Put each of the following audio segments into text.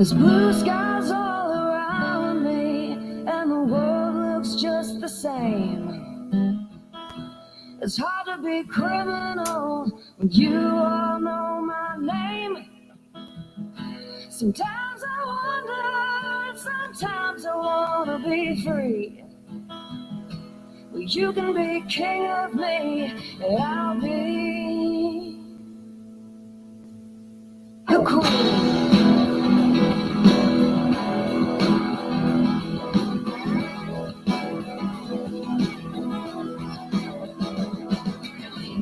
There's blue skies all around me, and the world looks just the same. It's hard to be criminal when you all know my name. Sometimes I wonder, and sometimes I wanna be free. Well, you can be king of me, and I'll be your queen.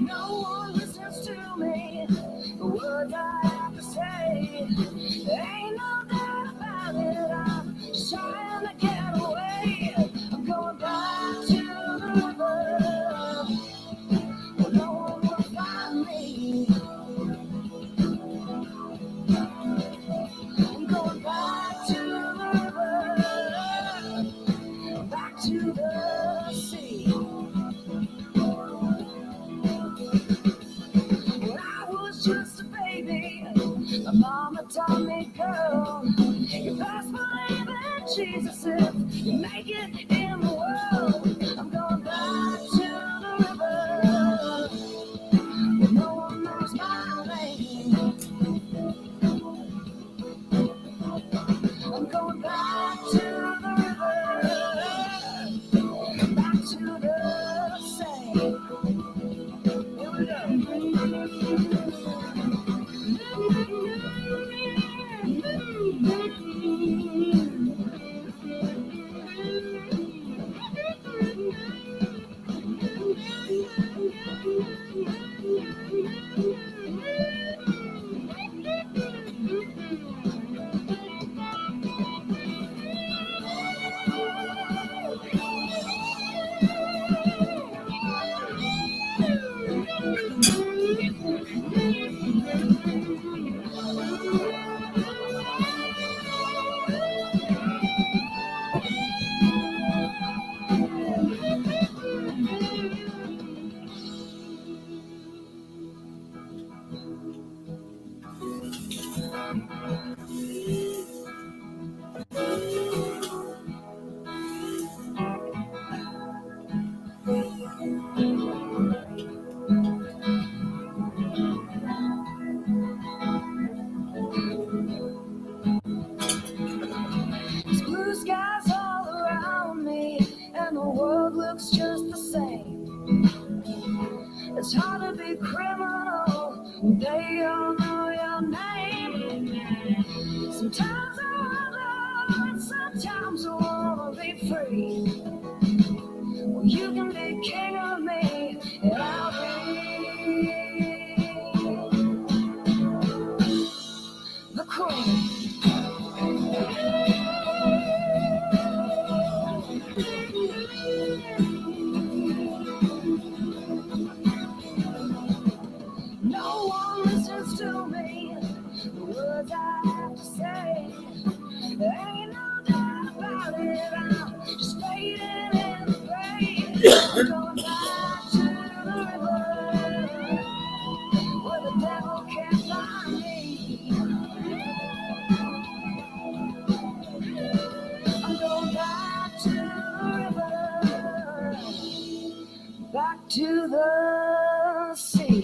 No one listens to me, the words I have to say. Ain't no doubt about it, I'm just trying to get away. I'm going back to the river, where no one will find me. I'm going back to the river, back to the sea. When I was just a baby, my mama taught me, girl, you best believe in Jesus if you make it in the world. I'm going back to the river, where no one knows my name. I'm going back to the river, back to the same. Here we go. There's blue skies all around me, and the world looks just the same. It's hard to be criminal when they all know your name. Sometimes I wonder, and sometimes I wanna be free. Well, you can be king of me, and I'll be the queen. No one listens to me, the words I have to say. There ain't no doubt about it, I'm just fading in the rain. I'm going back to the river, where the devil can't find me. I'm going back to the river, back to the sea.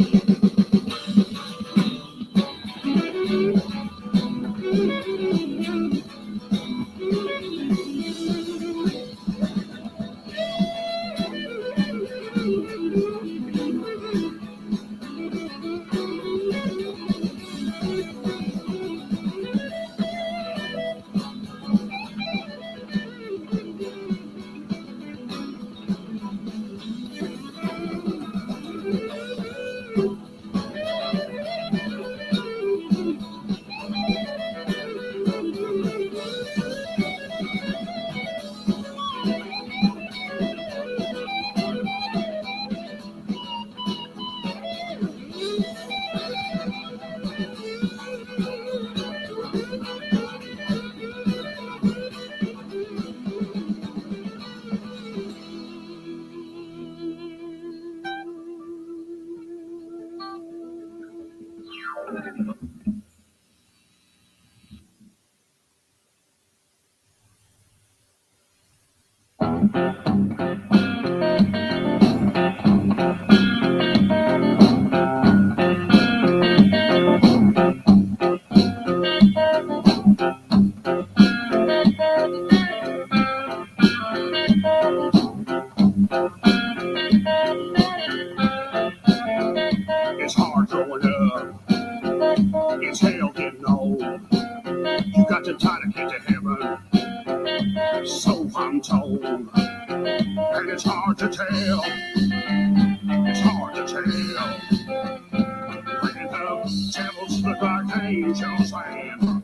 growing up, it's hell getting old. You got to try to get to heaven, so I'm told. And it's hard to tell, it's hard to tell. When the devils look like angels and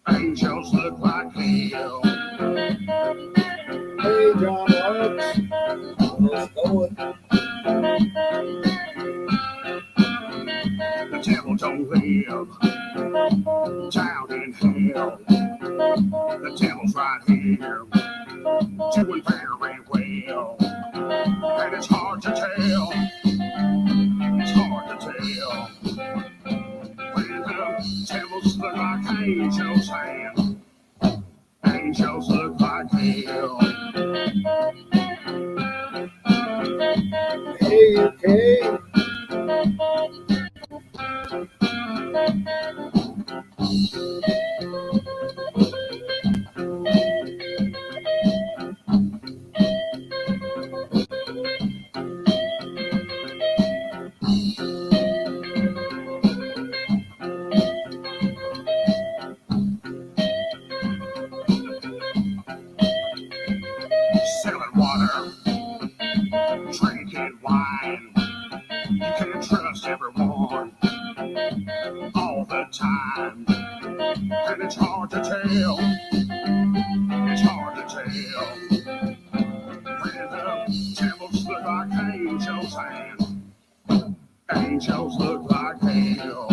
angels look like hell. Hey, John Lawrence, let's go. The devil don't live down in hell. The devil's right here, doing very well. And it's hard to tell, it's hard to tell. When the devils look like angels and angels look like hell. Hey, okay. Selling water, drinking wine. You can't trust everyone all the time. And it's hard to tell, it's hard to tell. When the devils look like angels and angels look like hell.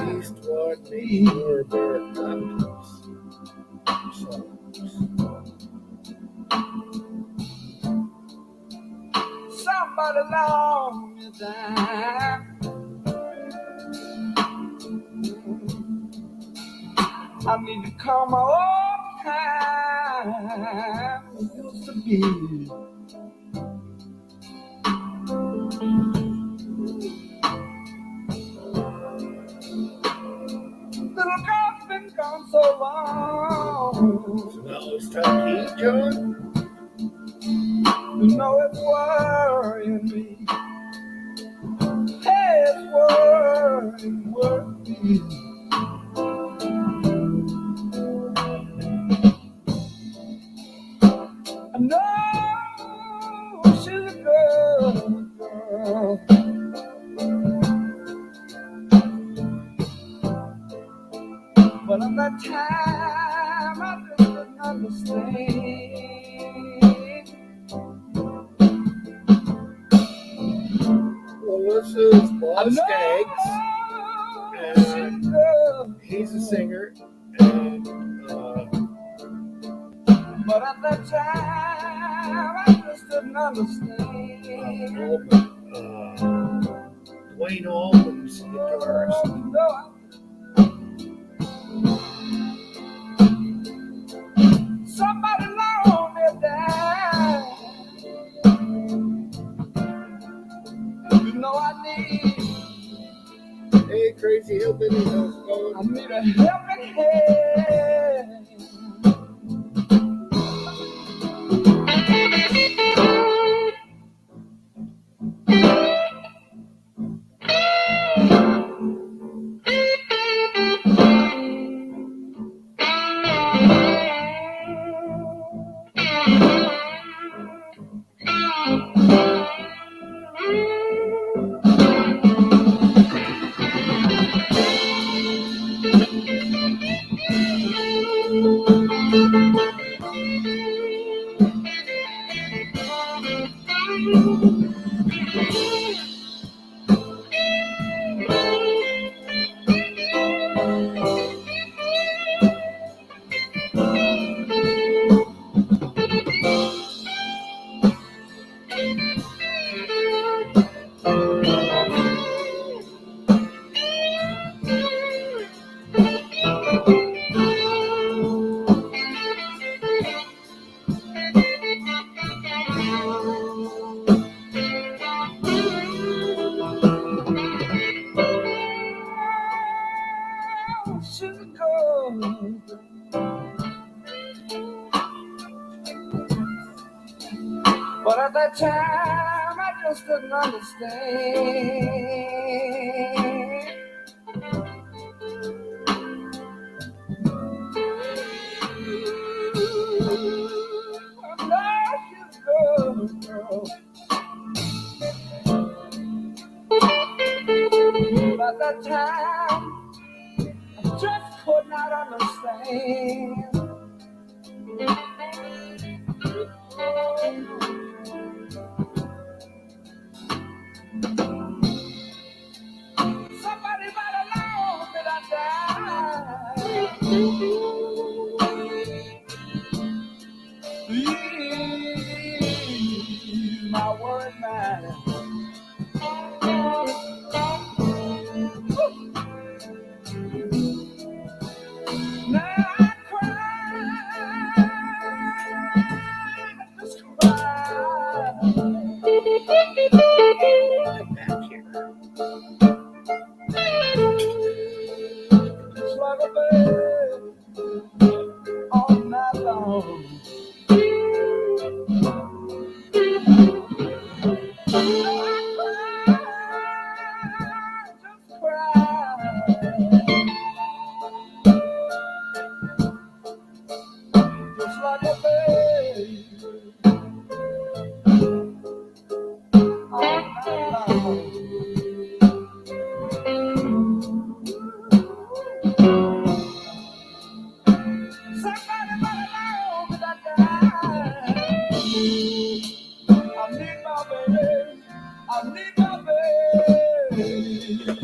Eastwood meets Norbert Baptist. Somebody long me down. I need to call my old time. It used to be. Little girl's been gone so long. So now it's time to eat, John. You know it's worrying me. Hey, it's worrying me. I know she's a good girl. But at that time I just didn't understand. Well, this is Bob Skaggs, and he's a singer, and but at that time I just didn't understand. Dwayne Allman's guitarist. Somebody long me down. You know I need. Hey, Crazy Hillbilly, how's it going? I need a helping hand. But at that time, I just didn't understand. I'm not your girl. But at that time, I just could not understand. Somebody better know that I died. Please, my word matter. Now I cry, just cry. Back here. Just like a bird all night long. I need my baby.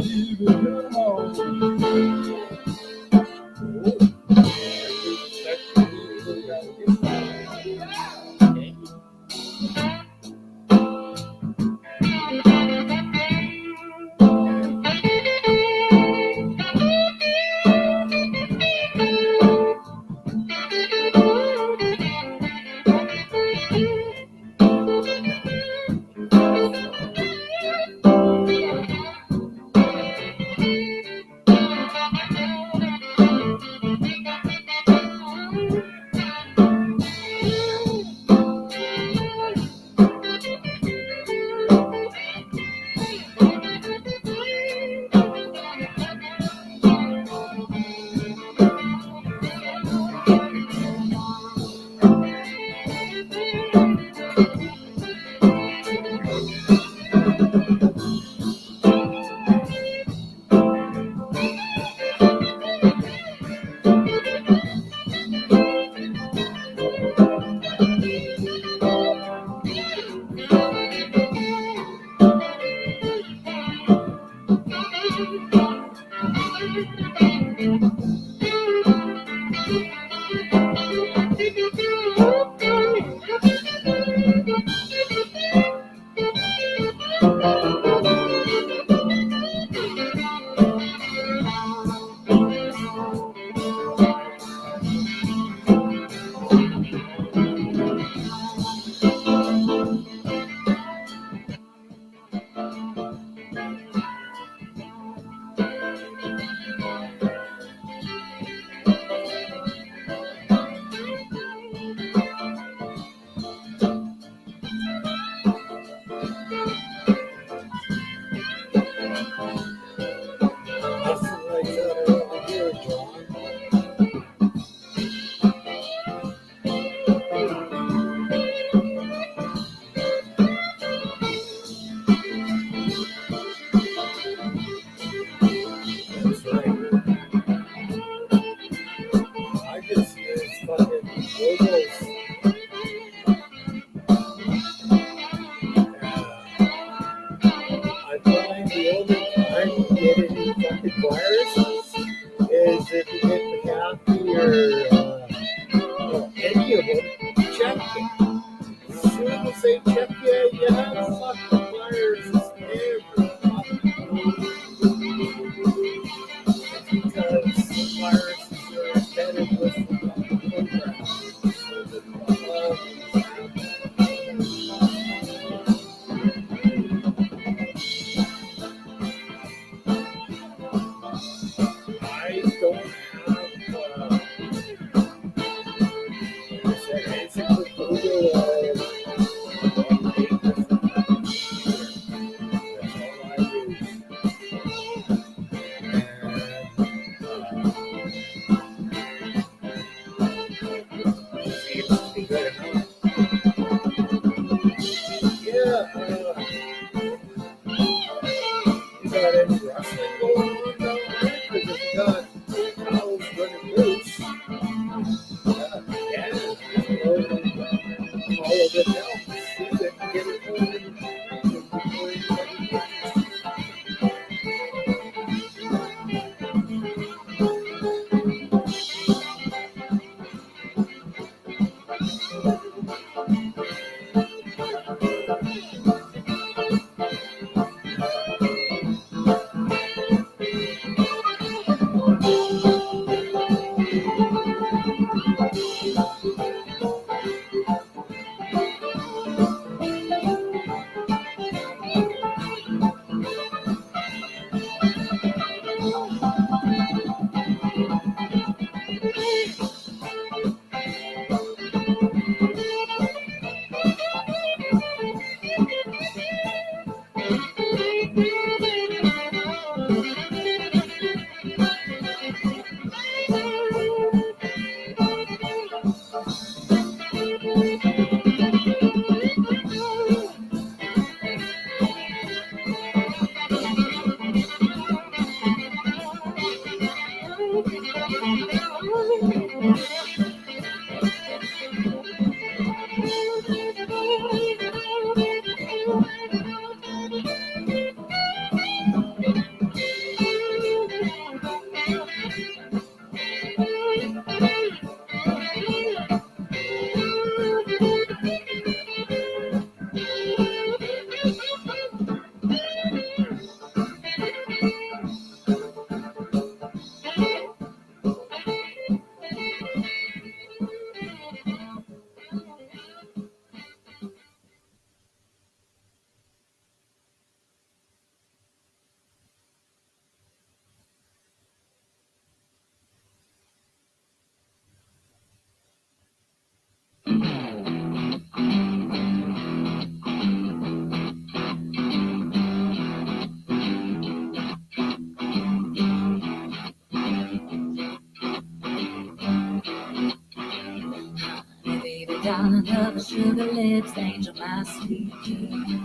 darling, love her sugar lips, angel, my sweet pea.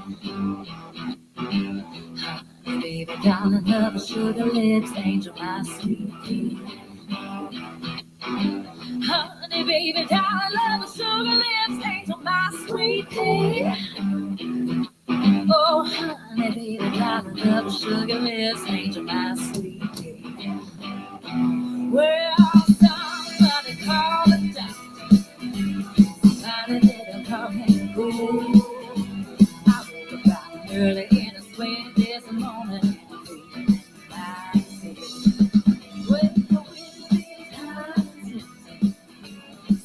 Honey, baby, darling, love her sugar lips, angel, my sweet pea. Honey, baby, darling, love her sugar lips, angel, my sweet pea. Oh, honey, baby, darling, love her sugar lips, angel, my sweet pea. Well, somebody call the doctor. Somebody let him come and go. I woke up out early in a sweat this morning. I said, well, with these hands,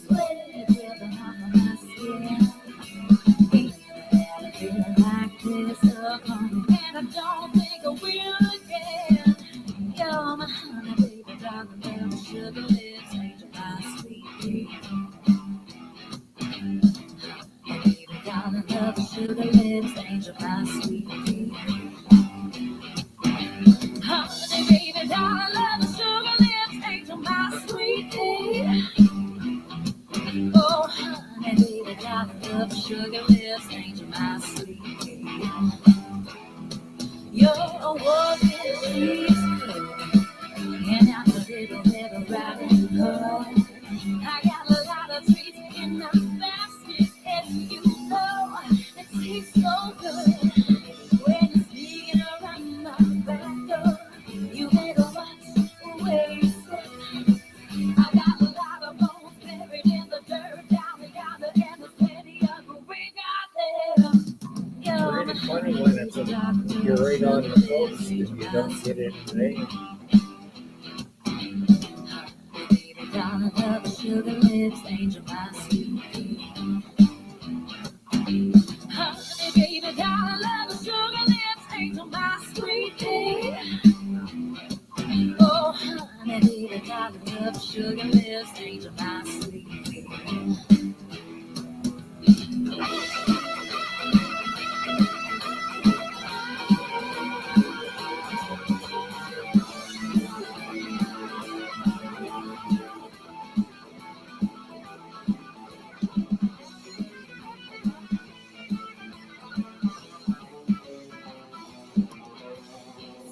sweat with the heart of my skin. Ain't never feeling like this upon me, and I don't think I will again. You're my honey, baby, darling, love my sugar lips, angel, my sweet pea. Baby, darling, love my sugar lips, angel, my sweet pea. Honey, baby, darling, love my sugar lips, angel, my sweet pea. Oh, honey, baby, darling, love my sugar lips, angel, my sweet pea. You're a walking cheese and I'm a little riding hood. I got a lot of treats in my basket, and you know it tastes so good. When you're sneaking around my back door, you better watch where you step. I got a lot of bones buried in the dirt down yonder, and there's plenty of we got there. Pretty funny when it's you're right on the coast and you don't get any rain. Baby, darling, love the sugar lips, angel, my sweet pea. Honey, baby, darling, love the sugar lips, angel, my sweet pea. Oh, honey, baby, darling, love the sugar lips, angel, my sweet pea.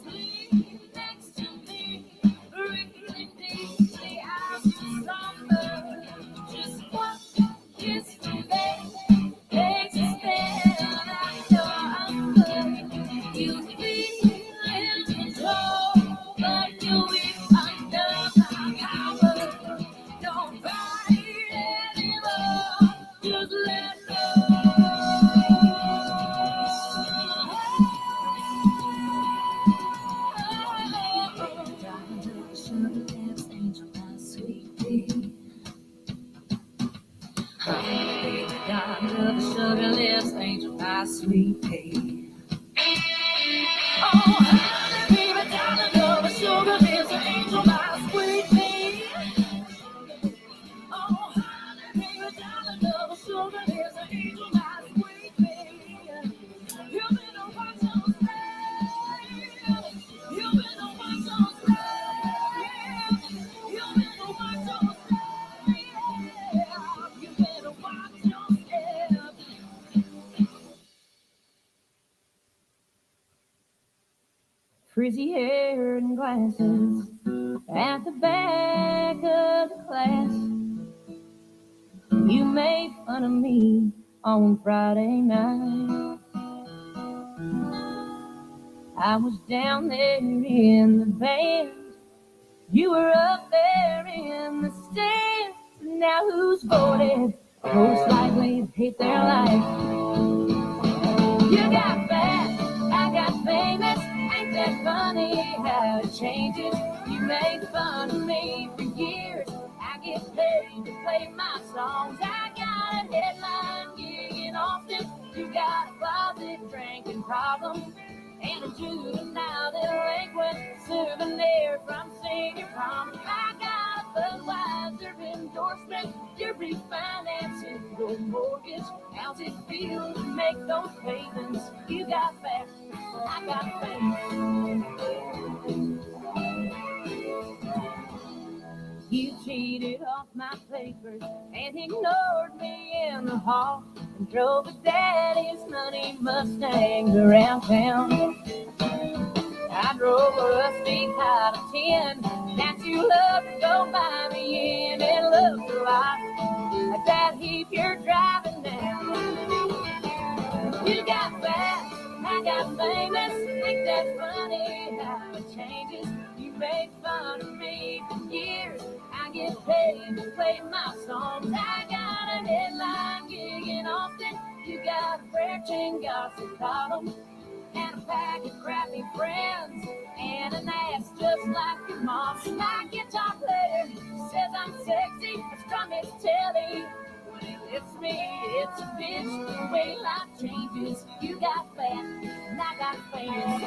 Sleep next to me, breathing deeply as you slumber. Just one kiss from me makes you stand at your under. You feel in control, but you're weak under my power. Don't fight anymore, just let go. Sugar lips, angel, my sweet pea. Honey, baby, darling, love the sugar lips, angel, my sweet pea. Oh, honey, baby, darling, love the sugar lips, angel, my sweet pea. Oh, honey, baby, darling, love the sugar lips, angel, my sweet pea. You better watch those lips. You better watch those lips. You better watch those lips. You better watch your step. Frizzy hair and glasses at the back of the class. You made fun of me on Friday night. I was down there in the band. You were up there in the stands. Now who's voted most likely to hate their life? You got fat, I got famous. Ain't that funny how it changes? You made fun of me for years. I get paid to play my songs. I got a headline gig in Austin. You got a closet drinking problem and a juvenile delinquent souvenir from senior prom. I got a Budweiser endorsement. You're refinancing your mortgage. How's it feel to make those payments? You got fat, I got fame. You cheated off my papers and ignored me in the hall and drove his daddy's money Mustang around town. I drove a rusty Title 10 that you love to go by me in. It looks a lot like that heap you're driving now. You got fat, I got famous. Ain't that funny how it changes? You make fun of me for years. I get paid to play my songs. I got a headline gig in Austin. You got a Brereton gossip column and a pack of crappy friends and an ass just like your mom. My guitar player says I'm sexy. I strum his telly. When he lifts me, it's a bitch. The way life changes. You got fat and I got famous.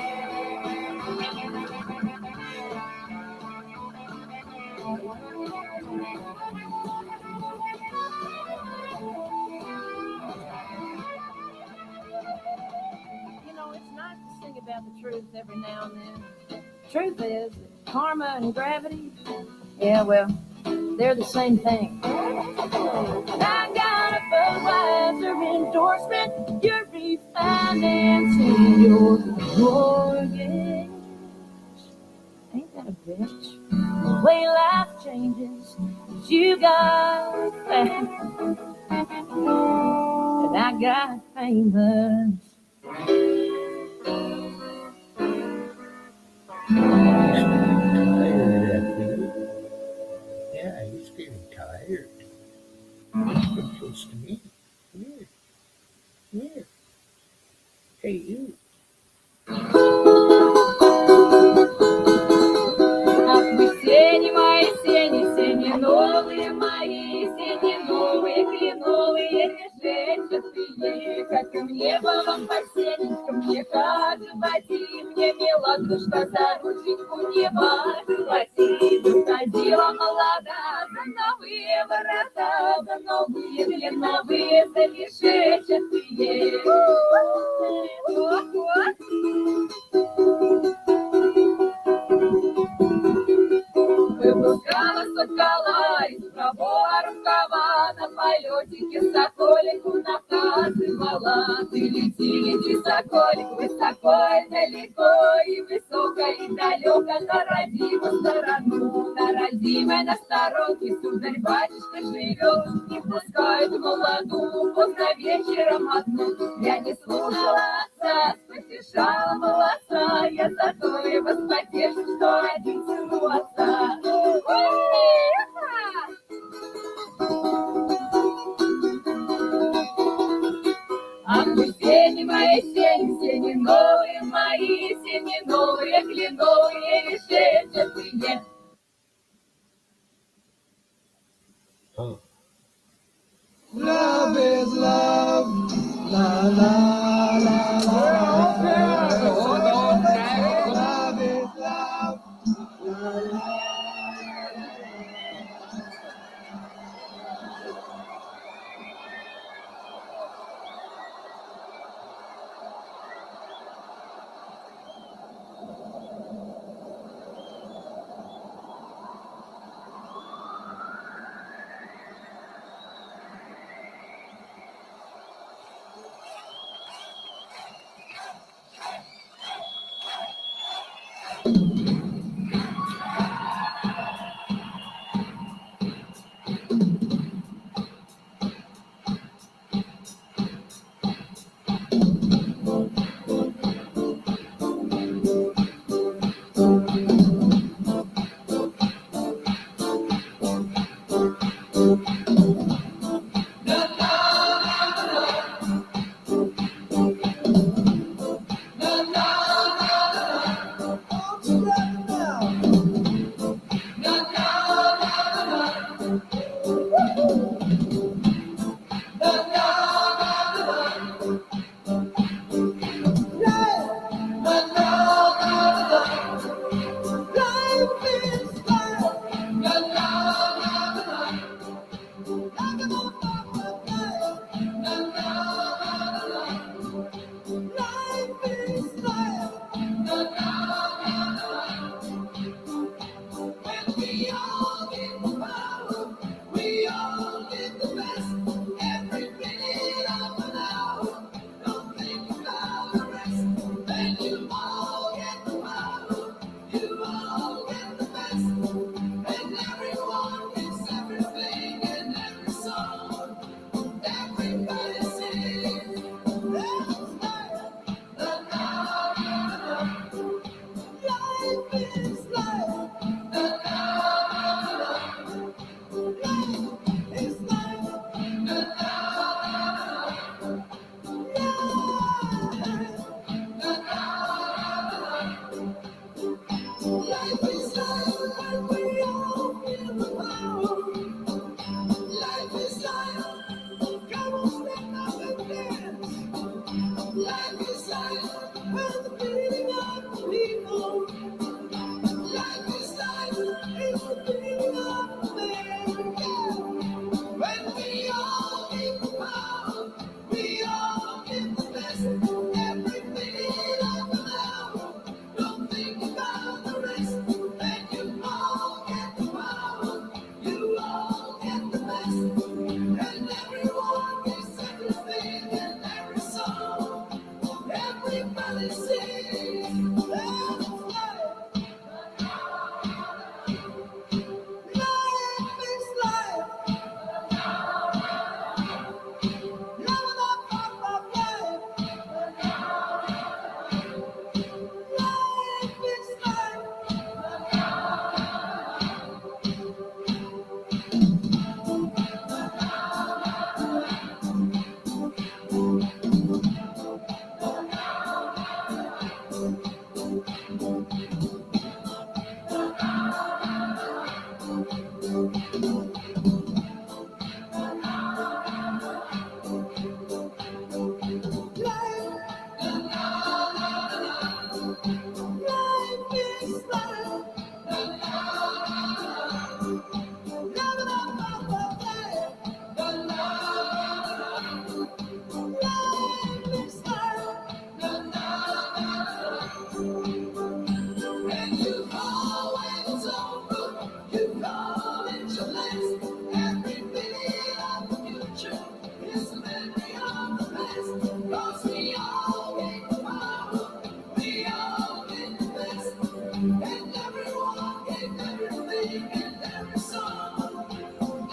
You know, it's nice to sing about the truth every now and then. Truth is that karma and gravity, yeah, well, they're the same thing. I got a Budweiser endorsement. You're refinancing your mortgage. Ain't that a bitch? The way life changes, you got fat, and I got famous. Tired, I feel. Yeah, he's getting tired. He's close to me. Come here. Come here. Hey, you. Ах, вы сени мои, сени, сени новые мои, сени новые, кленовые, решетчатые, как и мне вам по сенечкам, мне как животи, мне мелодушка за рученьку неба, животи, заходила молода, за новые ворота, за новые кленовые, за решетчатые. Выпускала сокола из правого рукава, на полетике соколику наказывала. Ты лети, лети, соколик, высоко и далеко, и высоко, и далеко, на родимую сторону. На родимой на сторонке, сударь, батюшка живет, не пускает молоду, поздно вечером одну. Я не слушала отца, потешала молодца, я зато и воспотешу, что один сын у отца. Ах, вы сени мои, сени, сени новые мои, сени новые, кленовые, решетчатые. Oh. Love is love. La la la la. Love is love. La la. Life is life, and we all feel the power. Life is life, come on, stand up and dance. Life is life, and the beating of the people. Life is life, it's the beating of the man. Yeah. When we all get the power, we all get the best. Every minute of an hour, don't think about the rest. And you all get the power, you all get the best. And everyone gets everything and every song. Everybody sings. Life is life. And you always over, you know it's your last. Every minute of the future is a memory of the past. 'Cause we all get the power, we all get the best. And everyone gave everything and every song.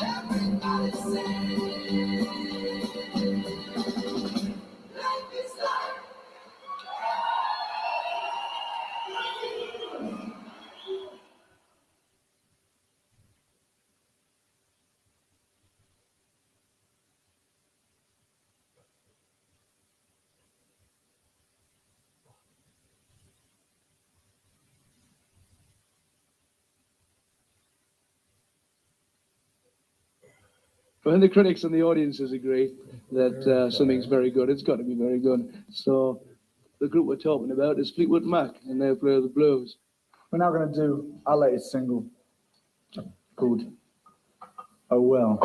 Everybody sings. Life is life. When the critics and the audiences agree that something's very good, it's got to be very good. So the group we're talking about is Fleetwood Mac, and they play the blues. We're now going to do our latest single called Oh Well.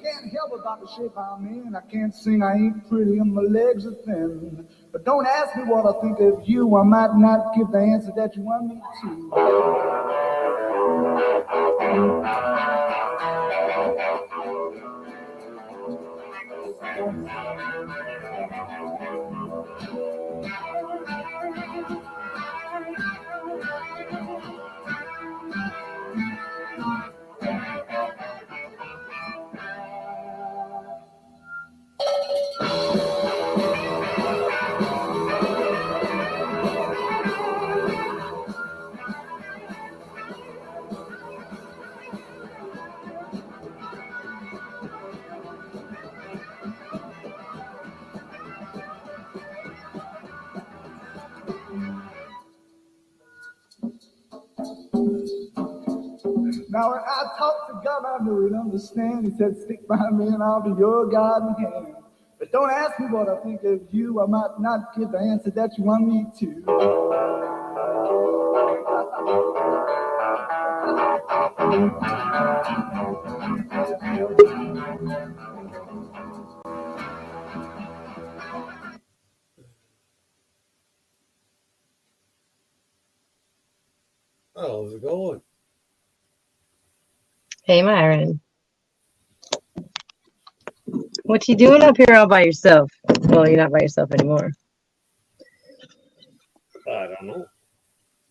Can't help about the shape I'm in. I can't sing, I ain't pretty, and my legs are thin. But don't ask me what I think of you. I might not give the answer that you want me to. Now when I talk to God, I know he'd understand. He said, stick by me and I'll be your guiding hand. But don't ask me what I think of you. I might not give the answer that you want me to. How's it going? Hey, Myron. What you doing up here all by yourself? Well, you're not by yourself anymore. I don't know.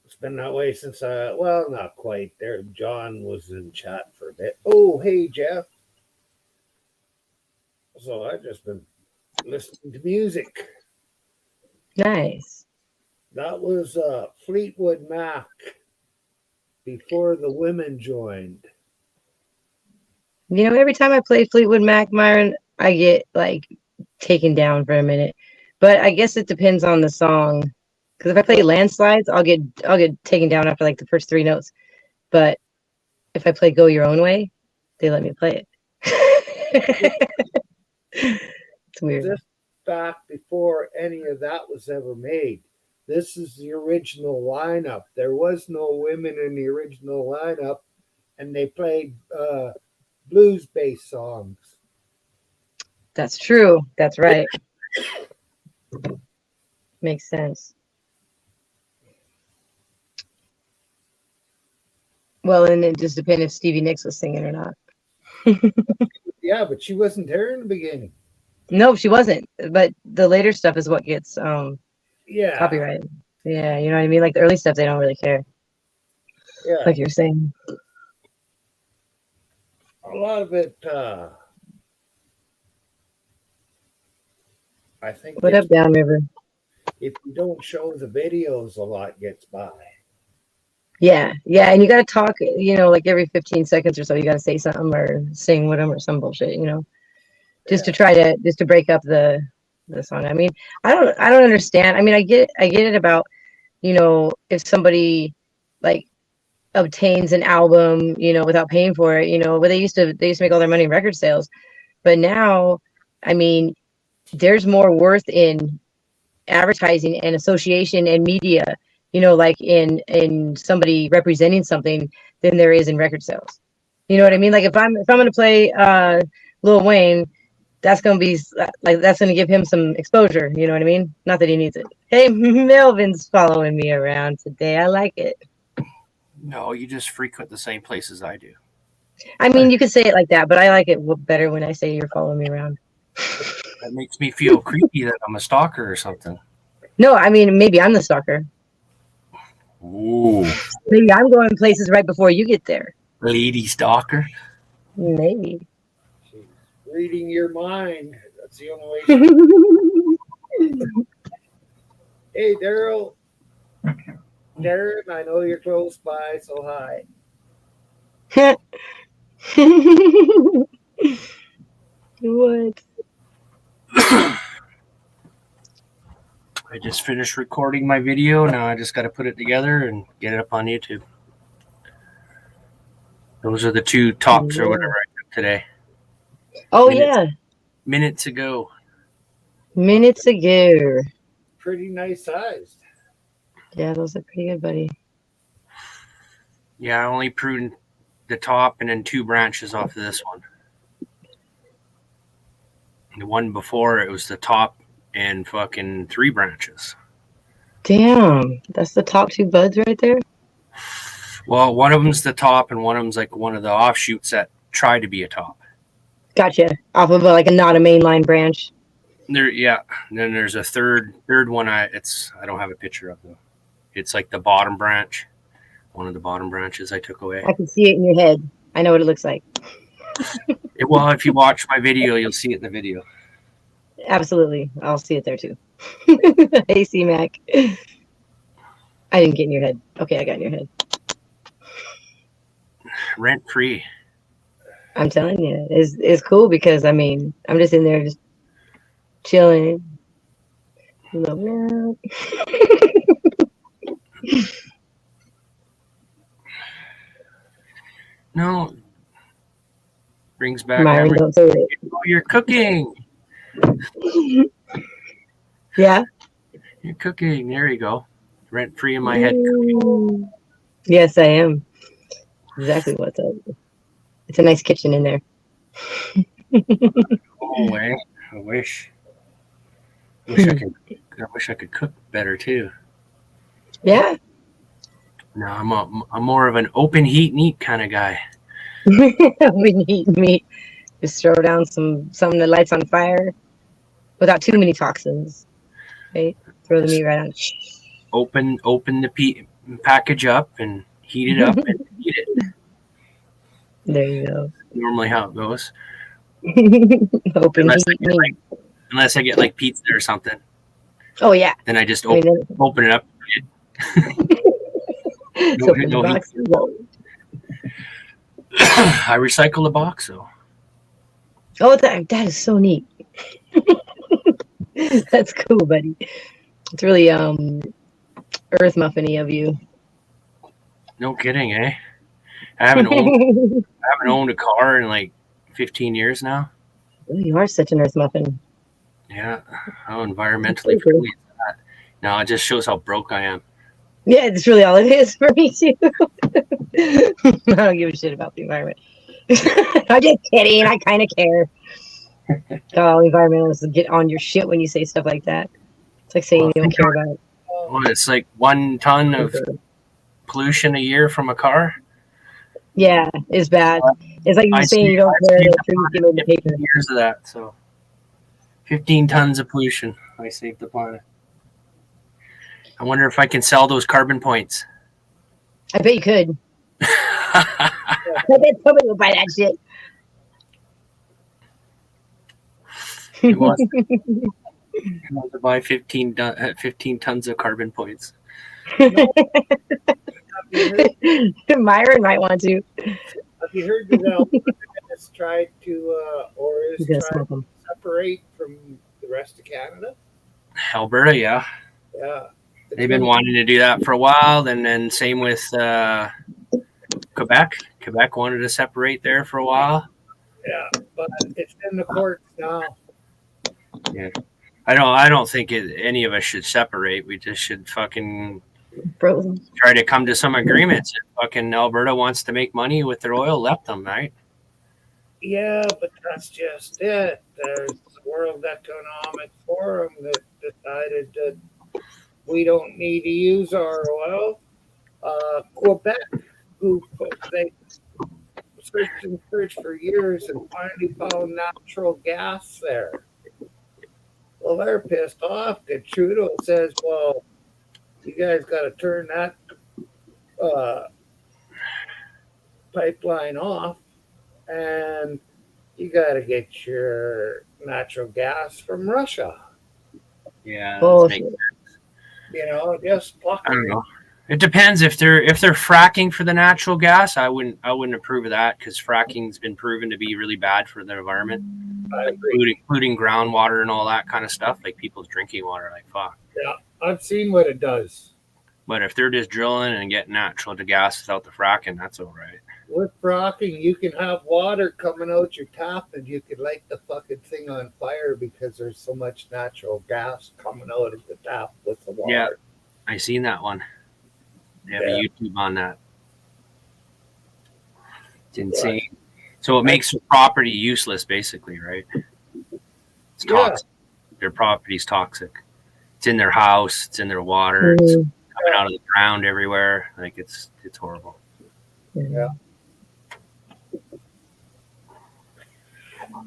It's been that way since well, not quite. There, John was in chat for a bit. Oh, hey, Jeff. So I've just been listening to music. Nice. That was Fleetwood Mac before the women joined. You know, every time I play Fleetwood Mac, Myron, I get like taken down for a minute. But I guess it depends on the song. Because if I play Landslides, I'll get taken down after like the first 3 notes. But if I play Go Your Own Way, they let me play it. It's weird. This back before any of that was ever made. This is the original lineup. There was no women in the original lineup, and they played blues-based songs. That's true. That's right. Makes sense. Well, and it just depends if Stevie Nicks was singing or not. Yeah, but she wasn't there in the beginning. No, she wasn't. But the later stuff is what gets Yeah. copyrighted. Yeah, you know what I mean? Like the early stuff, they don't really care. Yeah. Like you're saying. A lot of it, I think What up, Downriver? if you don't show the videos, a lot gets by. Yeah, and you got to talk, you know, like every 15 seconds or so, you got to say something or sing with them or some bullshit, you know, just to try to break up the song. I mean, I don't understand. I mean, I get it about, you know, if somebody like obtains an album, you know, without paying for it, you know, but they used to make all their money in record sales, but now, I mean, there's more worth in advertising and association and media, you know, like in somebody representing something than there is in record sales. You know what I mean? Like if I'm going to play Lil Wayne, that's going to be like, that's going to give him some exposure. You know what I mean? Not that he needs it. Hey, Melvin's following me around today. I like it. No, you just frequent the same places I do. I mean, you could say it like that, but I like it better when I say you're following me around. That makes me feel creepy that I'm a stalker or something. No, I mean, maybe I'm the stalker. Ooh. Maybe I'm going places right before you get there. Lady stalker. Maybe. She's reading your mind. That's the only way. Hey, Daryl. Darren, I know you're close by, so hi. What? I just finished recording my video. Now I just got to put it together and get it up on YouTube. Those are the 2 tops or whatever I took today. Oh, yeah. Minutes ago. Minutes ago. Pretty nice sized. Yeah, those are pretty good, buddy. Yeah, I only pruned the top and then 2 branches off of this one. The one before, it was the top and fucking 3 branches. Damn, that's the top 2 buds right there? Well, one of them's the top and one of them's like one of the offshoots that try to be a top. Gotcha. Off of like a not a mainline branch. There, yeah. And then there's a third one. I don't have a picture of though. It's like the bottom branch, one of the bottom branches I took away. I can see it in your head. I know what it looks like. Well, if you watch my video, you'll see it in the video. Absolutely, I'll see it there too. Hey, C-Mac. I didn't get in your head. Okay, I got in your head. Rent free. I'm telling you, it's cool because I mean, I'm just in there just chilling. Love No. Brings back Myron, memories. don't say it. Oh, you're cooking. Yeah. You're cooking. There you go. Rent free in my head. Yes, I am. Exactly what's up. It's a nice kitchen in there. Oh, way. I wish I could. I wish I could cook better too. Yeah. No, I'm more of an open heat and eat kind of guy. We need meat. Just throw down something that lights on fire without too many toxins. Right? Throw the meat right on. Open the package up and heat it up and eat it. There you go. Normally how it goes. Open Unless I heat get meat. Unless I get like pizza or something, Oh yeah. then I just I mean, open it up. it's open the box. I recycle the box though. Oh, that is so neat. That's cool, buddy. It's really earth muffiny of you. No kidding, eh? I haven't owned a car in like 15 years now. Oh, you are such an earth muffin. Yeah, how environmentally friendly is that? No, it just shows how broke I am. Yeah, it's really all it is for me too. I don't give a shit about the environment. I'm just kidding. I kind of care. Oh, environmentalists get on your shit when you say stuff like that. It's like saying you don't care about it. Well, it's like 1 ton of pollution a year from a car. Yeah, it's bad. It's like I you're saying see- you don't I care see that trees get in the paper. Years of that, so 15 tons of pollution. I saved the planet. I wonder if I can sell those carbon points. I bet you could. I bet somebody would buy that shit. Who wants to buy 15 tons of carbon points? Myron might want to. Have you heard that Alberta has tried to, or is He's gonna trying smoke to them. separate from the rest of Canada? Alberta, yeah. Yeah. They've been wanting to do that for a while. And then same with Quebec. Quebec wanted to separate there for a while. Yeah, but it's in the courts now. I don't think any of us should separate. We just should fucking Frozen. try to come to some agreements. If fucking Alberta wants to make money with their oil, let them, right? Yeah, but that's just it. There's the World Economic Forum that decided that we don't need to use our oil. Quebec, who they searched and searched for years and finally found natural gas there. Well, they're pissed off that Trudeau says, well, you guys got to turn that pipeline off and you got to get your natural gas from Russia. Yeah. Oh, You know, just I don't know. It depends if they're fracking for the natural gas. I wouldn't approve of that because fracking's been proven to be really bad for the environment, I agree. including groundwater and all that kind of stuff, like people's drinking water. Like fuck. Yeah, I've seen what it does. But if they're just drilling and getting natural gas without the fracking, that's all right. With fracking, you can have water coming out your tap and you could light the fucking thing on fire because there's so much natural gas coming out of the tap with the water. Yeah. I seen that one. They have a YouTube on that. It's insane. So it makes the property useless, basically, right? It's toxic. Their property's toxic. It's in their house. It's in their water. It's coming out of the ground everywhere. Like it's horrible. Yeah.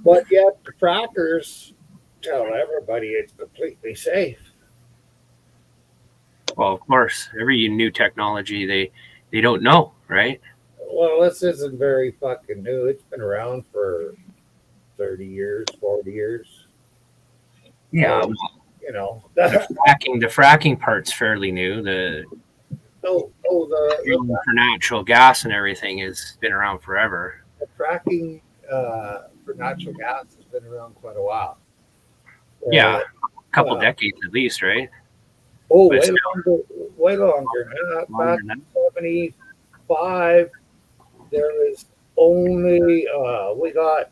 But yet the frackers tell everybody it's completely safe. Well, of course, every new technology they don't know, right? Well, this isn't very fucking new. It's been around for 30 years, 40 years. Yeah. You know. The fracking part's fairly new. The the for natural gas and everything has been around forever. fracking for natural gas has been around quite a while. Yeah, a couple decades at least, right? Oh, But way longer. Back in 75, there was only, we got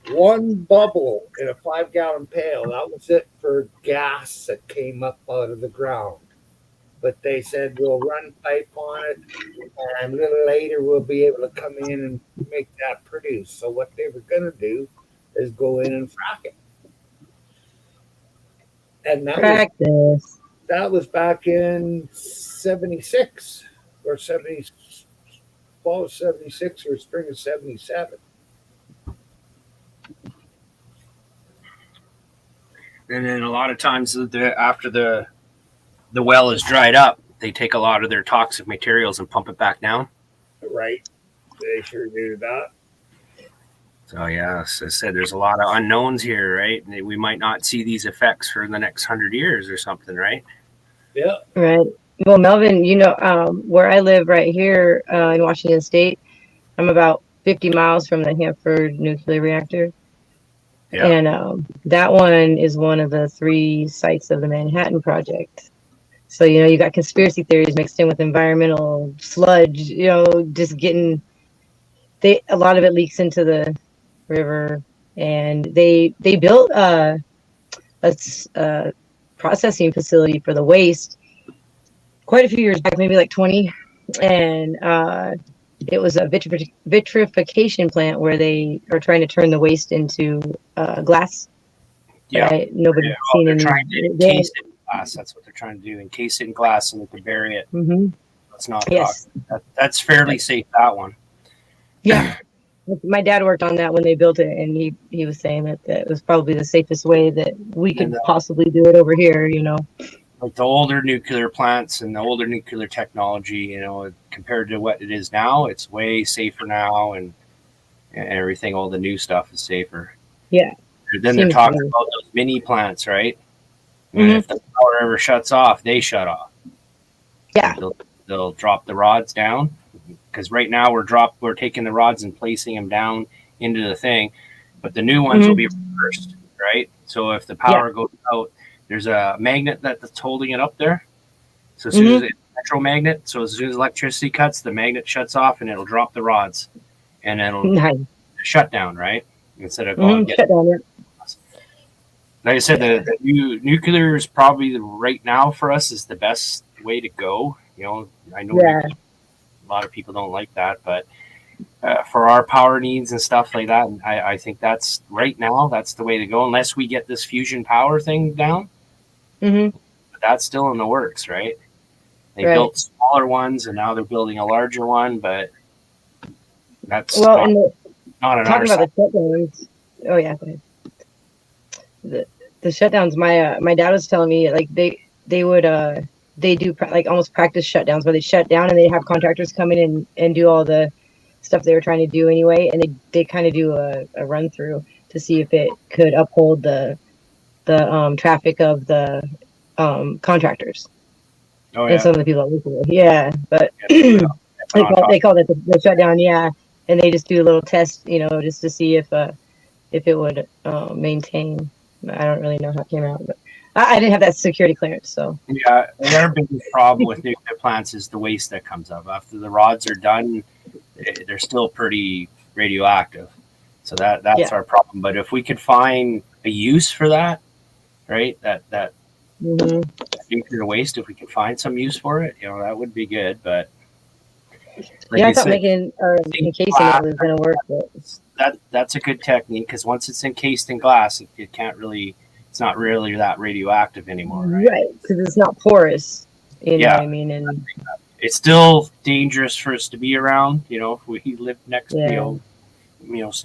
one bubble in a 5-gallon pail. That was it for gas that came up out of the ground. But they said, we'll run pipe on it, and a little later we'll be able to come in and make that produce. So what they were going to do is go in and frack it. And that was back in 76. or 70, fall of 76 or spring of 77. And then a lot of times after the well is dried up, they take a lot of their toxic materials and pump it back down. Right. They sure do that. So yeah, as I said, there's a lot of unknowns here, right? We might not see these effects for the next 100 years or something, right? Yeah. Right. Well, Melvin, where I live right here in Washington State, I'm about 50 miles from the Hanford nuclear reactor. Yeah. And that one is one of the 3 sites of the Manhattan Project. So, you got conspiracy theories mixed in with environmental sludge, just getting, a lot of it leaks into the river. And they built a processing facility for the waste quite a few years back, maybe like 20. And it was a vitrification plant where they are trying to turn the waste into glass. Yeah. Right? Nobody's seen they're any. trying to encase it in glass. That's what they're trying to do. Encase it in glass and they can bury it. Mm-hmm. That's not Yes. toxic. That's fairly safe, that one. Yeah. My dad worked on that when they built it, and he was saying that it was probably the safest way that we could possibly do it over here, Like the older nuclear plants and the older nuclear technology, compared to what it is now, it's way safer now, and everything. All the new stuff is safer. Yeah. Then they're talking about those mini plants, right? And if the power ever shuts off, they shut off. Yeah. They'll drop the rods down, because right now we're taking the rods and placing them down into the thing, but the new ones will be reversed, right? So if the power goes out, there's a magnet that's holding it up there. So as soon as it's a electromagnet, so as soon as electricity cuts, the magnet shuts off and it'll drop the rods, and it'll shut down, right? Instead of going shut down. Like I said, the new nuclear is probably right now for us is the best way to go. I know a lot of people don't like that, but for our power needs and stuff like that, I think that's right now, that's the way to go, unless we get this fusion power thing down. Mm-hmm. But that's still in the works, right? They built smaller ones and now they're building a larger one, but that's not an talking about the shutdowns. Oh yeah, go ahead. The shutdowns. My dad was telling me, like, they would they do like almost practice shutdowns where they shut down and they have contractors come in and do all the stuff they were trying to do anyway, and they kind of do a run through to see if it could uphold the traffic of the contractors. Oh yeah. And some of the people that listen to it. Yeah, but they call it the shutdown. Yeah, and they just do a little test, just to see if it would maintain. I don't really know how it came out, but I didn't have that security clearance, so. Yeah, their biggest problem with nuclear plants is the waste that comes up after the rods are done. They're still pretty radioactive, so that's our problem. But if we could find a use for that, right? That nuclear waste, if we could find some use for it, that would be good. But like I thought making or encasing it was going to work. But that's a good technique, because once it's encased in glass, it can't really. It's not really that radioactive anymore, right? Because it's not porous. You know what I mean? And it's still dangerous for us to be around. If we live next,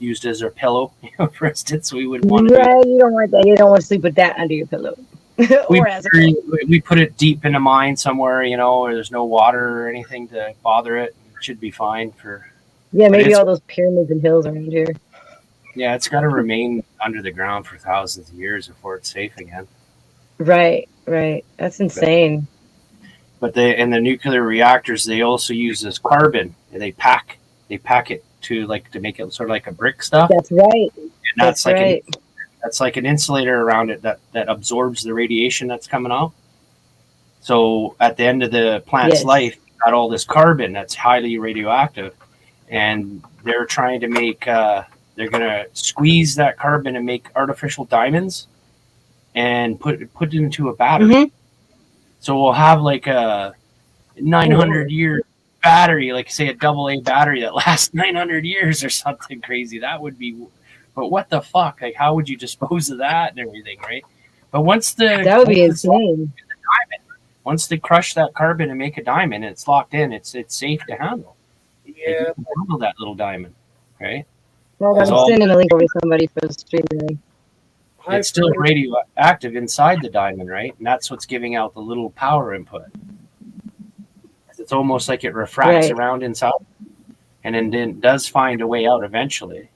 used as our pillow, for instance, we would want to. Right, you don't want that. You don't want to sleep with that under your pillow. We put it deep in a mine somewhere, where there's no water or anything to bother it. It should be fine for. Yeah, maybe all those pyramids and hills around here. Yeah, it's got to remain under the ground for thousands of years before it's safe again. Right. That's insane. But the nuclear reactors, they also use this carbon, and they pack it to make it sort of like a brick stuff. That's right. And that's like an insulator around it that absorbs the radiation that's coming out. So at the end of the plant's life, you got all this carbon that's highly radioactive, and they're trying to make. They're going to squeeze that carbon and make artificial diamonds and put it into a battery. Mm-hmm. So we'll have like a 900-year battery, like say a AA battery that lasts 900 years or something crazy. That would be, but what the fuck? Like, how would you dispose of that and everything, right? But that would be insane. Once they crush that carbon and make a diamond, it's locked in. It's safe to handle. Like, Yeah, you can handle that little diamond, right? Well, That's I'm all. sending a link over to somebody for the stream today. I've It's still heard- radioactive inside the diamond, right? And that's what's giving out the little power input. It's almost like it refracts Right. around inside, and then does find a way out eventually.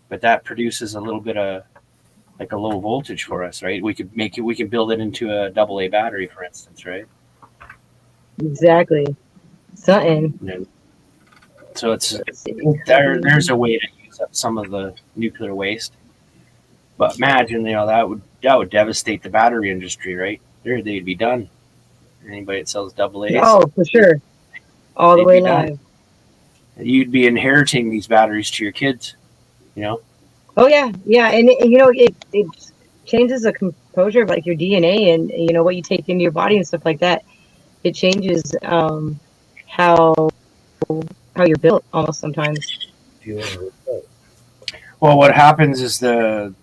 But that produces a little bit of like a low voltage for us, right? We could make it. We can build it into a AA battery, for instance, right? Exactly. Something. And so it's Let's see. there's a way to use up some of the nuclear waste. But imagine, that would devastate the battery industry, right? They'd be done. Anybody that sells AA's, Oh, for sure. All the They'd way be done. live. you'd be inheriting these batteries to your kids. Oh yeah, yeah, and it changes the composure of like your DNA and what you take into your body and stuff like that. It changes how you're built almost sometimes. if you want to- Well, what happens is the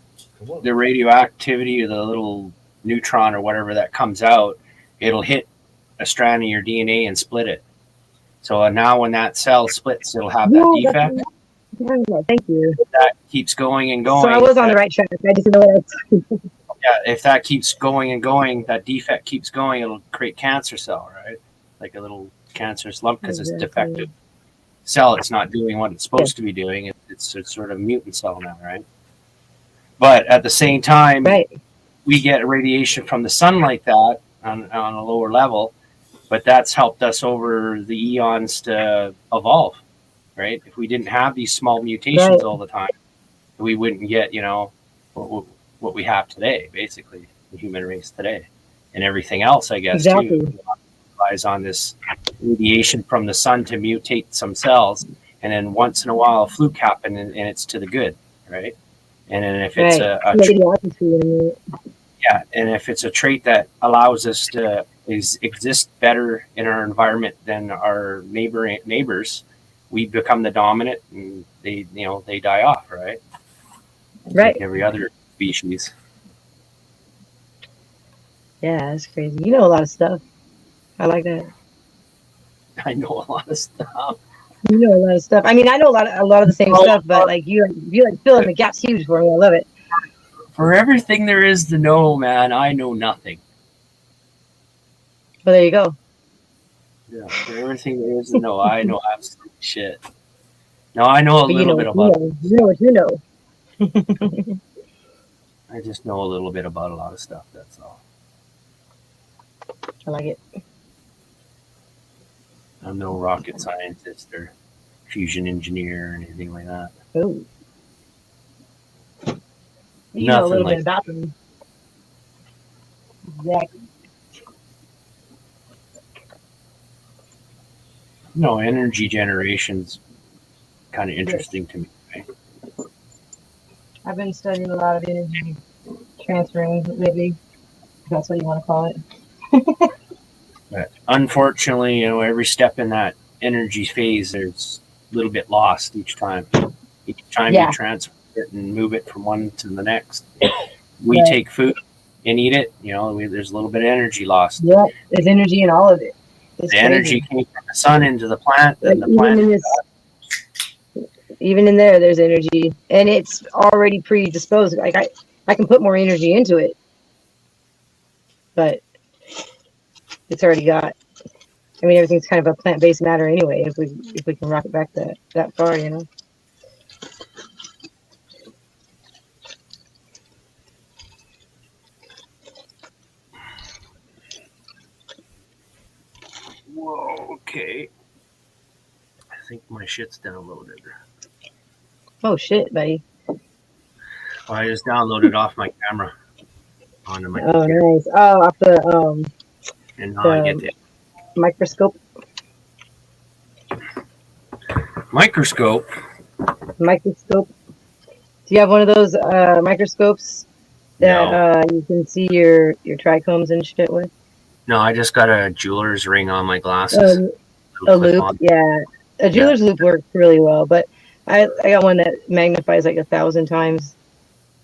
Come on. radioactivity or the little neutron or whatever that comes out, it'll hit a strand of your DNA and split it. So now when that cell splits, it'll have that Yeah, defect. Thank you. That keeps going and going. So I was on the right track. I just didn't know what I was. Yeah, if that keeps going and going, that defect keeps going, it'll create cancer cell, right? Like a little cancerous lump because it's Exactly. defective cell. It's not doing what it's supposed to be doing. It's sort of a mutant cell now, right? But at the same time, Right. we get radiation from the sun like that on a lower level, but that's helped us over the eons to evolve, right? If we didn't have these small mutations Right. all the time, we wouldn't get, what we have today, basically, the human race today. And everything else, I guess, Exactly. too, relies on this radiation from the sun to mutate some cells. And then once in a while, a fluke happen and it's to the good, right? And then if it's Right. a Maybe the opposite in a minute. yeah, and if it's a trait that allows us to exist better in our environment than our neighbors, we become the dominant, and they die off, right? Right. Like every other species. Yeah, that's crazy. You know a lot of stuff. I like that. I know a lot of stuff. You know a lot of stuff. I mean, I know a lot of the same stuff, but like you like fill in the gaps huge for me. I love it. For everything there is to know, man, I know nothing. But there you go. Yeah, for everything there is to know, I know absolute shit. No, I know a But you little know bit what about. you know. You know what you know. I just know a little bit about a lot of stuff. That's all. I like it. I'm no rocket scientist or fusion engineer or anything like that. Oh. You know a Nothing little like bit about them. Exactly. No, energy generation's kind of interesting to me. Right? I've been studying a lot of energy transferring lately. If that's what you want to call it. But unfortunately, every step in that energy phase, there's a little bit lost each time. Each time Yeah. you transfer it and move it from one to the next. We Right. take food and eat it. There's a little bit of energy lost. Yeah, there's energy in all of it. It's The energy crazy. came from the sun into the plant, Like, and the plant. even in there, there's energy, and it's already predisposed. Like I can put more energy into it, but it's already got. I mean, everything's kind of a plant-based matter anyway. If we can rock it back that far, Whoa, okay. I think my shit's downloaded. Oh shit, buddy. I just downloaded off my camera onto my Oh, computer, nice. Oh, off the and now I get the microscope. microscope. Microscope. Do you have one of those microscopes that you can see your trichomes and shit with? No, I just got a jeweler's ring on my glasses. A loop, yeah. A jeweler's loop works really well, but I got one that magnifies like 1,000 times.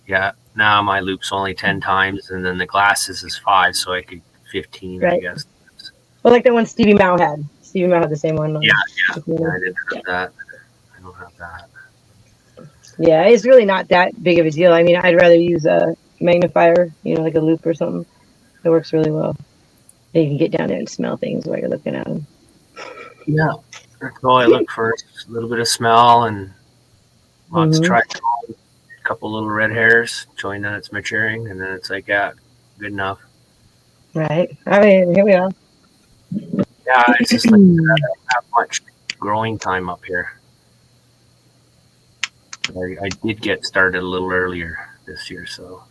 Yeah, now my loop's only 10 times, and then the glasses is 5, so I could 15, I Right. guess. Well, like that one Stevie Mao had. Stevie Mao had the same one. Yeah, I didn't have that. I don't have that. Yeah, it's really not that big of a deal. I mean, I'd rather use a magnifier, like a loop or something. It works really well. You can get down there and smell things while you're looking at them. Yeah, that's all I look for. A little bit of smell and lots of trichome, a couple little red hairs showing that it's maturing, and then it's like, yeah, good enough. Right. I mean, here we are. Yeah, it's just like I don't have much growing time up here. I did get started a little earlier this year, so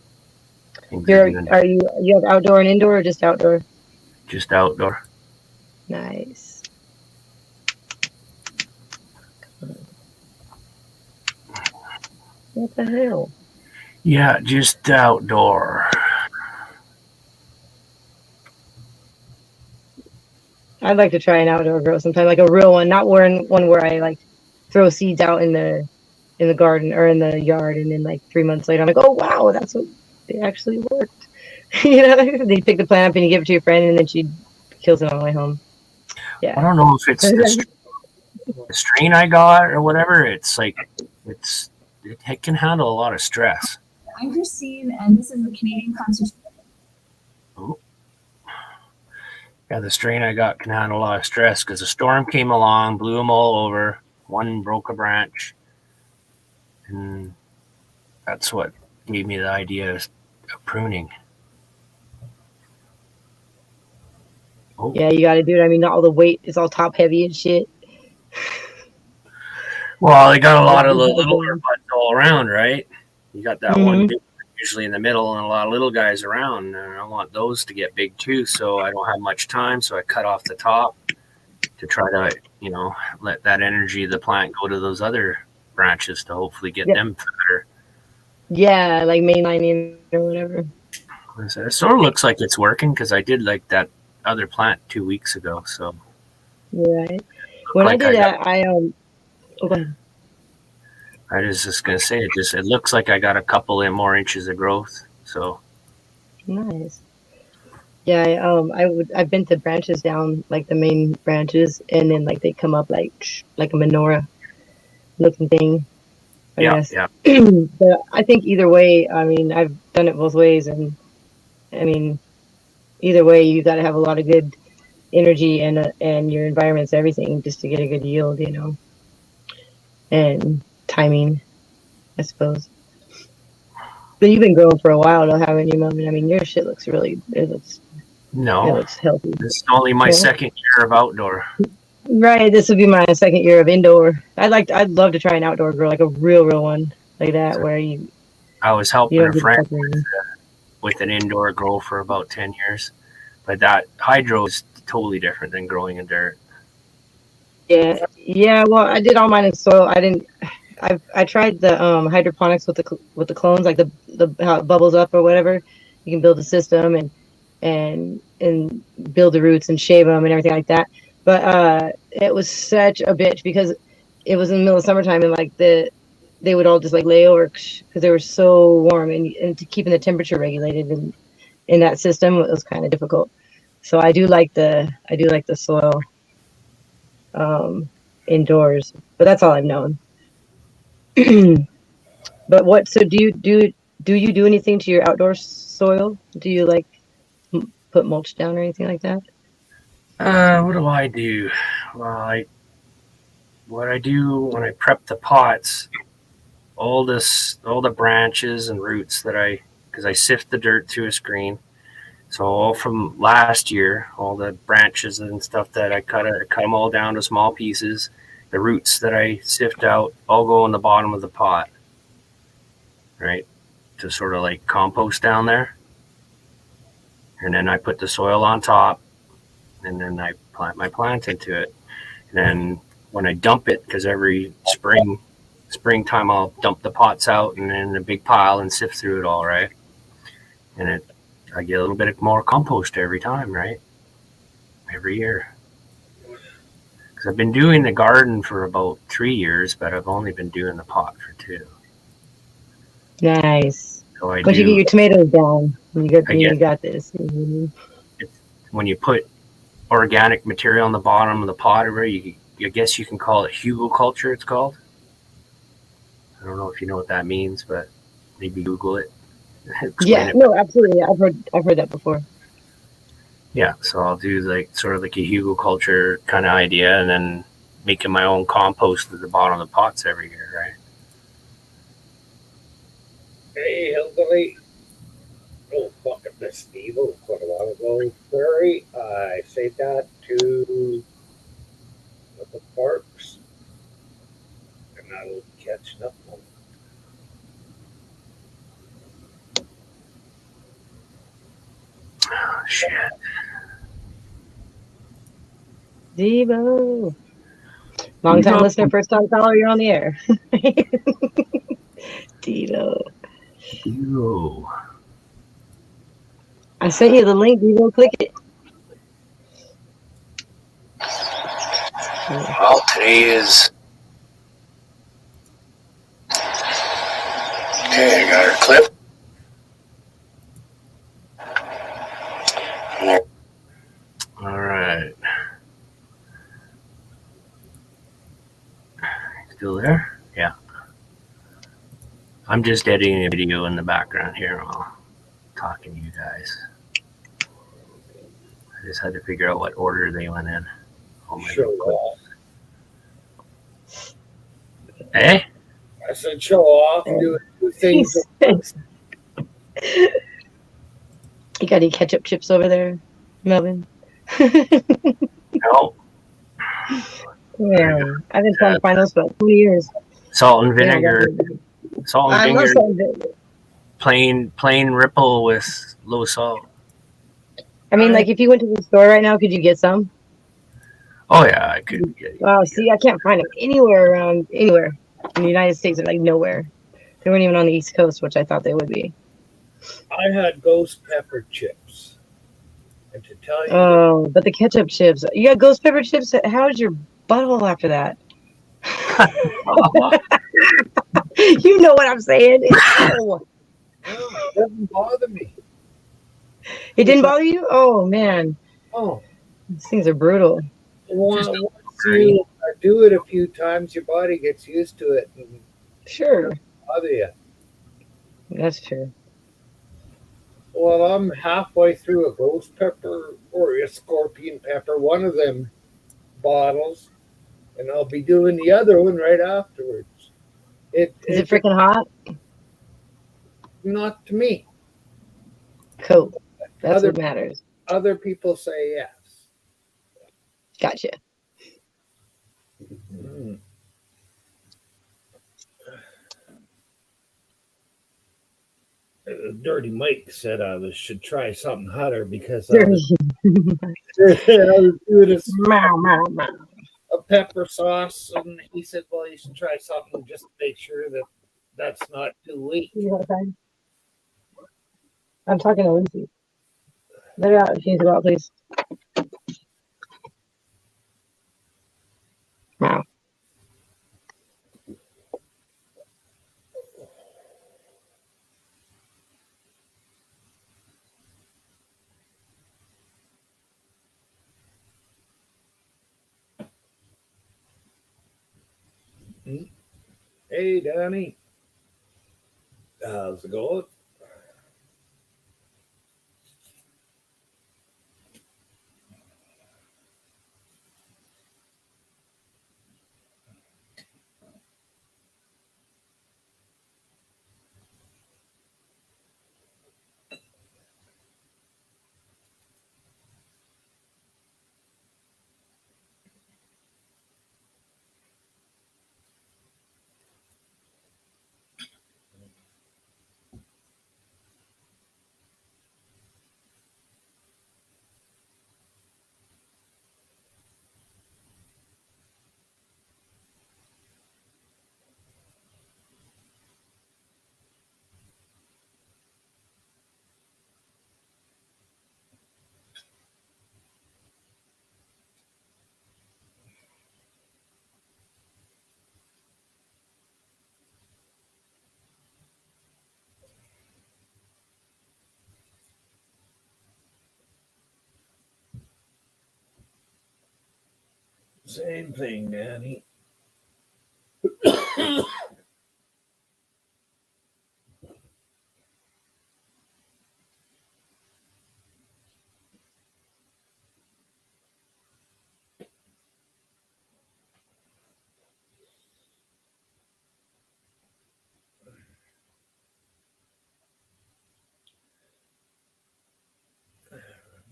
You have outdoor and indoor or just outdoor? just outdoor. Nice. What the hell? Yeah, just outdoor. I'd like to try an outdoor grow sometime, like a real one, not one where I like throw seeds out in the garden or in the yard, and then like 3 months later I'm like, oh wow, that's what it actually worked. They pick the plant up and you give it to your friend, and then she kills it on the way home. I don't know if it's the strain I got or whatever. It's like it can handle a lot of stress. I'm Christine, and this is the Canadian Conservation. Yeah, the strain I got can handle a lot of stress because a storm came along, blew them all over. One broke a branch, and that's what gave me the idea of pruning. Oh. Yeah, you got to do it. I mean, not all the weight is all top heavy and shit. Well, they got a lot of littler buds all around, right? You got that one big usually in the middle and a lot of little guys around, and I want those to get big too, so I don't have much time, so I cut off the top to try to, let that energy of the plant go to those other branches to hopefully get them fatter. Yeah, like mainlining or whatever. It sort of looks like it's working because I did like that other plant 2 weeks ago, so. Right. When I did that, I was just gonna say it looks like I got a couple more inches of growth. So nice. Yeah, I've been to branches down, like the main branches, and then like they come up like a menorah looking thing. I guess. But I think either way, I mean, I've done it both ways, and I mean, either way, you got to have a lot of good energy and your environment's everything just to get a good yield, and timing, I suppose. But you've been growing for a while, though, haven't you, Mom? I mean, your shit looks healthy. No, it looks healthy. This is only my second year of outdoor. Right, this would be my second year of indoor. I'd love to try an outdoor grow, like a real one like that, where you. I was helping a friend with an indoor grow for about 10 years, but that hydro is totally different than growing in dirt. Yeah. Well, I did all mine in soil. I tried the hydroponics with the clones, like the how it bubbles up or whatever. You can build a system and build the roots and shave them and everything like that. But it was such a bitch because it was in the middle of summertime, and like they would all just like lay over because they were so warm, and to keeping the temperature regulated in that system was kind of difficult. So I do like the soil indoors, but that's all I've known. But so do you do anything to your outdoor soil? Do you like put mulch down or anything like that? What do I do? Well, what I do when I prep the pots, all the branches and roots because I sift the dirt through a screen. So all from last year, all the branches and stuff that I cut them all down to small pieces. The roots that I sift out all go in the bottom of the pot, right? To sort of like compost down there. And then I put the soil on top, and then I plant my plant into it. And then when I dump it, because every springtime I'll dump the pots out and then a big pile and sift through it all, right? And I get a little bit more compost every time, right? Every year. Because I've been doing the garden for about 3 years, but I've only been doing the pot for 2. Nice. So Once you get your tomatoes down, you got this. Mm-hmm. When you put organic material on the bottom of the pot, or I guess you can call it hugelkultur. It's called. I don't know if you know what that means, but maybe Google it. Explain Yeah, it. no, absolutely. I've heard that before. Yeah, so I'll do like sort of like a hugelkultur kind of idea, and then making my own compost at the bottom of the pots every year, right? Hey, hillbilly. Oh, fucking Miss Steve quite a while ago. Prairie, I say that to the parks, and I will catch up on. Oh, shit. Devo. Long time Devo. listener, first time caller, you're on the air. Devo. Devo. I sent you the link, Devo. Click it. Well, today is. Okay, I got her clip. All right. Still there? Yeah. I'm just editing a video in the background here while talking to you guys. I just had to figure out what order they went in. Oh my Show God. off. Eh? I said show off, do things. You got any ketchup chips over there, Melvin? No. Yeah, I've been trying to find those for like 20 years. Salt and They don't vinegar. got them. Salt and I love vinegar. salt and vinegar. Plain ripple with low salt. I mean, like if you went to the store right now, could you get some? Oh yeah, I could. Oh, see, I can't find them anywhere in the United States. They're like nowhere. They weren't even on the East Coast, which I thought they would be. I had ghost pepper chips, and to tell you, Oh, but the ketchup chips. You got ghost pepper chips. How's your butthole after that? You know what I'm saying? Ew. it doesn't bother me. It didn't bother you? Oh man, Oh, these things are brutal. once you do it a few times, your body gets used to it and Sure, bother you. that's true. Well, I'm halfway through a ghost pepper or a scorpion pepper, one of them bottles, and I'll be doing the other one right afterwards. Is it freaking hot? Not to me. Cool. That's Other- what matters. Other people say yes. Gotcha. Dirty Mike said I should try something hotter because I was doing Meow, meow, meow. a pepper sauce, and he said, "Well, you should try something just to make sure that that's not too weak." I'm talking to Lucy. Let her out. She needs to go out, please. Wow. Hey, Danny, how's it going? Same thing, Danny.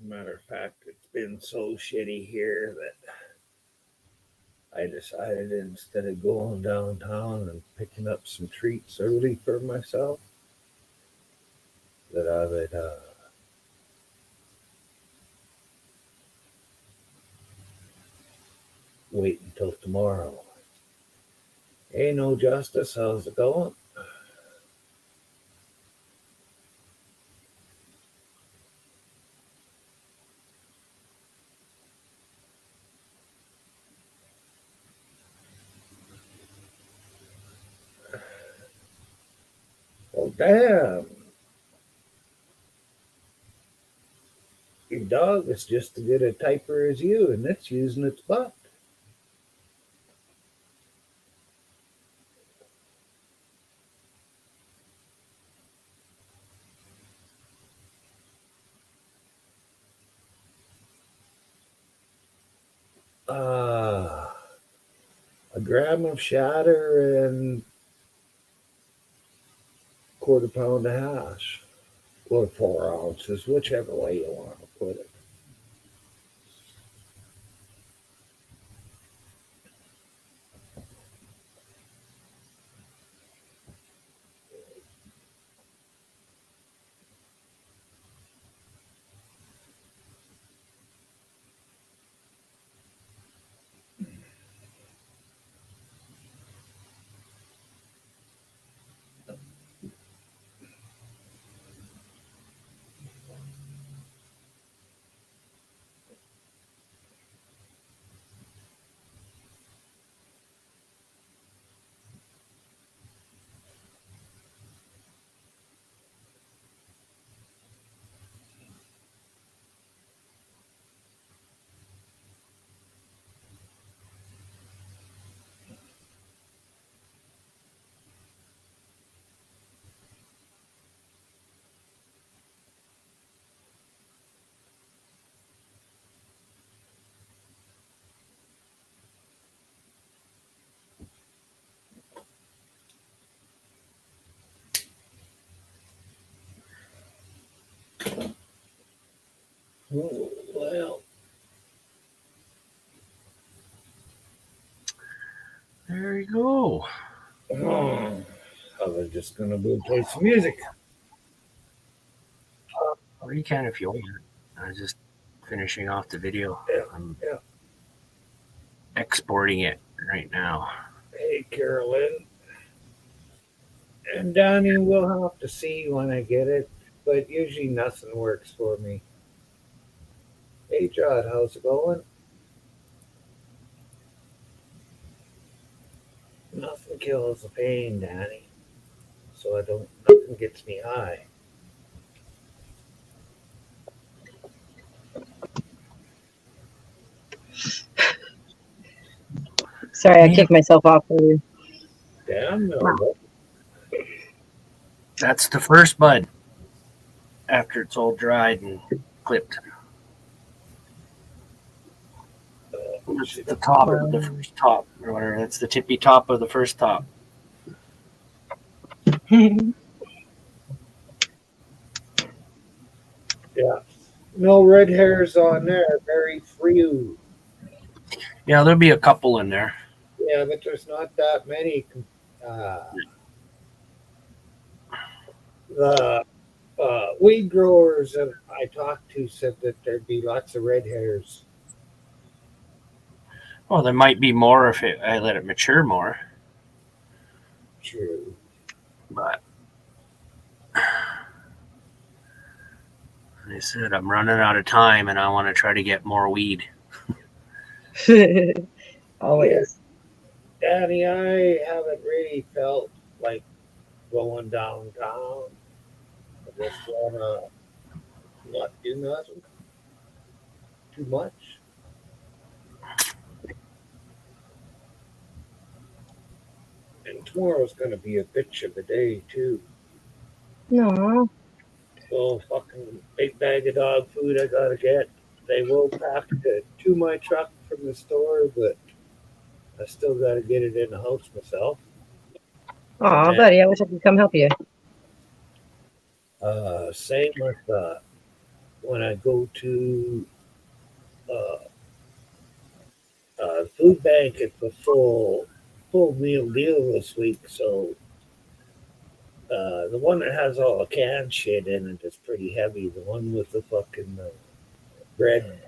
Matter of fact, it's been so shitty here that I decided instead of going downtown and picking up some treats early for myself, that I would wait until tomorrow. Hey, no justice, how's it going? Well, damn. Your dog is just as good a typer as you, and it's using its butt. A gram of shatter and quarter pound of hash, or 4 ounces, whichever way you want to put it. Oh, well, There you go. I was just gonna go play some music. Or you can if you want. I'm just finishing off the video. Yeah, I'm yeah. exporting it right now. Hey, Carolyn. And Donnie, we'll have to see when I get it, but usually nothing works for me. Hey, Judd, how's it going? Nothing kills the pain, Danny. So nothing gets me high. Sorry, I kicked myself off earlier. Damn, no. That's the first bud after it's all dried and clipped. That's the top of the first top, or whatever. That's the tippy top of the first top. Yeah. No red hairs on there. Very few. Yeah, there'll be a couple in there. Yeah, but there's not that many. The weed growers that I talked to said that there'd be lots of red hairs. Well, there might be more if I let it mature more. True. But I said I'm running out of time, and I want to try to get more weed. Always. Danny, I haven't really felt like going downtown. I just wanna not do nothing too much. And tomorrow's going to be a bitch of a day, too. No. So, fucking big bag of dog food I got to get. They will pack it to my truck from the store, but I still got to get it in the house myself. Aw, Yeah. buddy, I wish I could come help you. Same with when I go to food bank, it's a full meal deal this week. So the one that has all the canned shit in it is pretty heavy. The one with the fucking bread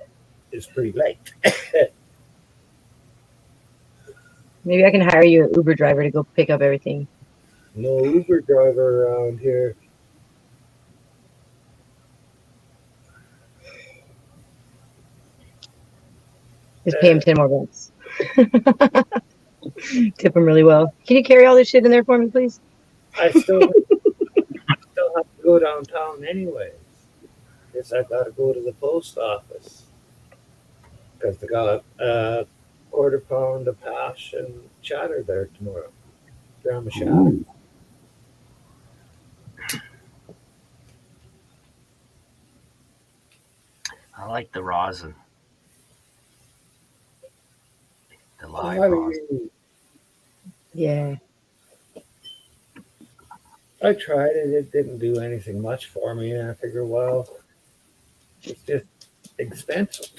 is pretty light. Maybe I can hire you an Uber driver to go pick up everything. No Uber driver around here. Just pay him 10 more bucks. Tip him really well. Can you carry all this shit in there for me, please? I still have to go downtown anyways. Guess I got to go to the post office because they got a quarter pound of hash and cheddar there tomorrow. Gram of cheddar. I like the rosin. The live I rosin. mean, Yeah. I tried it. It didn't do anything much for me. And I figured, well, it's just expensive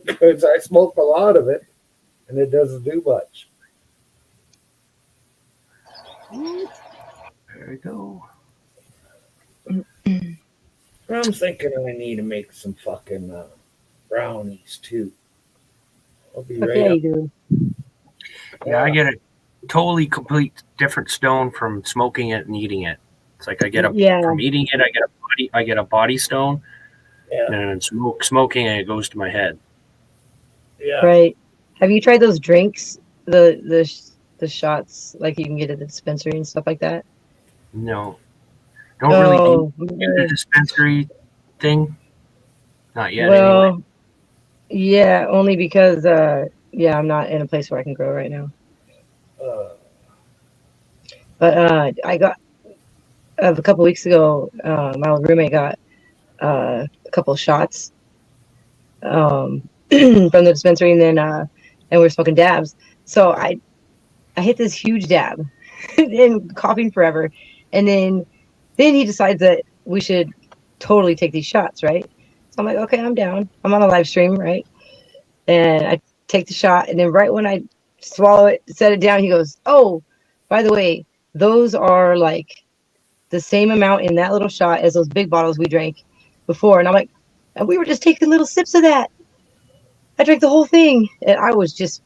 because I smoke a lot of it and it doesn't do much. There we go. I'm thinking I need to make some fucking brownies too. I'll be Fuck right yeah, up. you do. Yeah, I get a totally complete different stone from smoking it and eating it. It's like I get a Yeah. from eating it, I get a body stone, Yeah, and smoking it, it goes to my head. yeah. Right. Have you tried those drinks? The shots like you can get at the dispensary and stuff like that? No, don't really Oh, do the dispensary thing. Not yet. well, Anyway. yeah, only because yeah, I'm not in a place where I can grow right now. But I got a couple weeks ago, my old roommate got a couple shots from the dispensary, and then and we're smoking dabs. So I hit this huge dab and coughing forever, and then he decides that we should totally take these shots, right? So I'm like, okay, I'm down. I'm on a live stream, right? And I take the shot, and then right when I swallow it, set it down, he goes, "Oh, by the way, those are like the same amount in that little shot as those big bottles we drank before." And I'm like, and we were just taking little sips of that. I drank the whole thing, and I was just,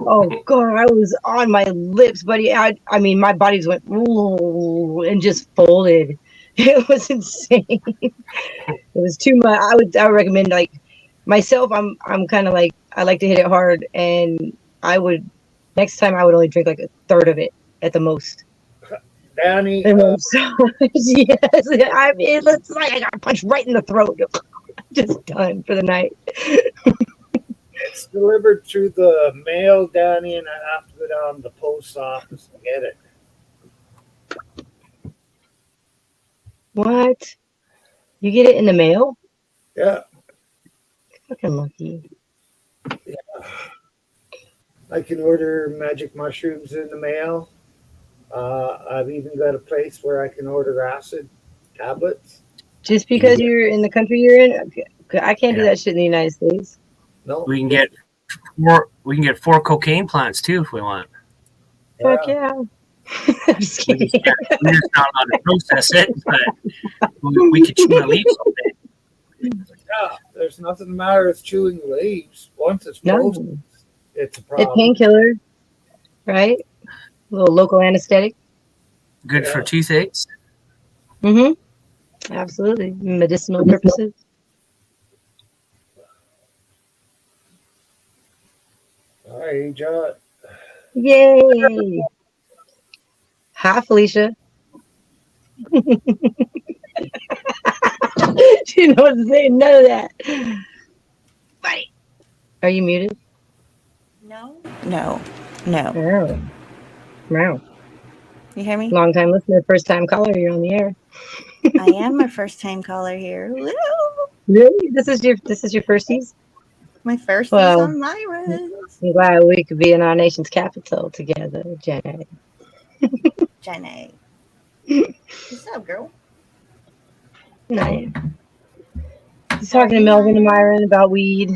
oh god, I was on my lips, buddy. I mean, my body just went ooh, and just folded. It was insane. It was too much. I would recommend, like, myself. I'm kind of like, I like to hit it hard, and I would next time I would only drink like a third of it at the most. Danny, And I'm sorry. Yes, I mean, it's like I got punched right in the throat. Just done for the night. it's delivered through the mail, Danny, and I have to go down to the post office and get it. What? You get it in the mail? Yeah, Fucking lucky. I can order magic mushrooms in the mail. I've even got a place where I can order acid tablets. Just because you're in the country you're in, okay, I can't do that shit in the United States. No, We can get 4 cocaine plants too if we want. Fuck yeah. I'm just We're kidding. just not allowed to process it, but we could chew at least someday. Yeah, there's nothing the matter with chewing leaves. Once it's No. frozen, it's a It's problem. painkiller, right? A little local anesthetic. Good for Yeah. toothaches. Mm-hmm. Absolutely. Medicinal purposes. All right, John. Yay. Hi, Felicia. She knows what to say. None of that. Buddy. Are you muted? No. No. No. Oh. Wow. You hear me? Long time listener, first time caller. You're on the air. I am a first time caller here. Woo! Really? This is your firsties? My first is Well, on Myra's. I'm glad we could be in our nation's capital together, Jenny. Jenny. What's up, girl? Nice. Just talking to Melvin and Myron about weed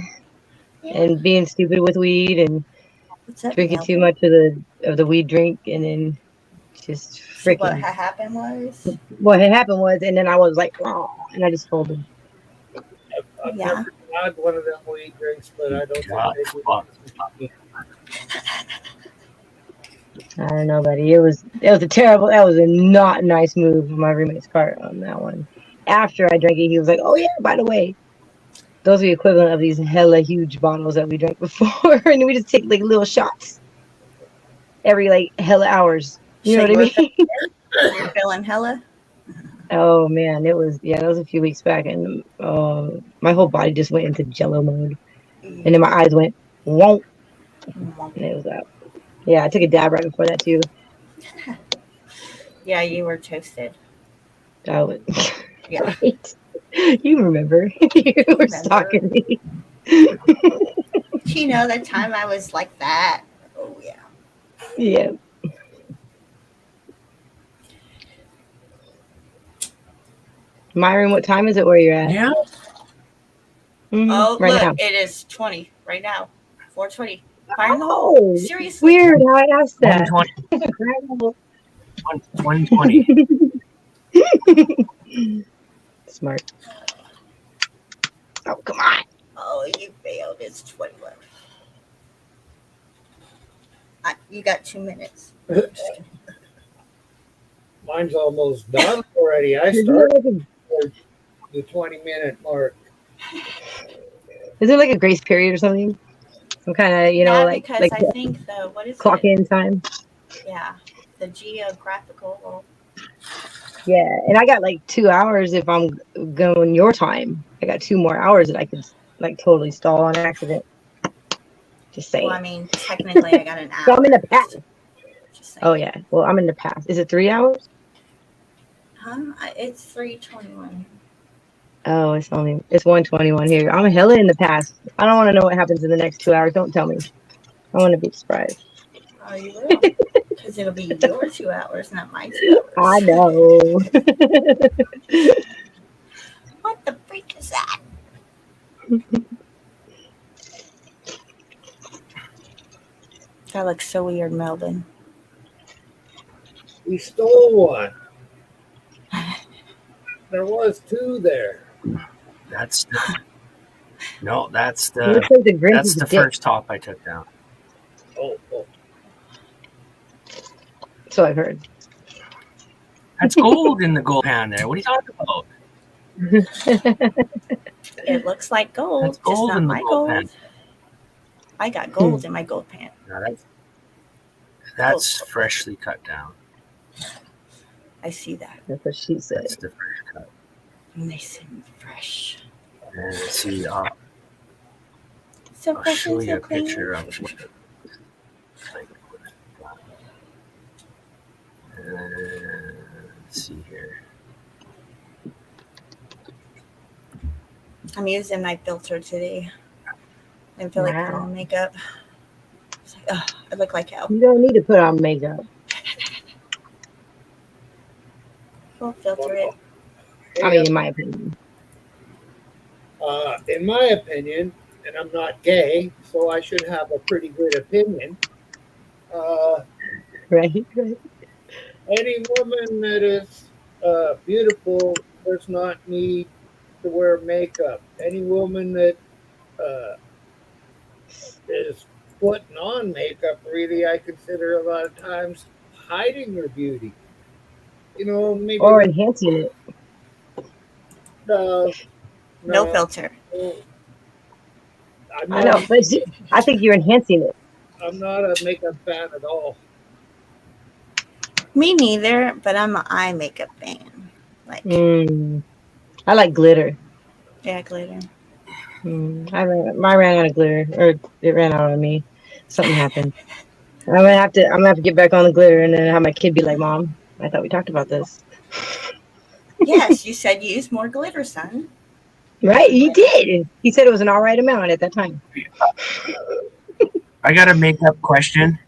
and being stupid with weed and What's up, drinking too Melvin? much of the weed drink, and then just So what freaking. happened was, What had happened was, and then I was like, oh, and I just told him. I've Yeah. never had one of them weed drinks, but I don't God, think they fuck. would. I don't know, buddy. That was a not nice move on my roommate's part on that one. After I drank it, he was like, oh yeah, by the way, those are the equivalent of these hella huge bottles that we drank before, and we just take like little shots every like hella hours. You know So what I mean? you're feeling hella? Oh man, that was a few weeks back, and my whole body just went into jello mode, and then my eyes went wonk, and it was out. Yeah, I took a dab right before that too. Yeah, you were toasted. That was Yeah. right. You remember? You were stalking me. You know, the time I was like that. Oh yeah. Yeah. Myron, what time is it where you're at? Yeah. Mhm, Oh right look, now. it is 20 right now. 4:20. Fire in the Oh, hole. Seriously. weird how I asked that. 120. Smart. Oh, come on. Oh, you failed. It's 21. You got 2 minutes. Mine's almost done already. I Is there started like the 20-minute mark. is there like a grace period or something? Some kind of, Yeah, like because like I think the what is clock it? in time. Yeah, the geographical. Yeah, and I got like 2 hours if I'm going your time. I got 2 more hours that I could like totally stall on accident. Just saying. Well, I mean, technically, I got an hour. So I'm in the past. Just saying. Oh yeah. Well, I'm in the past. Is it 3 hours? It's 3:21. Oh, it's 1:21 here. I'm hella in the past. I don't want to know what happens in the next 2 hours. Don't tell me. I want to be surprised. Oh, you will, because it'll be your 2 hours, not my 2 hours. I know. What the freak is that? That looks so weird, Melvin. We stole one. There was 2 there. That's the It looks like the Grinch that's is a the dick. first top I took down. Oh. So I've heard. That's gold in the gold pan there. What are you talking about? It looks like gold, That's just gold not in the my gold gold. pan. I got gold in my gold pan. No, that's freshly cut down. I see that. That's what she said. That's the fresh cut. Nice and fresh. And see, So I'll fresh show and you so a clean. picture of what it looks like. Let's see here. I'm using my filter today. I feel like putting Wow. on makeup. It's like, ugh, I look like hell. You don't need to put on makeup. We'll filter it. I mean, in my opinion. In my opinion, and I'm not gay, so I should have a pretty good opinion. Right? Any woman that is beautiful does not need to wear makeup. Any woman that is putting on makeup, really, I consider a lot of times hiding her beauty. You know, maybe Or enhancing it. No filter. I'm I know, not, but I think you're enhancing it. I'm not a makeup fan at all. Me neither, but I'm an eye makeup fan. Like, I like glitter. yeah, glitter. I ran out of glitter, or it ran out on me. Something happened. I'm gonna have to get back on the glitter and then have my kid be like, Mom, I thought we talked about this. Yes, you said use more glitter, son. Right? He did. He said it was an all right amount at that time. I got a makeup question.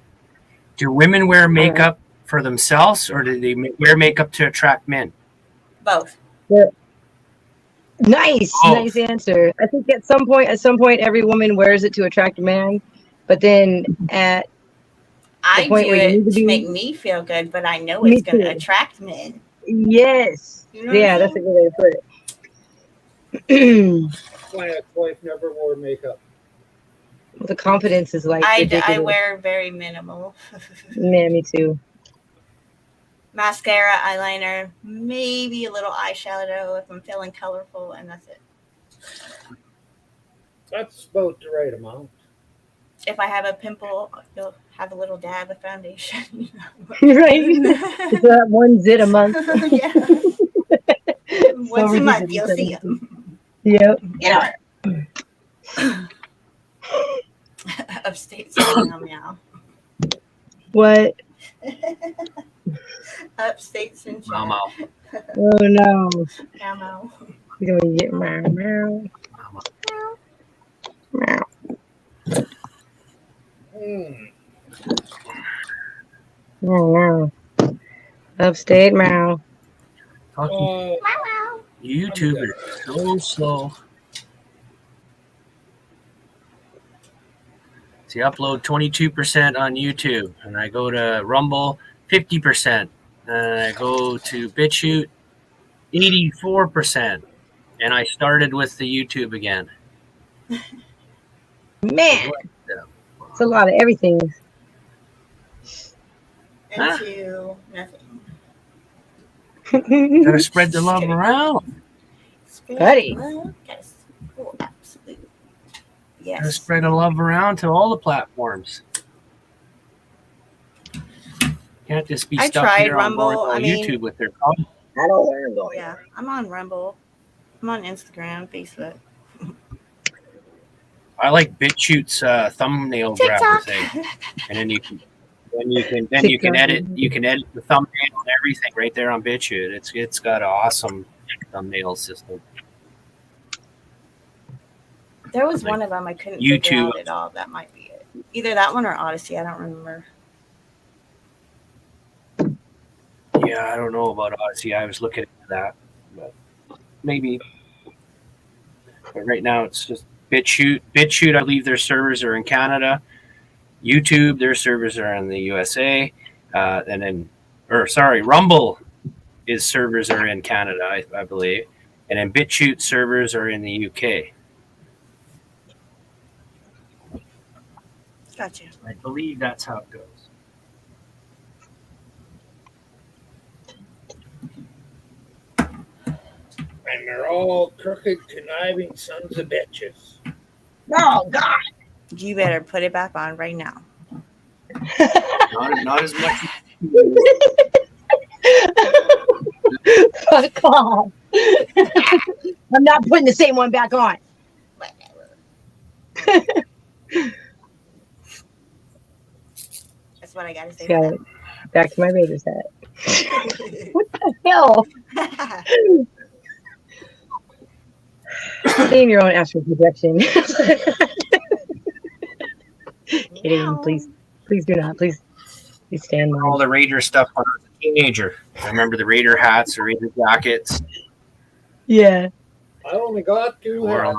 Do women wear makeup for themselves, or do they wear makeup to attract men? Both. Nice, nice answer. I think at some point, every woman wears it to attract a man, but then at I point do where you need it to to be- make me feel good, but I know Me it's going to too. attract men. yes, You know what yeah, I'm that's a saying? good way to put it. My ex-wife never wore makeup. The confidence is like I ridiculous. wear very minimal. Yeah, me too. Mascara, eyeliner, maybe a little eyeshadow if I'm feeling colorful, and that's it. That's about the right amount. If I have a pimple, you'll have a little dab of foundation. You know? Right? It's that one zit a month. Yeah. Once a month, you'll see them. Yep. Upstate saying meow meow. What? Upstate sunshine. Mama. Oh no. Meow meow. You're gonna get meow meow. Meow. Meow meow. Upstate meow. Talking YouTube is so slow. See, upload 22% on YouTube, and I go to Rumble 50%, and I go to BitChute 84%, and I started with the YouTube again. Man, it's a lot of everything. Into nothing. Gotta spread the love around. Buddy. Yes. Oh, absolutely. Gotta Yes. spread the love around to all the platforms. Can't just be I stuck tried here on Rumble. I mean- YouTube with their comments. I don't learn going. Yeah, I'm on Rumble. I'm on Instagram, Facebook. I like BitChute's thumbnail grabber thing, and then you can edit the thumbnail and everything right there on BitChute. It's got an awesome thumbnail system. There was Like one of them I couldn't figure YouTube. out at all. That might be it. Either that one or Odyssey. I don't remember. Yeah, I don't know about Odyssey. I was looking into that, but maybe. But right now it's just BitChute. BitChute, I believe their servers are in Canada. YouTube, their servers are in the USA. Rumble, his servers are in Canada, I believe. And then BitChute servers are in the UK. Gotcha. I believe that's how it goes. And they're all crooked, conniving sons of bitches. Oh God. You better put it back on right now. Not as much. Fuck off. I'm not putting the same one back on. That's what I gotta say. Got it. Back to my Raiders hat. What the hell? Name your own astral projection. Kidding. Please do not. Please stay in All mind. the Raider stuff when I was a teenager. I remember the Raider hats, the Raider jackets. Yeah. I only got two Or, hats.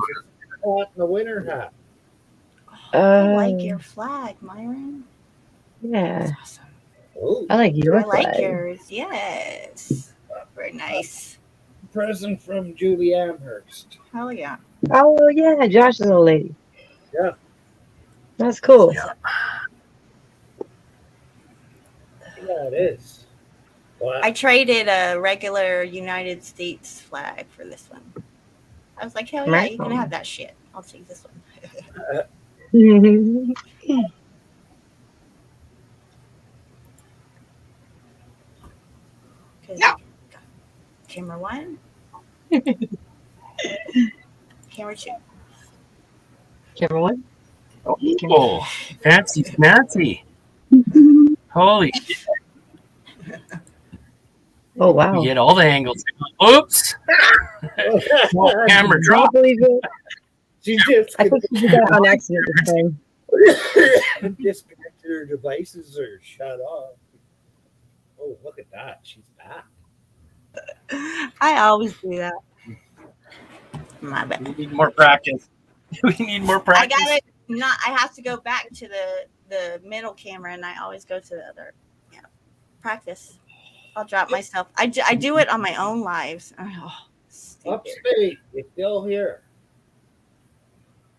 A hat and a winter hat. I like your flag, Myron. Yeah. That's awesome. Oh, I like your I like flag. yours. Yes. Very nice. present from Julie Amherst. Hell yeah. Oh yeah, Josh's old lady. Yeah. That's cool. Yeah. Yeah, it is. Well, I traded a regular United States flag for this one. I was like, hell yeah, you can have that shit. I'll take this one. No. Camera one. Camera two. Camera one. Oh, fancy, fancy. Holy shit. Oh wow. We get all the angles. Oops. Oh, camera I drop. believe it. She just I think she did that on accident this time. disconnected her devices or shut off. Oh, look at that. She's back. I always do that. My We bad. need more practice. We need more I practice. got it. Not. I have to go back to the middle camera, and I always go to the other. Yeah, practice. I'll drop myself. I do it on my own lives. Oh, stupid. Upstate, you still here?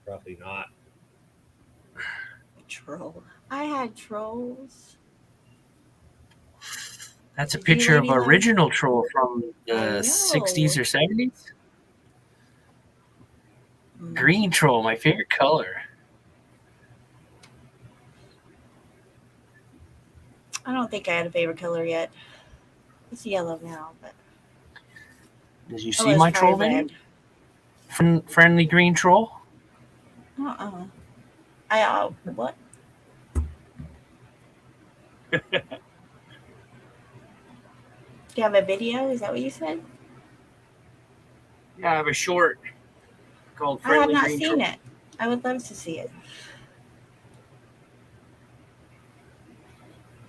Probably not. Troll. I had trolls. That's a Did you picture of lady learn- original troll from I know. the 60s or 70s. Mm. Green troll, my favorite color. I don't think I had a favorite color yet. It's yellow now, but Did you oh, see it's my probably troll video? red. Friendly green troll? What? Do you have a video? Is that what you said? Yeah, I have a short called I have Friendly not Green seen Troll. it. I would love to see it.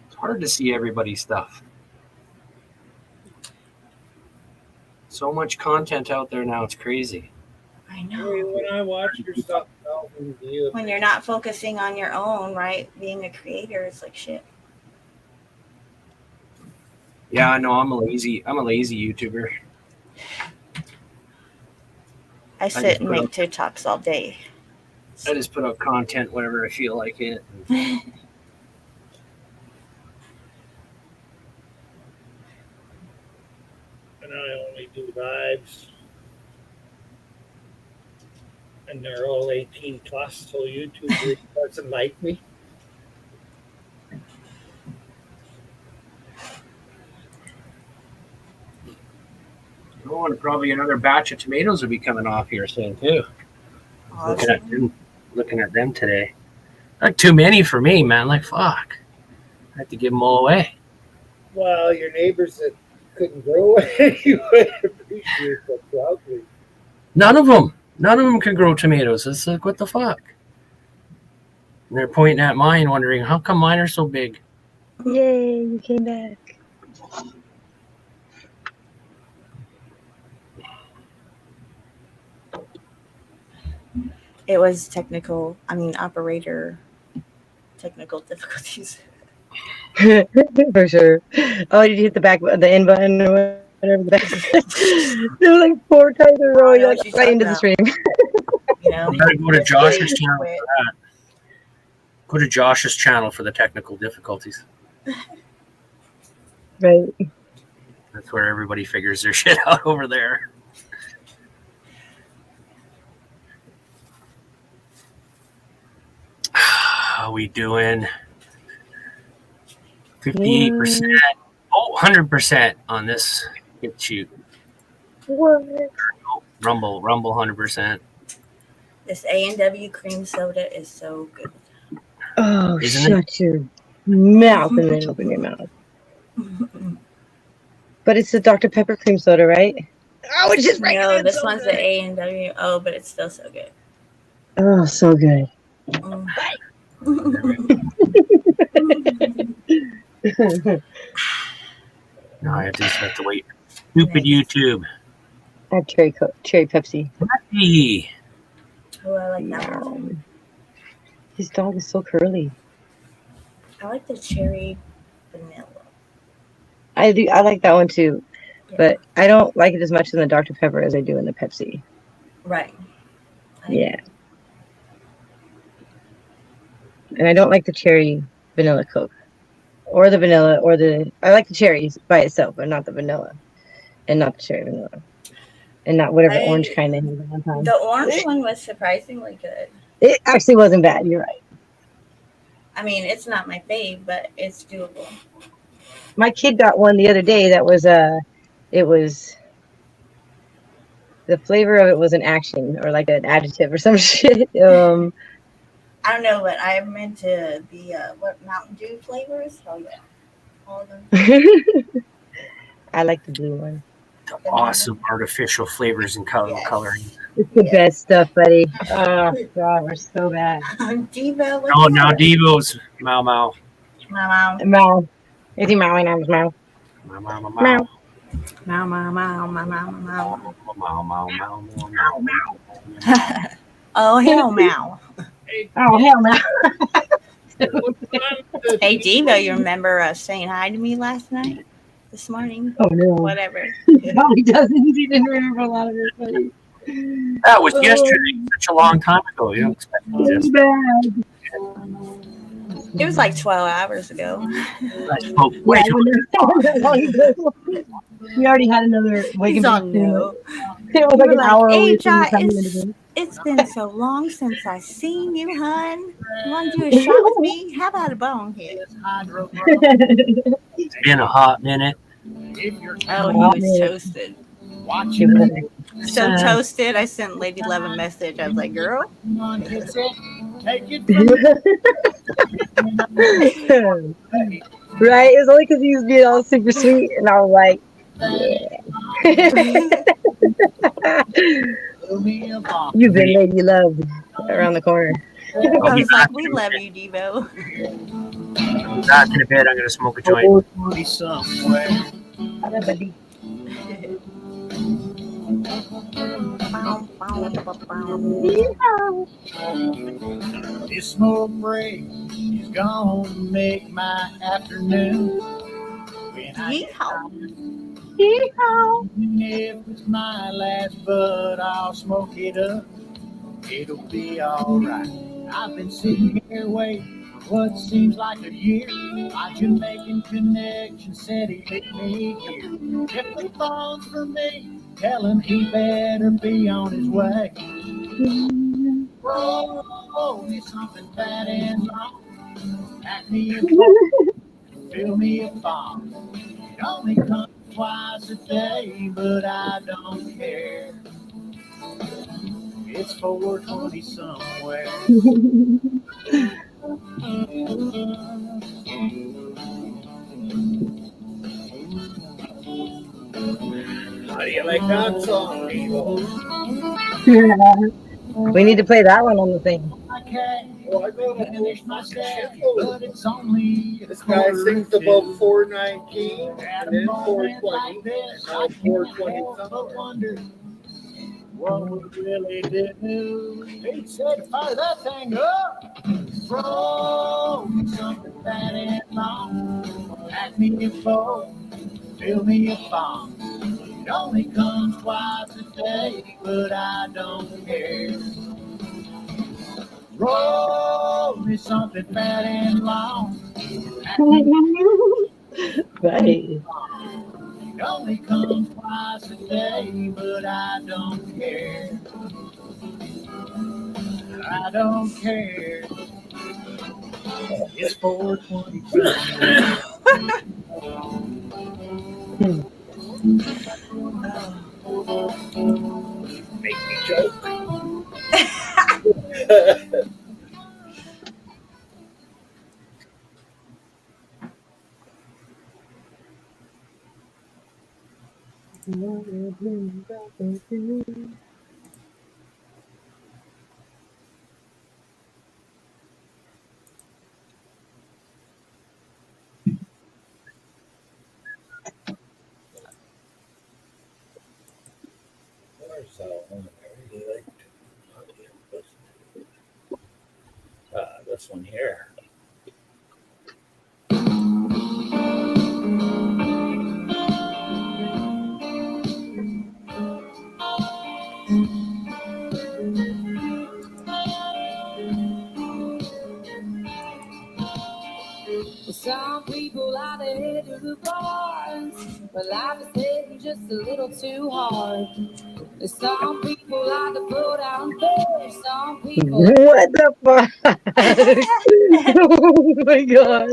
It's hard to see everybody's stuff. So much content out there now, it's crazy. I know. When I watch your stuff, When you're not focusing on your own, right? Being a creator is like shit. Yeah, I know. I'm a lazy YouTuber. I just sit and put make up- TikToks all day. I just put out content whenever I feel like it. and I only do lives. And they're all 18 plus, so YouTube doesn't like me. Oh, and probably another batch of tomatoes will be coming off here soon too. Looking at them today. Not too many for me, man. Like fuck, I have to give them all away. Well, your neighbors that couldn't grow anyway appreciate the lovely. None of them can grow tomatoes. It's like what the fuck. And they're pointing at mine, wondering how come mine are so big. Yay, you came back. It was operator technical difficulties. For sure. Oh, did you hit the end button or whatever? There were like 4 times in a row. I know You're what like you're right into the talking stream. You know, You gotta go to Just Josh's wait, channel for quit. that. Go to Josh's channel for the technical difficulties. Right. That's where everybody figures their shit out over there. How we doing? 58%. Oh, 100% on this hit shoot. What? Rumble 100%. This A&W cream soda is so good. Oh, Isn't shut your mouth and then open your mouth. But it's the Dr. Pepper cream soda, right? Oh, it's just regular. No, It's this so one's good. the A&W. Oh, but it's still so good. Oh, so good. Mm. No, I just have to wait. Stupid YouTube. I have cherry Pepsi. Hey. Oh, I like that one. His dog is so curly. I like the cherry vanilla. I do. I like that one too, but I don't like it as much in the Dr. Pepper as I do in the Pepsi. Right. Yeah. And I don't like the cherry vanilla Coke, or the vanilla, or the. I like the cherries by itself, but not the vanilla, and not the cherry vanilla, and not whatever orange kind they have at one time. The orange one was surprisingly good. It actually wasn't bad. You're right. I mean, it's not my fave, but it's doable. My kid got one the other day that was it was the flavor of it was an action or like an adjective or some shit. I I don't know, but I'm into the what Mountain Dew flavors. Oh yeah, all of them. I like the blue one. The awesome artificial flavors and coloring. It's the best stuff, buddy. Oh God, we're so bad. Devo. Oh, now Devo's Mau Mau. Mal. Is he mowing on his mouth? Mau Mau Mau Meow. Mau. Mau, mau, mau, mau, mau, mau. Mau Mau Mau Mau Mau. Oh hell, Mau. Oh hell no. Hey Devo, you remember saying hi to me last night? This morning? Oh no. Whatever. He probably doesn't. He didn't remember a lot of it, buddy. That was yesterday, such a long time ago. You don't expect this. Too bad. It was like 12 hours ago. I spoke way too much. We already had another wake He's and on bake no. It was like an hour Hey, away from Jai, the time we ended it. it's been so long since I seen you, hun. You want to do a shot with me? How about a bone hit? It's been a hot minute. Oh, he was toasted. So toasted, I sent Lady Love a message. I was like, girl. Right? It was only because he was being all super sweet, and I was like, yeah. You've been Lady Love around the corner. I was like, we love you, Devo. Back in bed, I'm going to smoke a joint. This smoke break is gonna make my afternoon. When I if it's my last bud, I'll smoke it up. It'll be alright. I've been sitting here waiting for what seems like a year. My Jamaican connection said he'd meet me here. If he falls for me, tell him he better be on his way. Roll me something fat and long. Pack me a bowl, fill me a bomb. It only comes twice a day, but I don't care. It's 4:20 somewhere. How do you like that song, Devo? We need to play that one on the thing. I can't Oh, I got a finish my fucking set, shitload. but it's only This guy sings about 419 and then 420 and now 420 somewhere. wonder what we really do. He said to fire that thing up. Roll me something fat and long. Pack me a bowl, fill me a bomb. It only comes twice a day, but I don't care. Roll me something fat and long. Pack me Right. It only comes twice a day, but I don't care. I don't care. It's 4:20. Make me joke. There's that one I really liked. This one here. Some people out there to the bars, but life is hitting just a little too hard. Some people like to go down there, some people. What the fuck? Oh my god.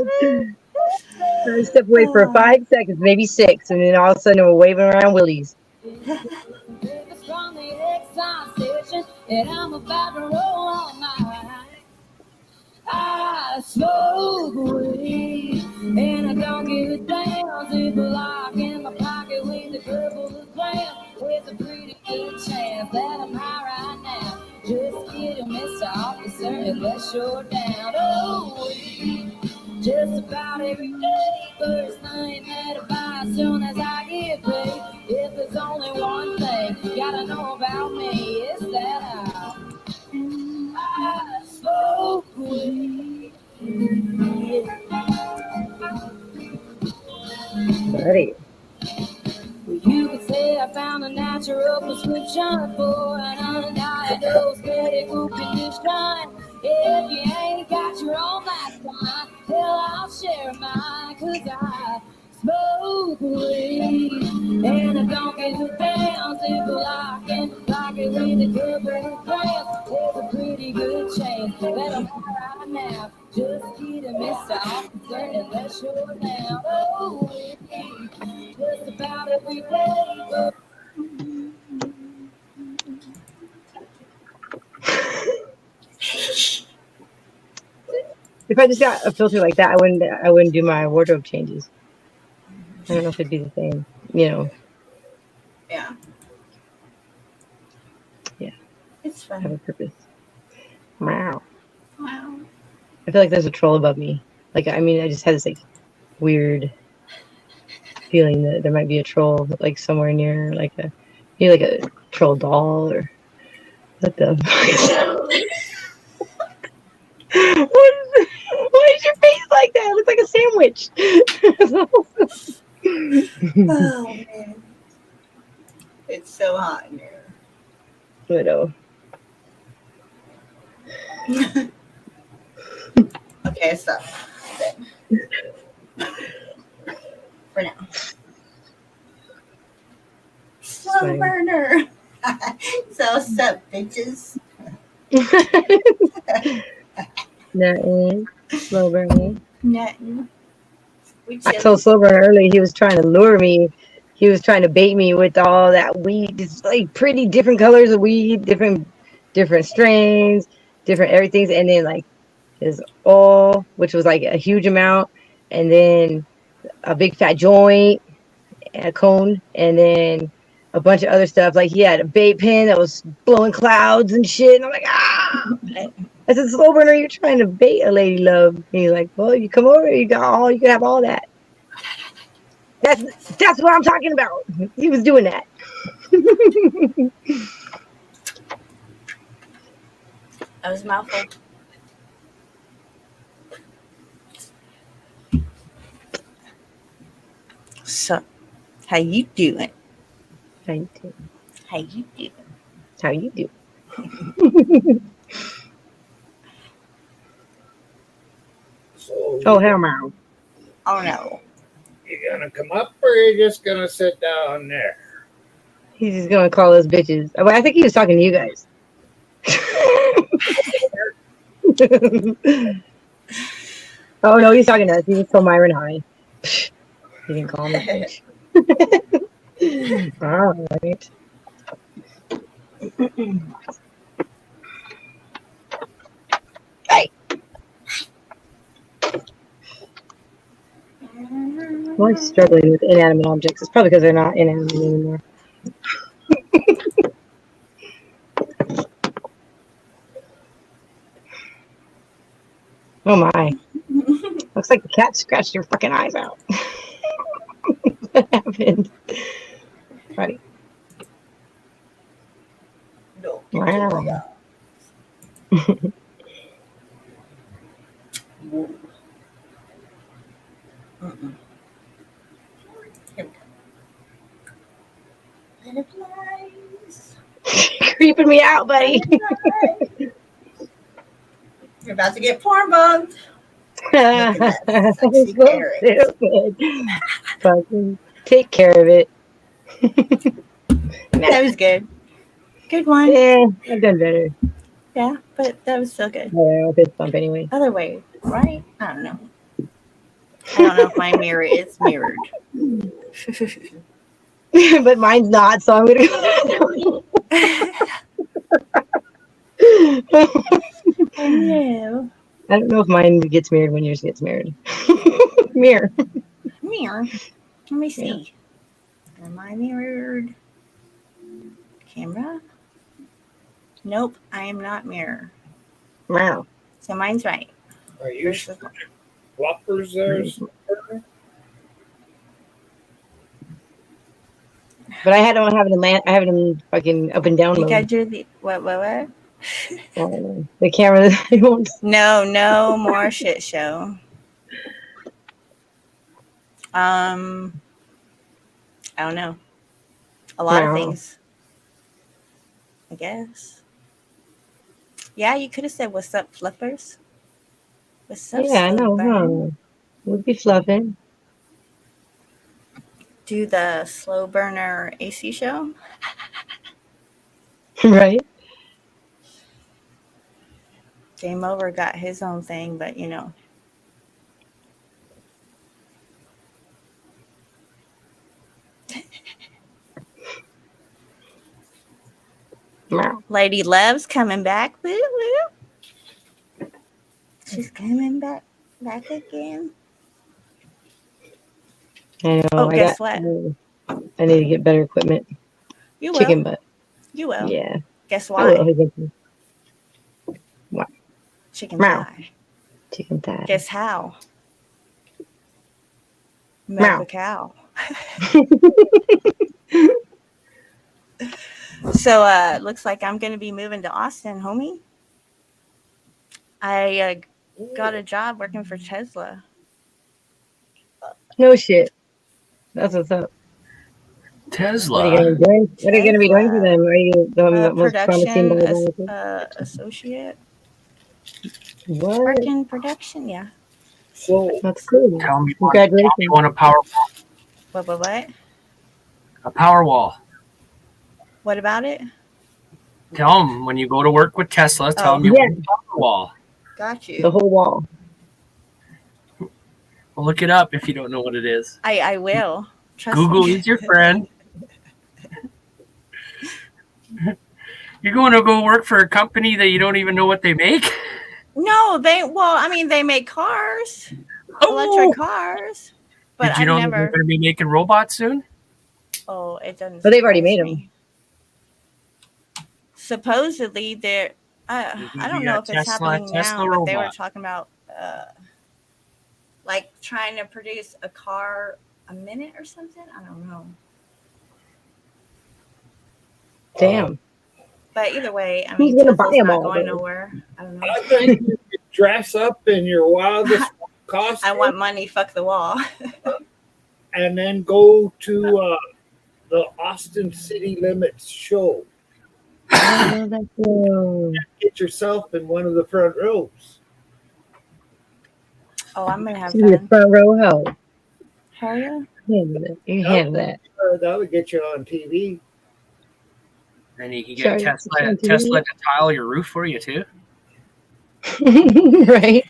I step away for 5 seconds, maybe 6, and then all of a sudden we're waving around willies. From the excitation, and I'm about to roll all night. I smoke weed, and I don't give a damn. Ziploc in my pocket with a couple of grams. There's a pretty good chance that I'm high right now. Just kidding, Mr. Officer, and let's shore down. Oh, weed, just about every day. First thing that I buy as soon as I get paid. If there's only one thing you gotta know about me, it's that I smoke weed. Buddy. Well, you could say I found a natural prescription for an undiagnosed medical condition. If you ain't got your own, that's fine. Hell, I'll share mine, 'cause I smoke weed. And I don't give a damn if I can block it with a couple of grams. There's a pretty good chance that I'm high right now. Just kidding, Mr. Officer, and let's shore down. Oh, weed, just about every day. If I just got a filter like that, I wouldn't do my wardrobe changes. I don't know if it'd be the same, you know. Yeah. Yeah. It's Have fun. a purpose. Wow. Wow. I feel like there's a troll above me. Like, I mean, I just had this like weird feeling that there might be a troll like somewhere near, like a, you know, like a troll doll or what the Why is your face like that? It looks like a sandwich. Oh man. It's so hot in here. I know. Okay, stop. For now. Slow fine. burner. So what's up, bitches? Nothing. Slow burning. Nothing. We I chilling. told Slow Burn earlier he was trying to lure me. He was trying to bait me with all that weed. It's like pretty different colors of weed, different strains, different everything's, and then like his oil, which was like a huge amount, and then a big fat joint, a cone, and then a bunch of other stuff. Like he had a vape pen that was blowing clouds and shit. And I'm like, ah! I said, Slow Burner, you're trying to bait a lady love. And he's like, well, you come over, you can have all that. That's what I'm talking about. He was doing that. That was a mouthful. So, how you doing? How you do? How you doing? How you do? So Oh, hell no. Oh no. you gonna come up or you just gonna sit down there? He's just going to call us bitches. Well, I think he was talking to you guys. Oh, no, he's talking to us. He just told Myron hi. He didn't call me bitch. All right. Hey. I'm always struggling with inanimate objects. It's probably because they're not inanimate anymore. Oh my. Looks like the cat scratched your fucking eyes out. What happened? Right. No. Wow. Mm-mm. Here we go. Butterflies. Creeping me out, buddy. Butterflies. You're about to get porn bugged. That's Sexy so carrots. stupid. Fucking take care of it. That was good. Good one. Yeah, I've done better. Yeah, but that was still good. Yeah, I'll fist bump anyway. Other way, right? I don't know. I don't know if my mirror is mirrored. But mine's not, so I'm gonna go. No. I don't know if mine gets mirrored when yours gets mirrored. Mirror. Mirror. Let me see. Am I mirrored? Camera? Nope, I am not mirror. Wow. So mine's right. Are you whoppers there? But I don't have it in land. I have it in fucking up and down You mode. gotta do the what? The camera. No more shit show. I don't know. A lot of things. I guess. Yeah, you could have said, "What's up, fluffers?" What's up? Yeah, I know. Slow Huh? Would be fluffing. Do the slow burner AC show. Right. Game Over got his own thing, but you know. Lady Love's coming back. Woo woo. She's coming back again. I know. Oh, guess what? I need to get better equipment. You will. Chicken butt. You will. Yeah. Guess I why? will. What? Chicken Meow. thigh. Chicken thigh. Guess how? Milk a cow. So looks like I'm gonna be moving to Austin, homie. I got a job working for Tesla. No shit. That's what's up. Tesla. What are you gonna be doing for them? Are you the most promising production associate? What? Working production, yeah. So that's cool. Tell me, Congratulations. you want a power wall? What? A power wall. What about it? Tell them when you go to work with Tesla, tell them you want a power wall. Got you. The whole wall. Well, look it up if you don't know what it is. I will. Trust Google me. is your friend. You're going to go work for a company that you don't even know what they make? No, they make cars. Electric cars. But Did you know they're going to be making robots soon? Oh, it doesn't. But they've already made them. Supposedly, they're. I don't know if it's happening now, but they were talking about like trying to produce a car a minute or something. I don't know. Damn. But either way, I Who's mean, gonna Tesla's buy 'em not all, going though? nowhere. I don't know. I think you could dress up in your wildest costume. I want money. Fuck the wall. And then go to the Austin City Limits show. Get yourself in one of the front rows. Oh, I'm gonna have The fun. front row help. Hell yeah. You can handle that. That would get you on TV. And you can get Tesla to tile your roof for you too. Right.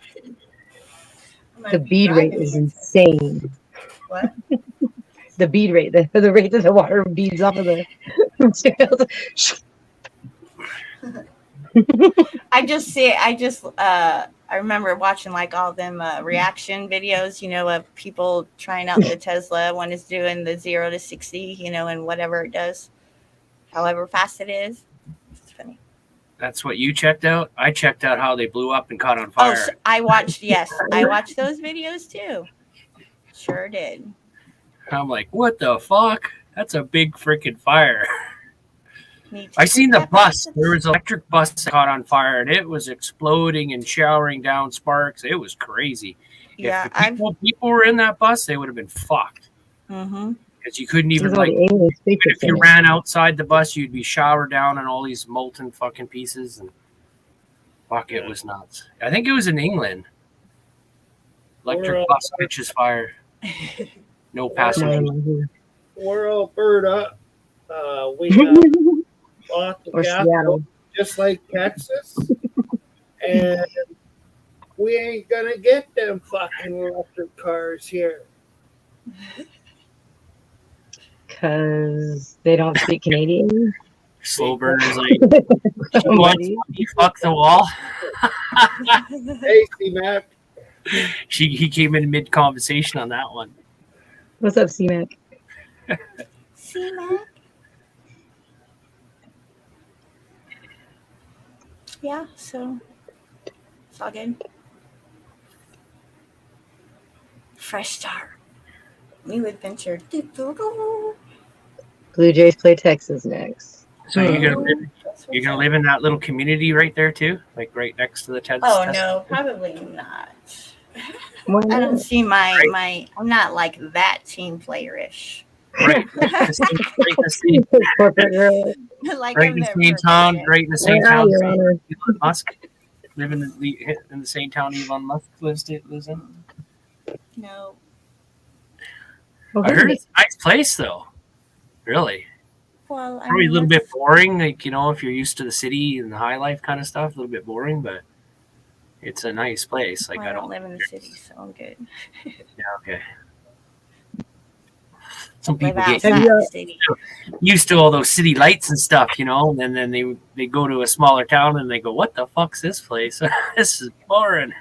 The bead rate is insane. What? The bead rate, the rate that the water beads off of the. I remember watching like all them reaction videos, you know, of people trying out the Tesla when it's doing the 0 to 60, you know, and whatever it does, however fast it is. It's funny. That's what you checked out? I checked out how they blew up and caught on fire. Oh, so I watched those videos too. Sure did. I'm like, what the fuck? That's a big freaking fire. I seen the bus. There was an electric bus that caught on fire, and it was exploding and showering down sparks. It was crazy. Yeah, if people were in that bus, they would have been fucked. Mm-hmm. Because you couldn't even if you ran outside the bus, you'd be showered down on all these molten fucking pieces, and fuck, it was nuts. I think it was in England. Electric bus catches fire. No passengers. We're Alberta. We have lots of gas, just like Texas, and we ain't gonna get them fucking electric cars here. Because they don't speak Canadian. Slow burner's like, she wants money, fuck the wall. Hey, C-Mac. He came in mid conversation on that one. What's up, C-Mac? See, Mac? Yeah, so it's all good. Fresh start. New adventure. Blue Jays play Texas next. So you're gonna live in that little community right there too, like right next to the Ted's. Oh test? no, probably not. Why I don't not? see I'm not like that team player-ish. Right, right in the same, Corporate girl. Like right I've in the never same heard town, of it. right in the same Where are town. you, Honor? Elon Musk live in the same town Elon Musk lives in. No. Oh, I heard really? it's a nice place though. Really, Well, I probably a mean, little bit that's- boring. Like if you're used to the city and the high life kind of stuff, a little bit boring, but it's a nice place. Like I don't live in the city, so I'm good. Yeah, okay. Some Live people get outside the city. used to all those city lights and stuff, and then they go to a smaller town and they go, "What the fuck's this place? This is boring."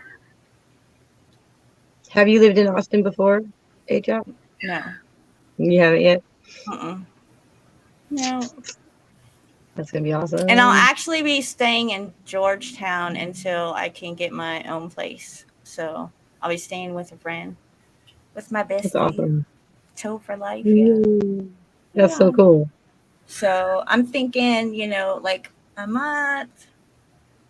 Have you lived in Austin before, A-Chop? No. You haven't yet? No. That's going to be awesome. And I'll actually be staying in Georgetown until I can get my own place. So I'll be staying with a friend, with my bestie. That's awesome. Toe for life. That's so cool. So I'm thinking, like a month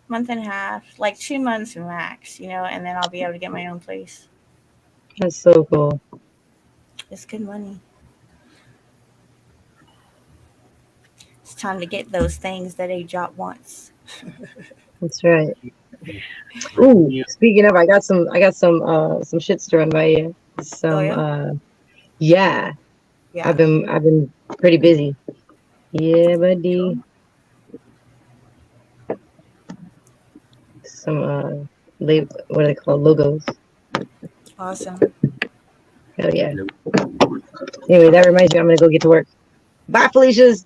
and a half, like 2 months max, and then I'll be able to get my own place. That's so cool. It's good money. It's time to get those things that A-Job wants. That's right. Ooh, speaking of, I got some shits to run by you. Yeah. I've been pretty busy. Yeah, buddy. Some what are they called? Logos. Awesome. Hell yeah. Anyway, that reminds me, I'm gonna go get to work. Bye, Felicia's.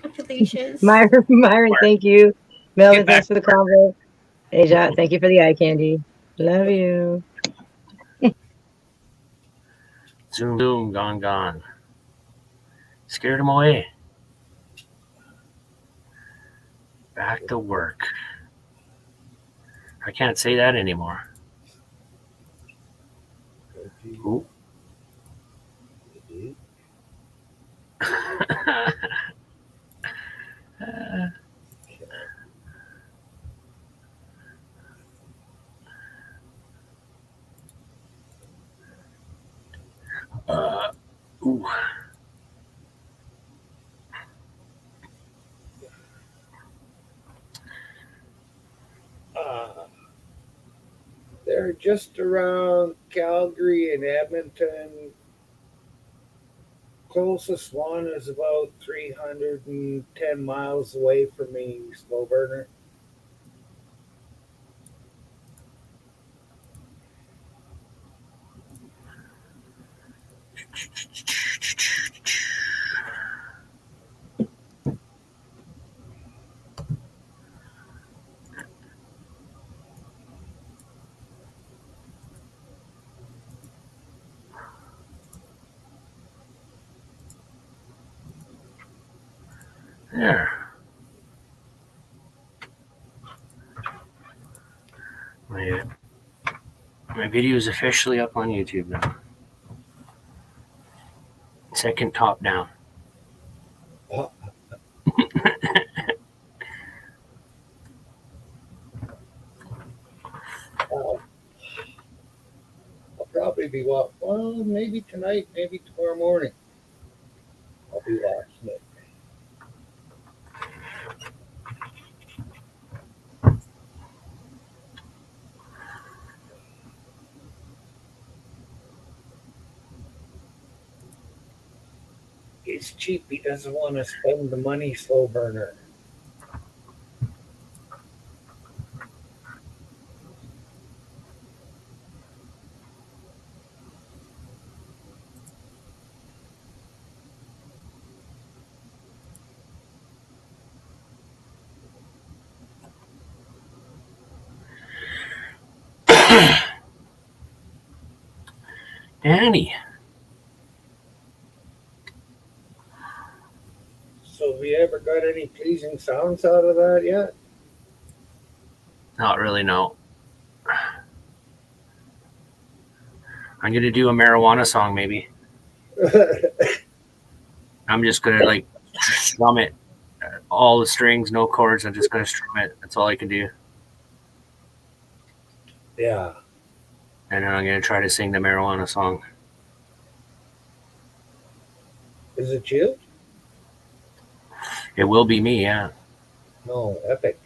Bye, Felicia's. Myron, thank you. Melvin, thanks for the convo. Asia, thank you for the eye candy. Love you. Zoom, boom, gone. Scared him away. Back to work. I can't say that anymore. Ooh. Ooh. They're just around Calgary and Edmonton. Closest one is about 310 miles away from me, Slow burner. There. My video is officially up on YouTube now. Second top down. I'll probably be maybe tonight, maybe tomorrow morning. I'll be watching it. It's cheap. He doesn't want to spend the money, Slow burner. Danny. So have you ever got any pleasing sounds out of that yet? Not really, no. I'm gonna do a marijuana song, maybe. I'm just gonna like strum it, all the strings, no chords. I'm just gonna strum it. That's all I can do. Yeah. And then I'm gonna try to sing the marijuana song. Is it you? It will be me, yeah. No, Epic.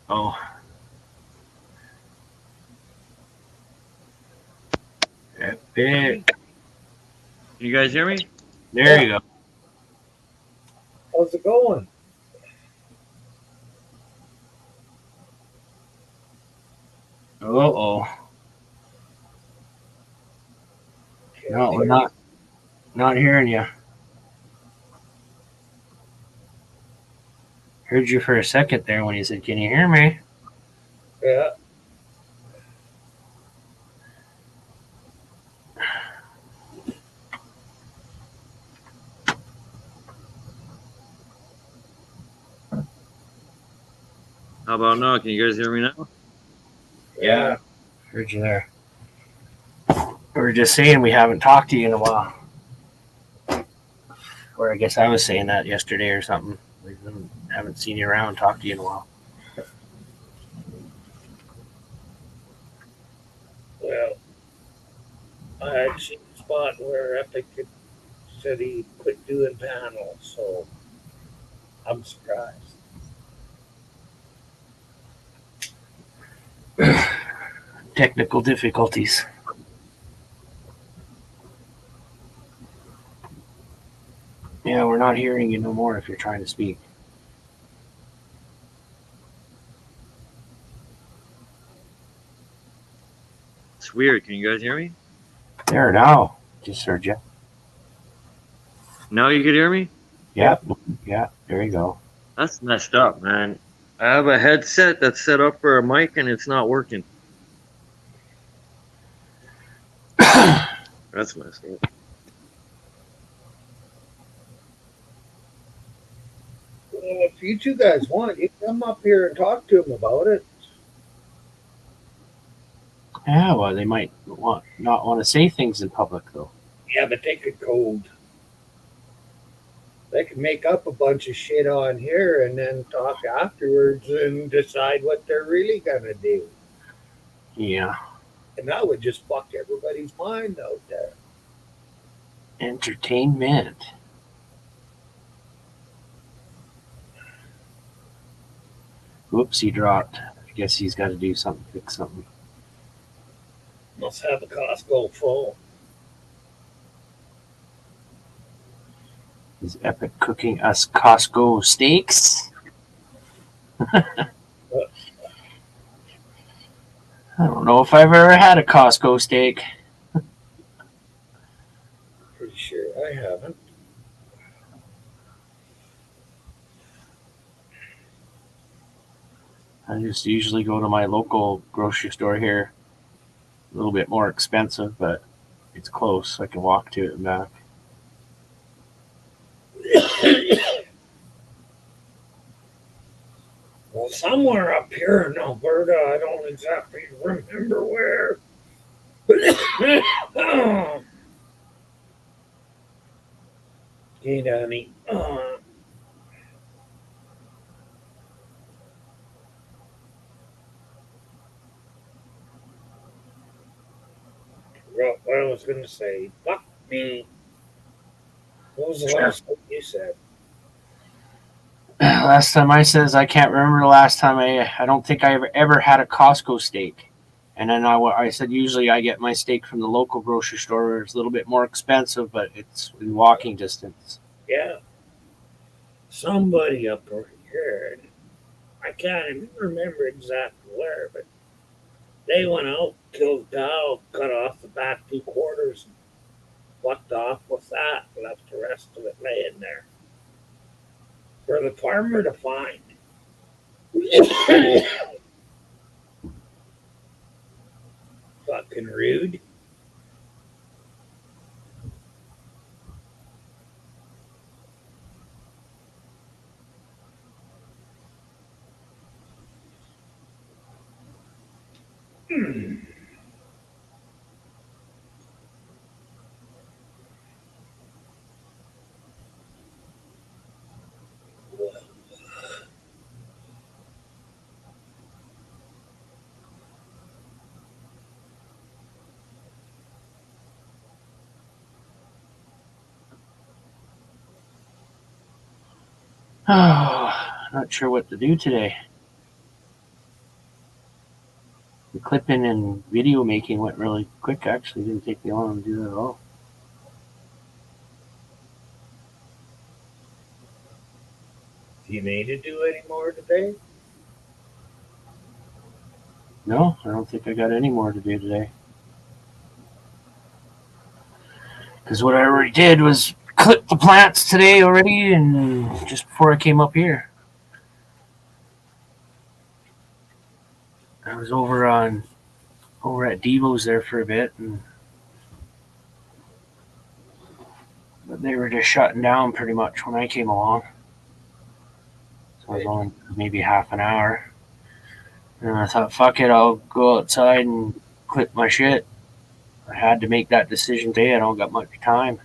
Oh. Epic. Can you guys hear me? There you go. How's it going? Uh-oh. No, we're not hearing you. Heard you for a second there when you said, "Can you hear me?" Yeah. How about now? Can you guys hear me now? Yeah. Heard you there. We were just saying we haven't talked to you in a while. Or I guess I was saying that yesterday or something. We haven't seen you around, talked to you in a while. Well, I had seen a spot where Epic said he quit doing panels, so I'm surprised. Technical difficulties. Yeah, we're not hearing you no more if you're trying to speak. It's weird. Can you guys hear me? There now. Just heard you. Now you can hear me? Yeah, there you go. That's messed up, man. I have a headset that's set up for a mic and it's not working. That's messed up. Well, if you two guys want, you can come up here and talk to him about it. Yeah, well, they might not want to say things in public, though. Yeah, but they could code. They could make up a bunch of shit on here and then talk afterwards and decide what they're really gonna do. Yeah. And that would just fuck everybody's mind out there. Entertainment. Whoops, he dropped. I guess he's got to do something, fix something. Must have the Costco full. Is Epic cooking us Costco steaks? I don't know if I've ever had a Costco steak. Pretty sure I haven't. I just usually go to my local grocery store here. A little bit more expensive, but it's close. So I can walk to it and back. Well, somewhere up here in Alberta, I don't exactly remember where. Hey, Danny. What I was going to say, fuck me. What was the last thing you said? Last time I says I can't remember the last time I don't think I ever had a Costco steak. And then I said usually I get my steak from the local grocery store where it's a little bit more expensive, but it's in walking distance. Yeah. Somebody up over here, I can't even remember exactly where, but they went out, killed a cow, cut off the back 2 quarters, and fucked off with that, left the rest of it laying there for the farmer to find. Fucking rude. Not sure what to do today. The clipping and video making went really quick. Actually, didn't take me long to do that at all. Do you need to do any more today? No, I don't think I got any more to do today. Because what I already did was clip the plants today already, and just before I came up here. I was over at Devo's there for a bit, but they were just shutting down pretty much when I came along. So I was only maybe half an hour. And I thought, fuck it, I'll go outside and clip my shit. I had to make that decision today. I don't got much time.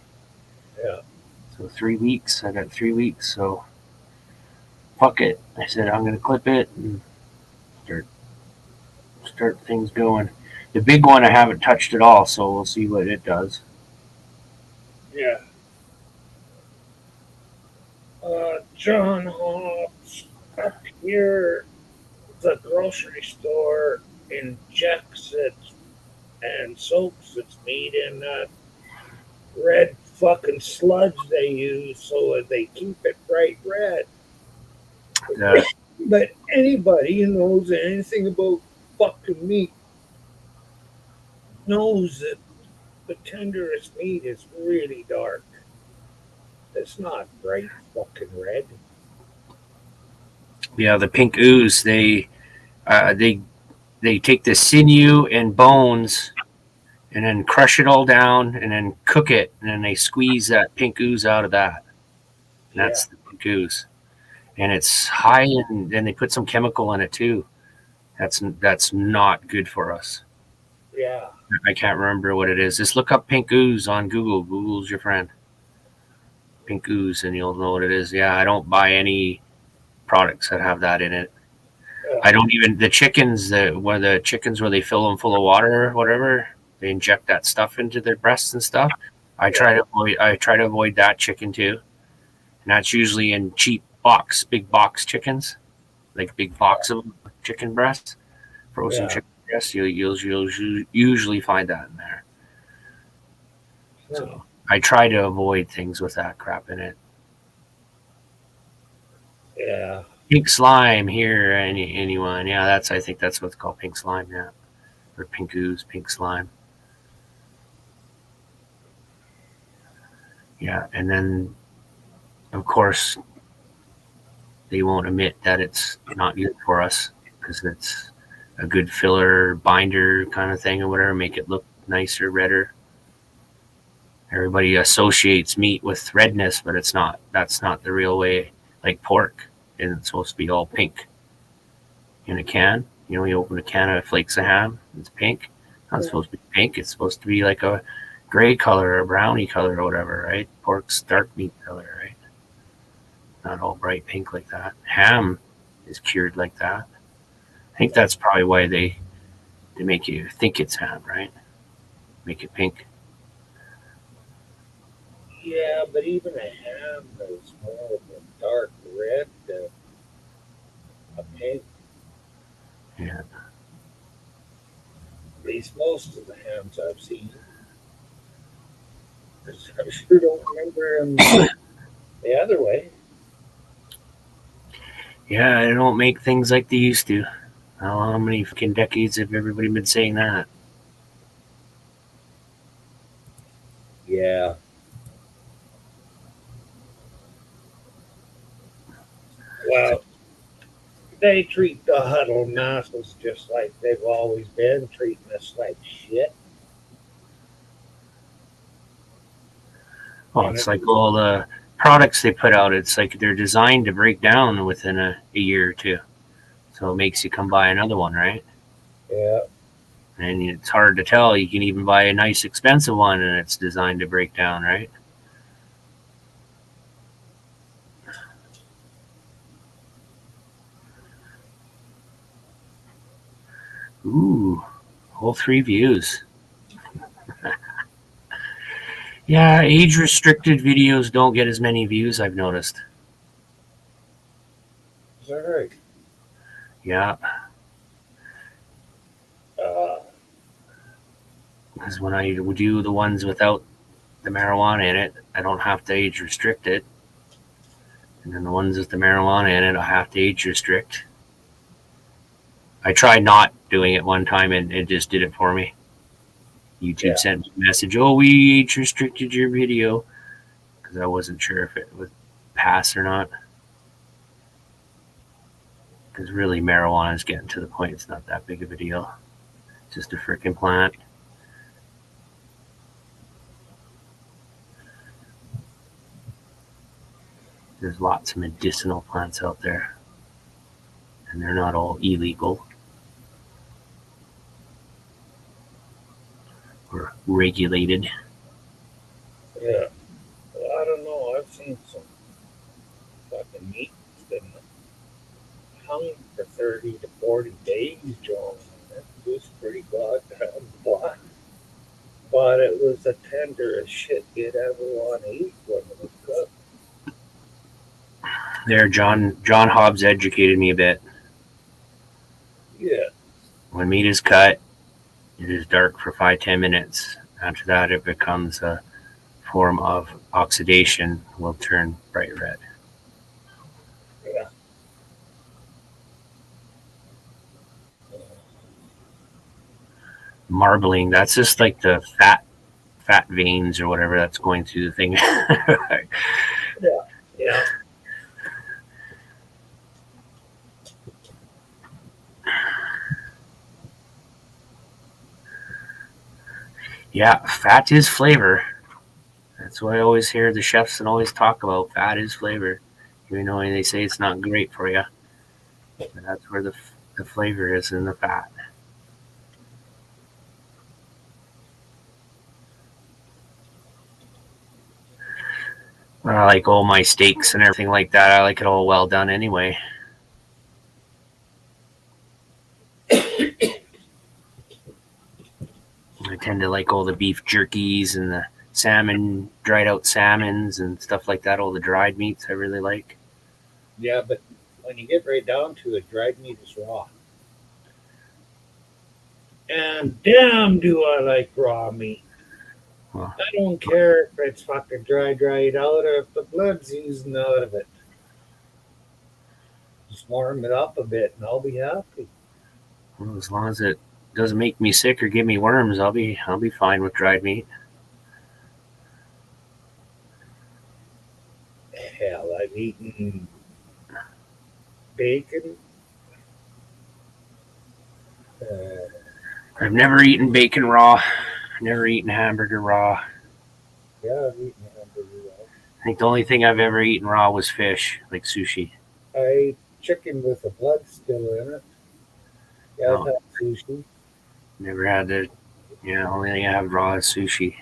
Yeah. So 3 weeks. I got 3 weeks. So fuck it. I said, I'm going to clip it and start things going. The big one I haven't touched at all, so we'll see what it does. Yeah. John Hobbs up here, the grocery store injects it and soaks its meat in that red fucking sludge they use so that they keep it bright red. But anybody who knows anything about fucking meat knows that the tenderest meat is really dark. It's not bright fucking red. Yeah, the pink ooze. They take the sinew and bones, and then crush it all down, and then cook it, and then they squeeze that pink ooze out of that. And that's the pink ooze, and it's high, and then they put some chemical in it too. That's not good for us. Yeah. I can't remember what it is. Just look up pink ooze on Google. Google's your friend. Pink ooze, and you'll know what it is. Yeah, I don't buy any products that have that in it. Yeah. I don't even the chickens where they fill them full of water or whatever. They inject that stuff into their breasts and stuff. I try to avoid that chicken too, and that's usually in big box chickens, like big box of chicken breasts, frozen chicken breasts. You'll usually find that in there. So I try to avoid things with that crap in it. Yeah. Pink slime here, anyone? Yeah, I think that's what's called, pink slime. Yeah, or pink ooze, pink slime. Yeah, and then of course they won't admit that it's not good for us because it's a good filler binder kind of thing or whatever, make it look nicer, redder. Everybody associates meat with redness, but it's not. That's not the real way. Like pork isn't supposed to be all pink in a can. You know, you open a can of flakes of ham, it's pink. It's not supposed to be pink. It's supposed to be like a gray color or a brownie color or whatever, right? Pork's dark meat color, right? Not all bright pink like that. Ham is cured like that. I think that's probably why they make you think it's ham, right? Make it pink. Yeah, but even a ham is more of a dark red than a pink. Yeah. At least most of the hams I've seen. I sure don't remember them the other way. Yeah, they don't make things like they used to. How many fucking decades have everybody been saying that? Yeah. Well, they treat the huddle masses just like they've always been, treating us like shit. Well, it's like all the products they put out, it's like they're designed to break down within a year or two. So it makes you come buy another one, right? Yeah. And it's hard to tell. You can even buy a nice expensive one and it's designed to break down, right? Ooh, whole 3 views. Yeah, age restricted videos don't get as many views, I've noticed. Is that right? Yeah, Uh, because when I do the ones without the marijuana in it, I don't have to age restrict it. And then the ones with the marijuana in it, I have to age restrict. I tried not doing it one time and it just did it for me. YouTube sent me a message, oh, we age restricted your video, because I wasn't sure if it would pass or not. Because really, marijuana is getting to the point it's not that big of a deal. It's just a freaking plant. There's lots of medicinal plants out there, and they're not all illegal or regulated. yeah. Well, I don't know. I've seen some fucking meat that's been hung for 30 to 40 days, John. That was pretty goddamn black. But it was the tenderest shit you'd ever want to eat when it was cooked. There, John Hobbs educated me a bit. Yeah. When meat is cut, it is dark for 5-10 minutes. After that, it becomes a form of oxidation, will turn bright red. Yeah. Marbling, that's just like the fat veins or whatever that's going through the thing. Yeah. Yeah, fat is flavor. That's what I always hear the chefs and always talk about. Fat is flavor. Even though they say it's not great for you. But that's where the flavor is in the fat. I like all my steaks and everything like that. I like it all well done anyway. I tend to like all the beef jerkies and the salmon, dried out salmons and stuff like that. All the dried meats I really like. Yeah, but when you get right down to it, dried meat is raw. And damn, do I like raw meat. Well, I don't care if it's fucking dried out or if the blood's oozing out of it. Just warm it up a bit and I'll be happy. well, as long as it doesn't make me sick or give me worms, I'll be fine with dried meat. Hell, I've eaten bacon. I've never eaten bacon raw. Never eaten hamburger raw. Yeah, I've eaten hamburger raw. I think the only thing I've ever eaten raw was fish, like sushi. I ate chicken with the blood still in it. Yeah, Oh. I've had sushi. Never had the, only thing I have raw is sushi.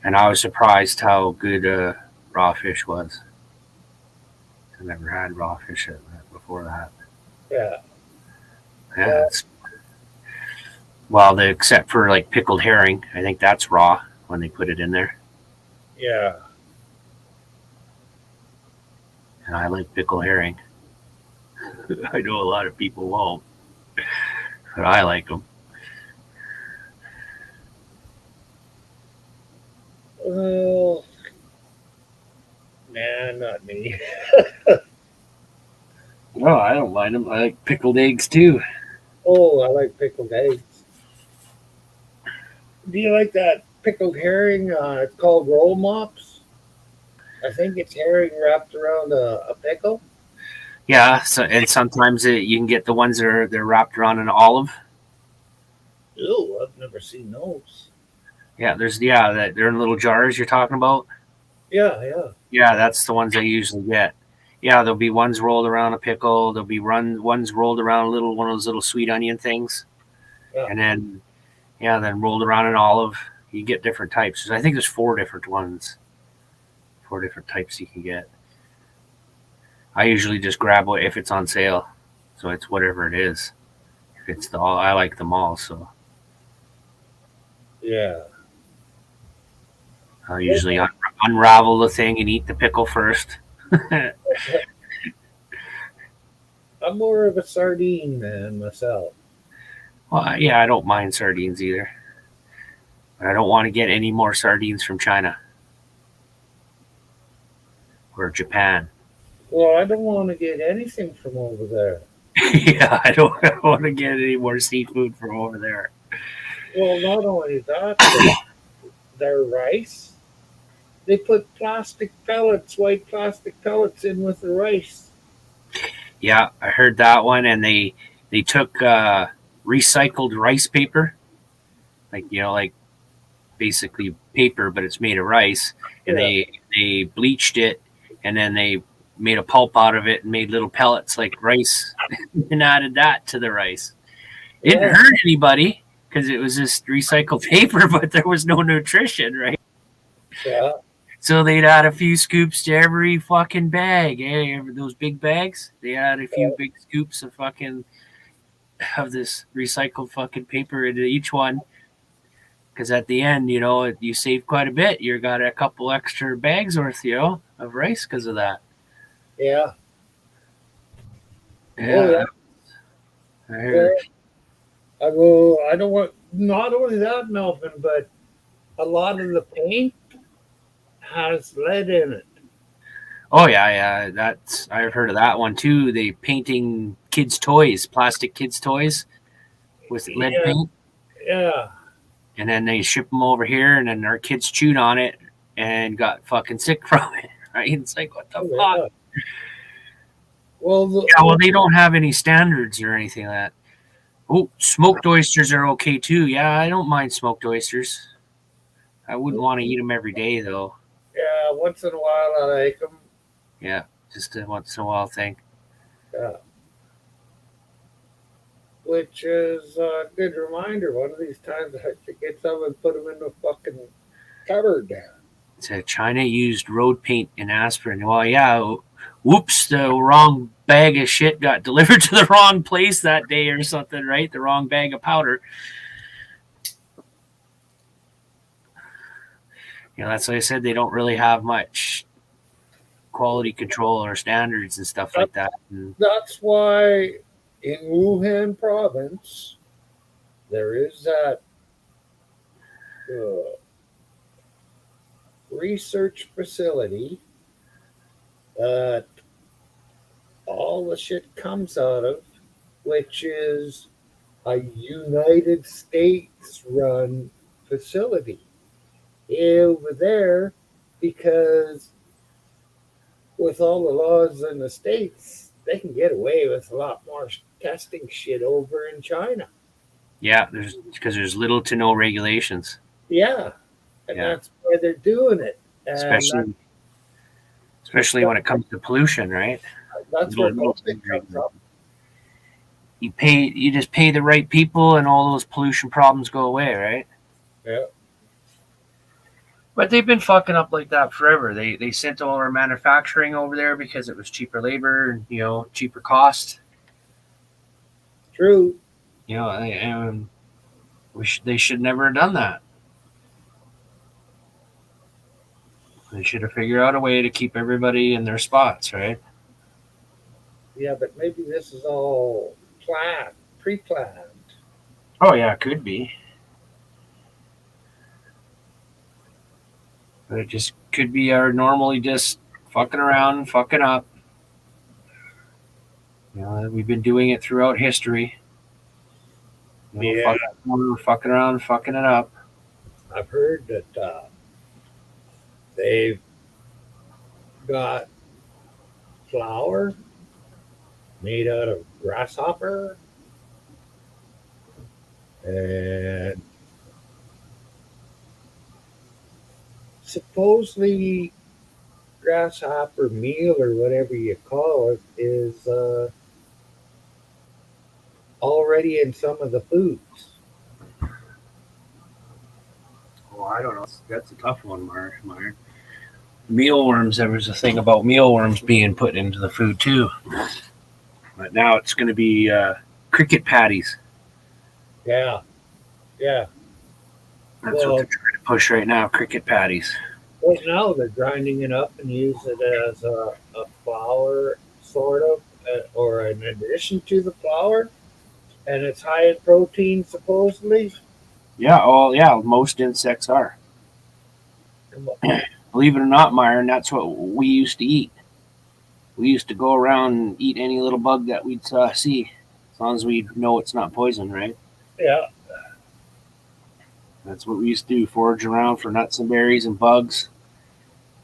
And I was surprised how good raw fish was. I never had raw fish before that. Yeah. Yeah. Well, except for like pickled herring, I think that's raw when they put it in there. Yeah. And I like pickled herring. I know a lot of people won't, but I like them. Well, nah, not me. No, I don't mind them. I like pickled eggs too. Oh, I like pickled eggs. Do you like that pickled herring? It's called roll mops. I think it's herring wrapped around a pickle. Yeah, and sometimes you can get the ones that they're wrapped around an olive. Ew, I've never seen those. Yeah, that they're in little jars you're talking about. Yeah. Yeah, that's the ones I usually get. Yeah, there'll be ones rolled around a pickle. There'll be ones rolled around one of those little sweet onion things. Yeah. And then, then rolled around in olive. You get different types. I think there's 4 different ones. 4 different types you can get. I usually just grab what if it's on sale. So it's whatever it is. If it's I like them all. So Yeah. I'll usually unravel the thing and eat the pickle first. I'm more of a sardine man myself. Well, yeah, I don't mind sardines either. But I don't want to get any more sardines from China or Japan. Well, I don't want to get anything from over there. Yeah, I don't want to get any more seafood from over there. Well, not only that, but their rice, they put plastic pellets, white plastic pellets in with the rice. Yeah, I heard that one, and they took recycled rice paper, like basically paper, but it's made of rice, and they bleached it, and then they made a pulp out of it and made little pellets like rice, and added that to the rice. Didn't hurt anybody because it was just recycled paper, but there was no nutrition, right? Yeah. So they'd add a few scoops to every fucking bag. Those big bags, they add a few big scoops of this recycled fucking paper into each one. Because at the end, you save quite a bit. You got a couple extra bags worth, of rice because of that. Yeah. Yeah. Oh, yeah. I heard. I don't want, not only that, Melvin, but a lot of the paint has lead in it. Oh yeah. I've heard of that one too. They painting kids' toys, plastic kids' toys with lead paint. Yeah. And then they ship them over here, and then our kids chewed on it and got fucking sick from it. Right? It's like, what the fuck? Well, they don't have any standards or anything like that. Oh, smoked oysters are okay too. Yeah, I don't mind smoked oysters. I wouldn't want to eat them every day though. Yeah, once in a while I like them. Yeah, just a once in a while thing. Yeah. Which is a good reminder. One of these times I have to get some and put them in the fucking cupboard there. So China used road paint and aspirin. Well, yeah, whoops, the wrong bag of shit got delivered to the wrong place that day or something, right? The wrong bag of powder. That's why I said they don't really have much quality control or standards and stuff like that. And that's why in Wuhan province, there is that research facility that all the shit comes out of, which is a United States run facility over there, because with all the laws in the States, they can get away with a lot more testing shit over in China. Yeah, because there's little to no regulations. Yeah, and that's why they're doing it. And especially when it comes to pollution, right? That's where COVID comes up. You just pay the right people, and all those pollution problems go away, right? Yeah. But they've been fucking up like that forever. They sent all our manufacturing over there because it was cheaper labor, cheaper cost. True. And they should never have done that. They should have figured out a way to keep everybody in their spots, right? Yeah, but maybe this is all pre-planned. Oh yeah, it could be. But it just could be our normally just fucking around, fucking up. We've been doing it throughout history. Fucking around, fucking it up. I've heard that they've got flour made out of grasshopper and supposedly grasshopper meal, or whatever you call it, is already in some of the foods. I don't know. That's a tough one, Meyer. Mealworms. There was a thing about mealworms being put into the food too, but now it's going to be cricket patties. Yeah. That's Well- what they're trying to push right now. Cricket patties. Well, now they're grinding it up and use it as a flour, sort of, or an addition to the flour, and it's high in protein, supposedly. Yeah. Oh, yeah. Most insects are. Come on. Believe it or not, Myron, that's what we used to eat. We used to go around and eat any little bug that we'd see, as long as we know it's not poison, right? Yeah. That's what we used to do, forage around for nuts and berries and bugs.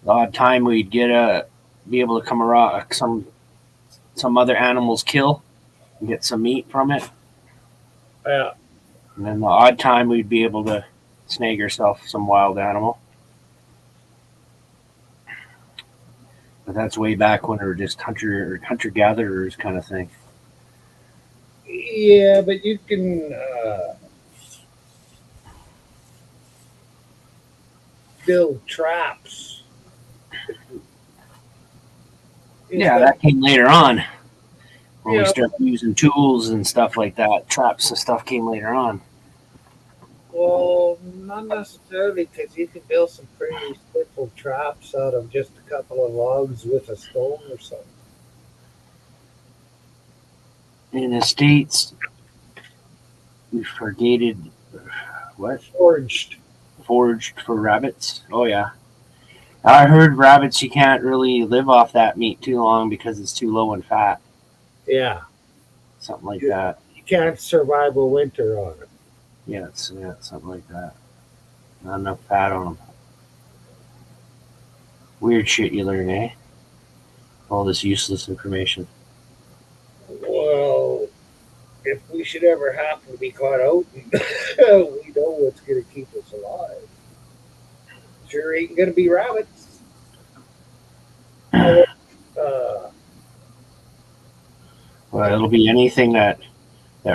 The odd time we'd be able to come around some other animal's kill and get some meat from it. Yeah. And then the odd time we'd be able to snag ourselves some wild animal. But that's way back when we were just hunter gatherers kind of thing. Yeah, but you can build traps. Yeah, that came later on. When we Yeah. started using tools and stuff like that. Traps and stuff came later on. Well, not necessarily, because you can build some pretty simple traps out of just a couple of logs with a stone or something. In the States, we forgated what? Forged. Foraged for rabbits. Oh, yeah. I heard rabbits, you can't really live off that meat too long because it's too low in fat. Yeah. Something like that. You can't survive a winter on it. Yeah, something like that. Not enough fat on them. Weird shit you learn, eh? All this useless information. Well, if we should ever happen to be caught out, we know what's going to keep us alive. Sure ain't going to be rabbits. Well, it'll be anything that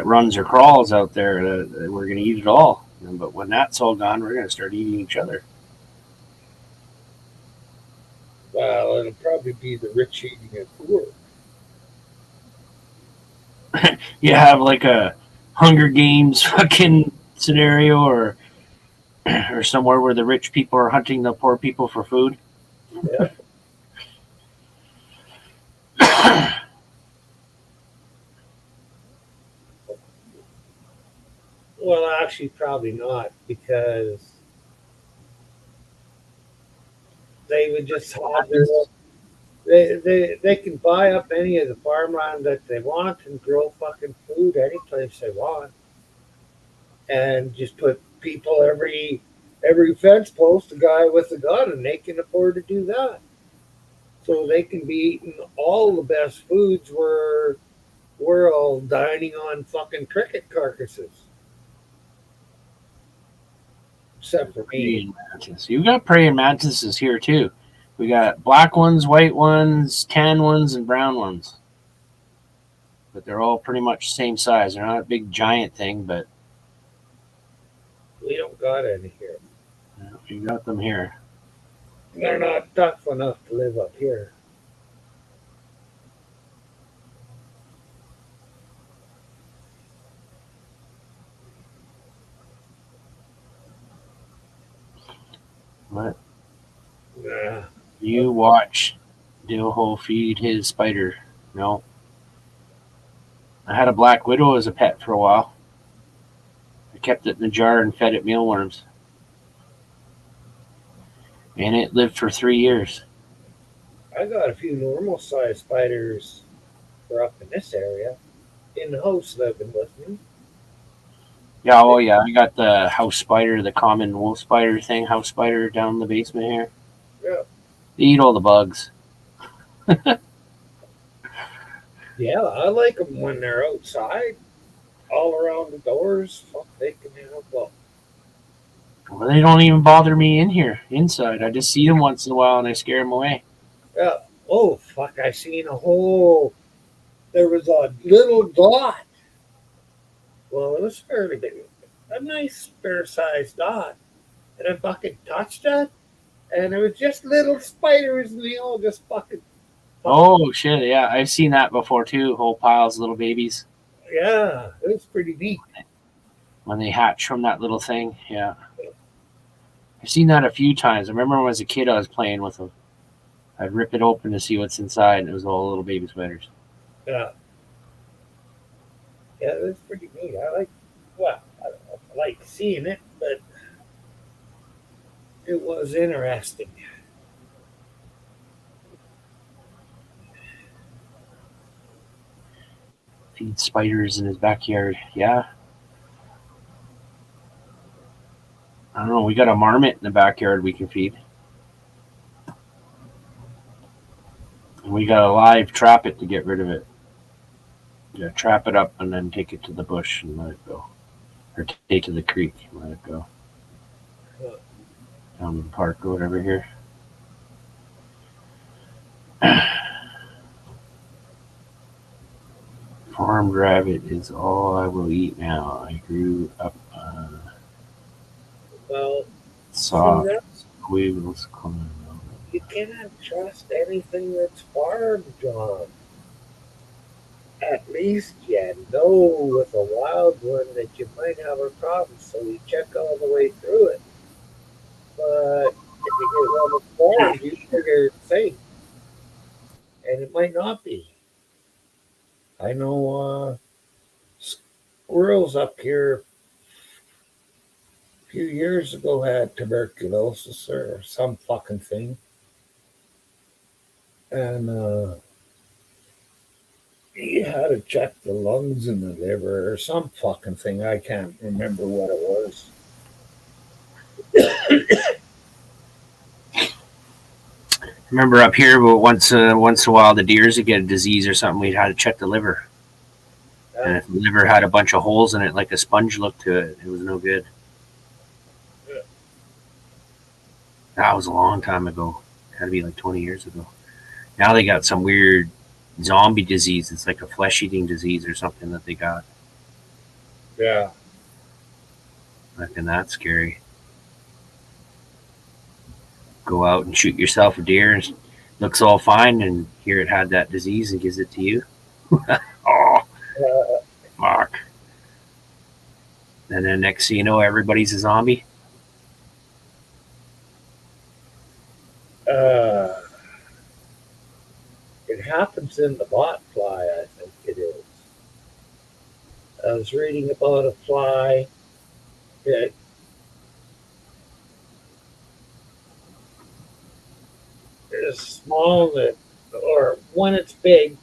runs or crawls out there. We're going to eat it all. But when that's all gone, we're going to start eating each other. Well, it'll probably be the rich eating the poor. You have like a Hunger Games fucking scenario, or somewhere where the rich people are hunting the poor people for food. Yeah. Well, actually, probably not, because they would just have their own. They can buy up any of the farmland that they want and grow fucking food any place they want, and just put people every fence post a guy with a gun, and they can afford to do that. So they can be eating all the best foods where we're all dining on fucking cricket carcasses. Except for me. Praying mantis. You got praying mantises here too. We got black ones, white ones, tan ones, and brown ones. But they're all pretty much the same size. They're not a big giant thing, but We don't got any here. you got them here. They're not tough enough to live up here. What? Nah. You watch Dillho feed his spider. No. I had a black widow as a pet for a while. I kept it in a jar and fed it mealworms. And it lived for 3 years. I got a few normal sized spiders for up in this area. In the house living with me. Yeah, oh yeah, I got the house spider, the common wolf spider thing, house spider down in the basement here. Yeah. They eat all the bugs. Yeah, I like them when they're outside, all around the doors. Fuck, they can have well. Well, they don't even bother me in here, inside. I just see them once in a while and I scare them away. Yeah. Oh fuck! I seen a whole. There was a little dot. Well, it was fairly big, a nice fair-sized dot, and I fucking touched it, and it was just little spiders, and they all just fucking. Oh shit! Yeah, I've seen that before too. Whole piles of little babies Yeah, it was pretty neat. when they hatch from that little thing. Yeah, I've seen that a few times. I remember when I was a kid, I was playing with them. I'd rip it open to see what's inside, and it was all little baby spiders. Yeah, yeah, it was pretty neat. I don't know if I like seeing it, but it was interesting. Feed spiders in his backyard. Yeah, I don't know. We got a marmot in the backyard we can feed, and we got to live trap it to get rid of it. Yeah, trap it up and then take it to the bush and let it go, or take it to the creek and let it go. Down in the park or whatever here. Farmed rabbit is all I will eat now. I grew up Well, soft see, that's, squiggles coming out. you cannot trust anything that's farmed, John. At least you know with a wild one that you might have a problem, so you check all the way through it. But if you get one that's farmed, you figure it's safe. And it might not be. I know squirrels up here a few years ago had tuberculosis or some fucking thing. And you had to check the lungs and the liver or some fucking thing. I can't remember what it was. Remember up here, but once in a while the deers would get a disease or something, we'd have to check the liver. And if the liver had a bunch of holes in it, like a sponge look to it, it was no good. Yeah. That was a long time ago. Had to be like 20 years ago. Now they got some weird zombie disease. It's like a flesh-eating disease or something that they got. Yeah. Fucking that's scary. Go out and shoot yourself a deer and looks all fine, and here it had that disease and gives it to you. Oh, fuck. And then next thing you know, everybody's a zombie. It happens in the bot fly, I think it is. I was reading about a fly that is small that, or when it's big,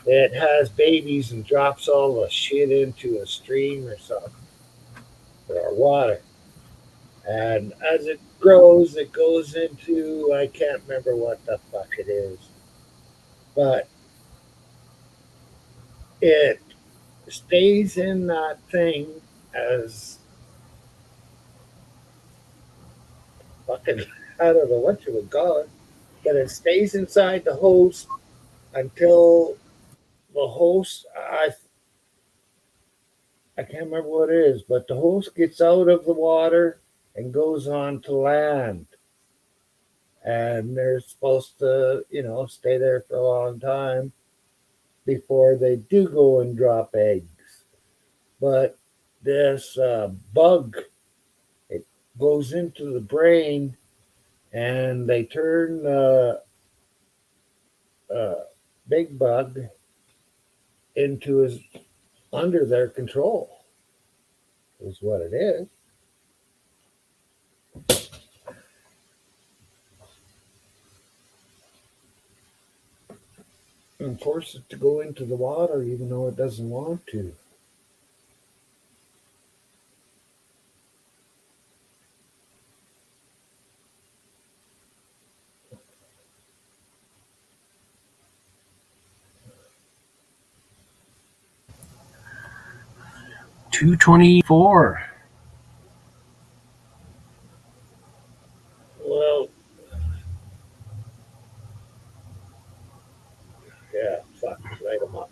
it has babies and drops all the shit into a stream or something, or water. And as it grows, it goes into, I can't remember what the fuck it is, but it stays in that thing as fucking, I don't know what you would call it, but it stays inside the host until the host, I can't remember what it is, but the host gets out of the water and goes on to land. And they're supposed to, stay there for a long time before they do go and drop eggs. But this bug, it goes into the brain and they turn big bug under their control, is what it is. And force it to go into the water even though it doesn't want to. $2.24. Well, yeah, fuck, light them up.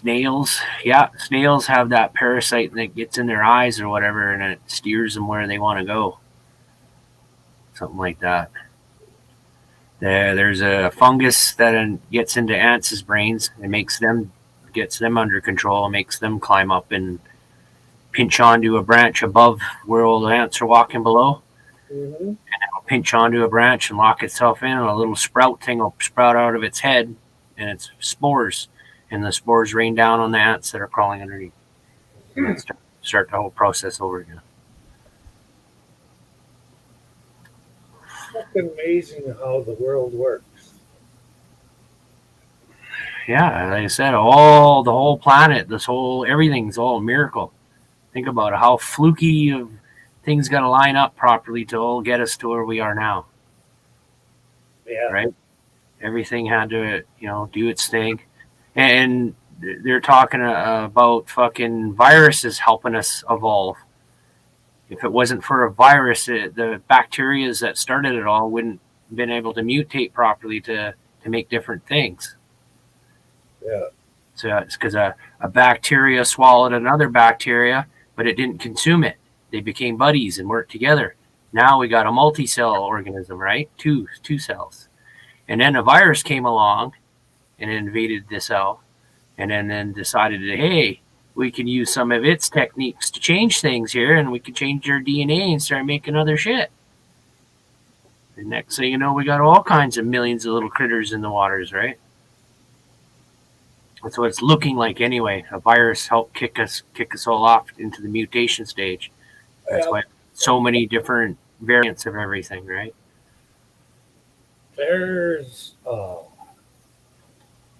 Snails, yeah, snails have that parasite that gets in their eyes or whatever, and it steers them where they want to go. Something like that. There's a fungus that gets into ants' brains and gets them under control, makes them climb up and pinch onto a branch above where all the ants are walking below. Mm-hmm. And it'll pinch onto a branch and lock itself in, and a little sprout thing will sprout out of its head, and it's spores. And the spores rain down on the ants that are crawling underneath. And then start the whole process over again. It's amazing how the world works. Yeah, like I said, the whole planet, everything's all a miracle. Think about it, how fluky of things got to line up properly to all get us to where we are now. Yeah. Right? Everything had to, do its thing. And they're talking about fucking viruses helping us evolve. If it wasn't for a virus, the bacteria that started it all wouldn't have been able to mutate properly to make different things. Yeah. So it's because a bacteria swallowed another bacteria, but it didn't consume it. They became buddies and worked together. Now we got a multi-cell organism, right? Two cells. And then a virus came along and invaded the cell, and then decided that, hey, we can use some of its techniques to change things here, and we can change their DNA and start making other shit. The next thing you know, we got all kinds of millions of little critters in the waters, right? That's what it's looking like anyway. A virus helped kick us all off into the mutation stage. That's why so many different variants of everything, right? There's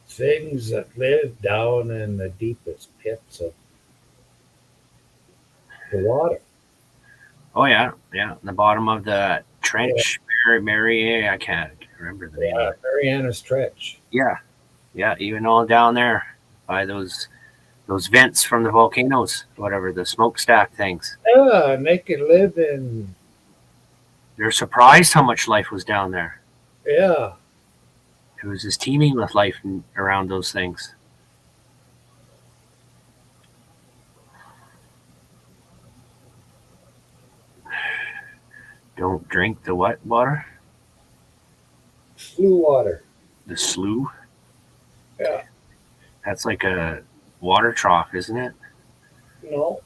things that live down in the deepest pits of the water. Oh yeah, in the bottom of the trench, Mary, I can't remember the name. Mariana's Trench. Yeah, even all down there by those vents from the volcanoes, whatever, the smokestack things. Yeah, and they can live in. They're surprised how much life was down there. Yeah. It was just teeming with life around those things. Don't drink the what water? Slough water. The slough? Yeah. That's like a water trough, isn't it? No.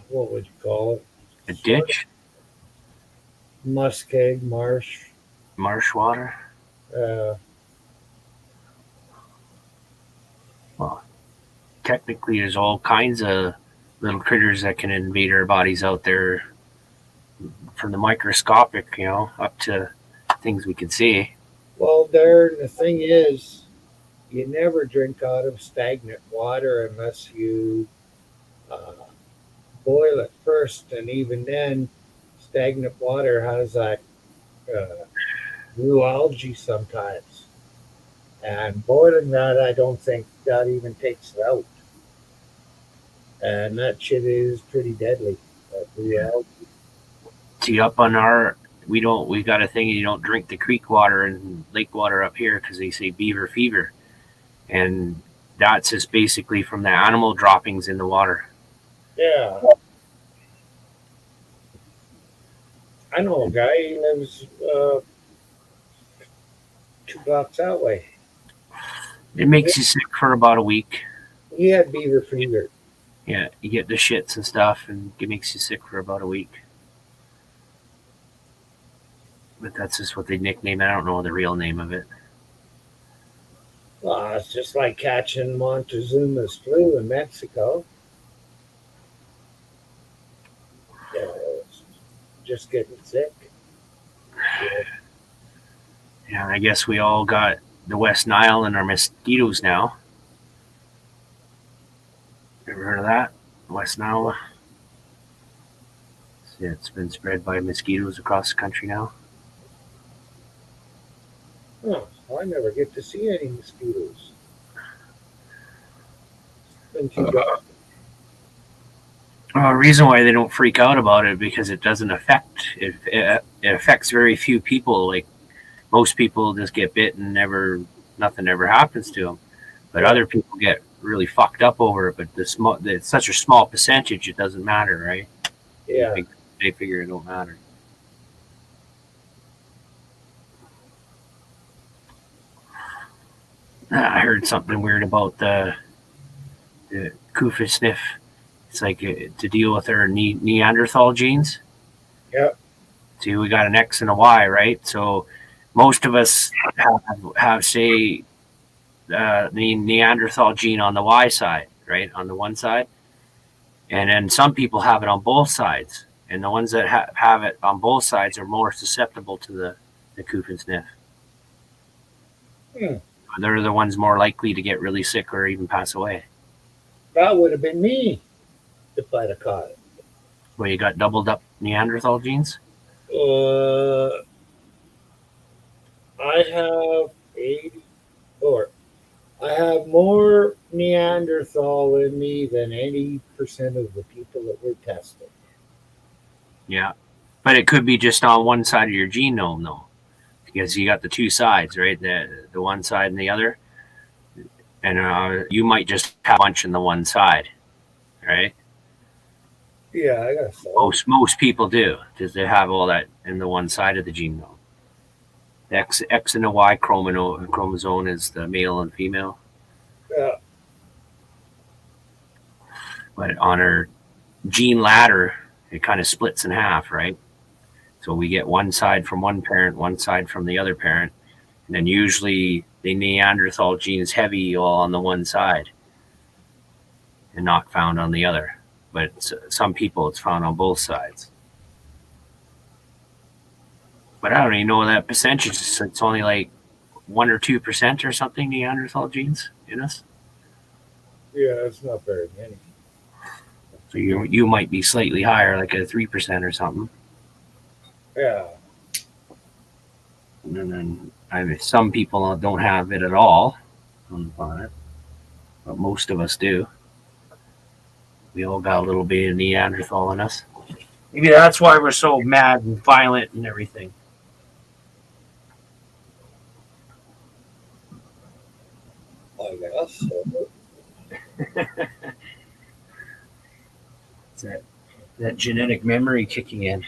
What would you call it? A ditch? Muskeg marsh. Marsh water? Well, technically there's all kinds of little critters that can invade our bodies out there, from the microscopic, up to things we can see. Well, the thing is, you never drink out of stagnant water unless you boil it first, and even then, stagnant water has that new algae sometimes. And boiling that, I don't think that even takes it out. And that shit is pretty deadly. That new algae. See, up on we got a thing, you don't drink the creek water and lake water up here because they say beaver fever. And that's just basically from the animal droppings in the water. Yeah. I know a guy, he lives 2 blocks that way. It makes you sick for about a week. He had beaver fever. Yeah, you get the shits and stuff, and it makes you sick for about a week. But that's just what they nickname it. I don't know the real name of it. Well, it's just like catching Montezuma's flu in Mexico. Yeah, it's just getting sick. Yeah, I guess we all got the West Nile and our mosquitoes now. Ever heard of that? West Nile? Yeah, it's been spread by mosquitoes across the country now. Oh, I never get to see any mosquitoes. Been too dark. The reason why they don't freak out about it because it doesn't affect it affects very few people. Like most people just get bit and never nothing ever happens to them. But other people get really fucked up over it. But it's such a small percentage, it doesn't matter, right? Yeah. They figure it don't matter. I heard something weird about the Kufa sniff. It's like to deal with our Neanderthal genes. Yep. See, we got an X and a Y, right? So most of us have say, the Neanderthal gene on the Y side, right? On the one side. And then some people have it on both sides. And the ones that have it on both sides are more susceptible to the Kufa sniff. They're the ones more likely to get really sick or even pass away. That would have been me if I'd have caught it. Well, you got doubled up Neanderthal genes? I have 80, I have more Neanderthal in me than 80% of the people that were tested. Yeah. But it could be just on one side of your genome, though. Because you got the two sides, right? The one side and the other. And you might just have a bunch in the one side, right? Yeah, I got some. Most people do, because they have all that in the one side of the genome. The X and the Y chromosome is the male and female. Yeah. But on our gene ladder, it kind of splits in half, right? So we get one side from one parent, one side from the other parent. And then usually the Neanderthal gene is heavy all on the one side and not found on the other. But some people, it's found on both sides. But I don't even know that percentage. It's only like 1 or 2% or something, Neanderthal genes in us. Yeah, it's not very many. So you might be slightly higher, like a 3% or something. Yeah. And then some people don't have it at all on the planet, but most of us do. We all got a little bit of Neanderthal in us. Maybe that's why we're so mad and violent and everything. I guess so. It's that genetic memory kicking in.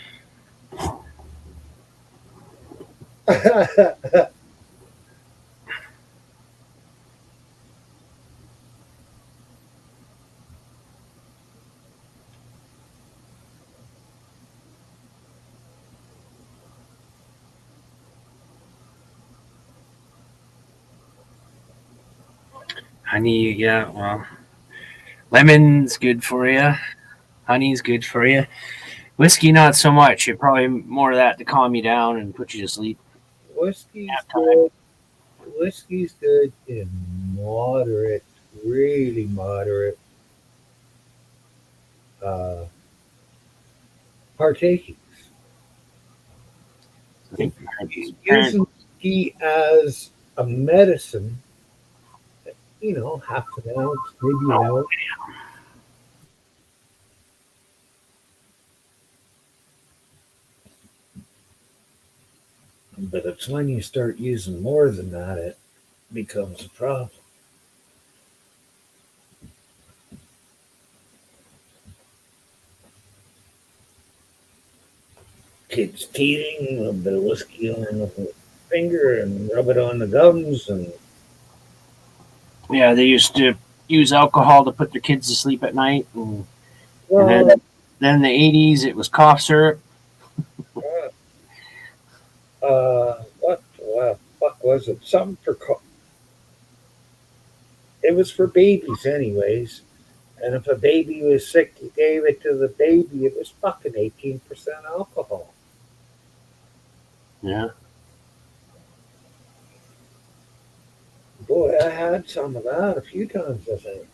Honey, yeah, well, lemon's good for you. Honey's good for you. Whiskey, not so much. You're probably more of that to calm you down and put you to sleep. Whiskey's good. Whiskey's good in moderate, really moderate partakings. I think Using whiskey as a medicine, half an ounce, maybe an ounce. But it's when you start using more than that, it becomes a problem. Kids teething, a little bit of whiskey on the finger and rub it on the gums. And yeah, they used to use alcohol to put their kids to sleep at night. And then in the 80s, it was cough syrup. What the fuck was it? Something for it was for babies anyways. And if a baby was sick, you gave it to the baby. It was fucking 18% alcohol. Yeah. Boy, I had some of that a few times, I think.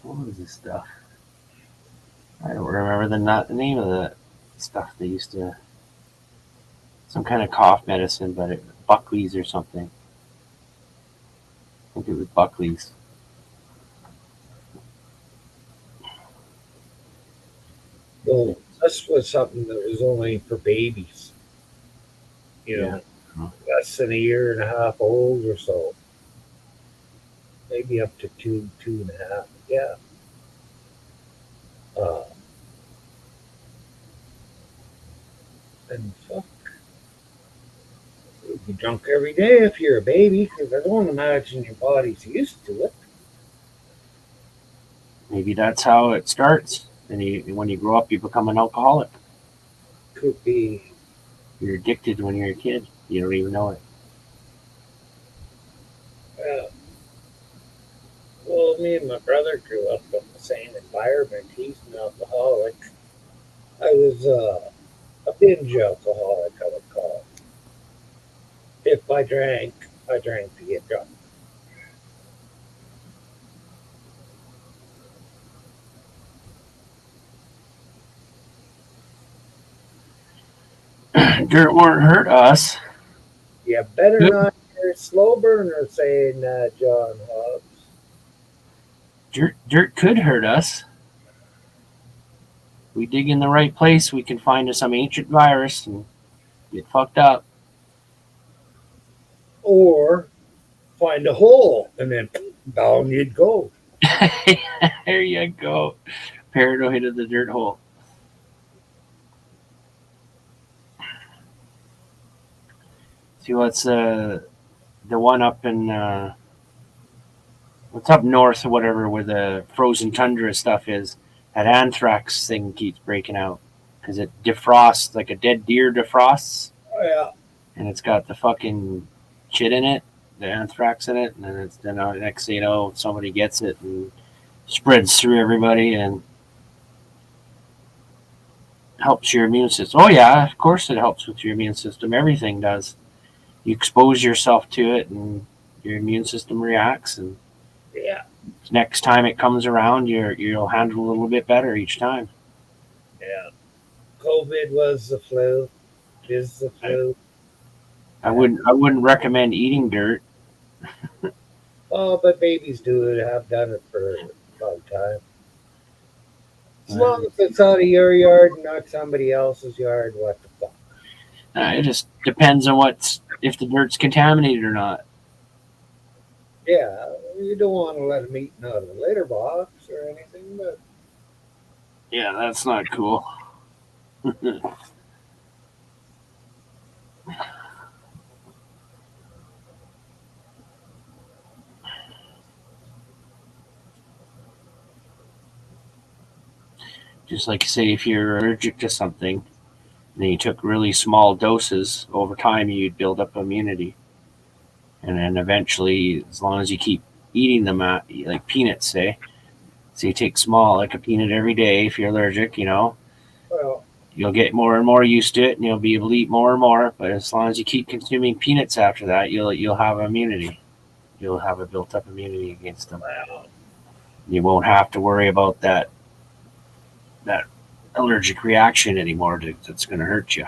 What was this stuff? I don't remember the name of the stuff they used to. Some kind of cough medicine, but Buckley's or something. I think it was Buckley's. Well, this was something that was only for babies. You know, less than a year and a half old or so. Maybe up to two and a half. Yeah. Uh, and fuck, you'd be drunk every day if you're a baby, because I don't imagine your body's used to it. Maybe that's how it starts. And when you grow up, you become an alcoholic. Could be. You're addicted when you're a kid. You don't even know it. Well, me and my brother grew up in the same environment. He's an alcoholic. I was a binge alcoholic, I would call it. If I drank to get drunk. Dirt won't hurt us. You better not hear Slow Burner saying that, John Hobbs. Dirt could hurt us. We dig in the right place, we can find some ancient virus and get fucked up. Or find a hole and then down you'd go. There you go. Paranoid of the dirt hole. See what's the one up in what's up north or whatever where the frozen tundra stuff is. That anthrax thing keeps breaking out because it defrosts like a dead deer defrosts. Oh, yeah. And it's got the fucking shit in it, the anthrax in it, and then next thing you know, somebody gets it and spreads through everybody and helps your immune system. Oh yeah, of course it helps with your immune system. Everything does. You expose yourself to it, and your immune system reacts. And yeah, next time it comes around, you'll handle it a little bit better each time. Yeah, COVID was the flu. Is the flu. I wouldn't recommend eating dirt. Oh, but babies have done it for a long time. As long as it's out of your yard and not somebody else's yard, what the fuck? It just depends on if the dirt's contaminated or not. Yeah, you don't want to let them eat out of the litter box or anything, but yeah, that's not cool. Just like say if you're allergic to something and you took really small doses, over time you'd build up immunity. And then eventually, as long as you keep eating them, like peanuts, say, so you take small, like a peanut every day if you're allergic, well, you'll get more and more used to it and you'll be able to eat more and more. But as long as you keep consuming peanuts after that, you'll have immunity. You'll have a built up immunity against them. You won't have to worry about that allergic reaction anymore that's going to hurt you.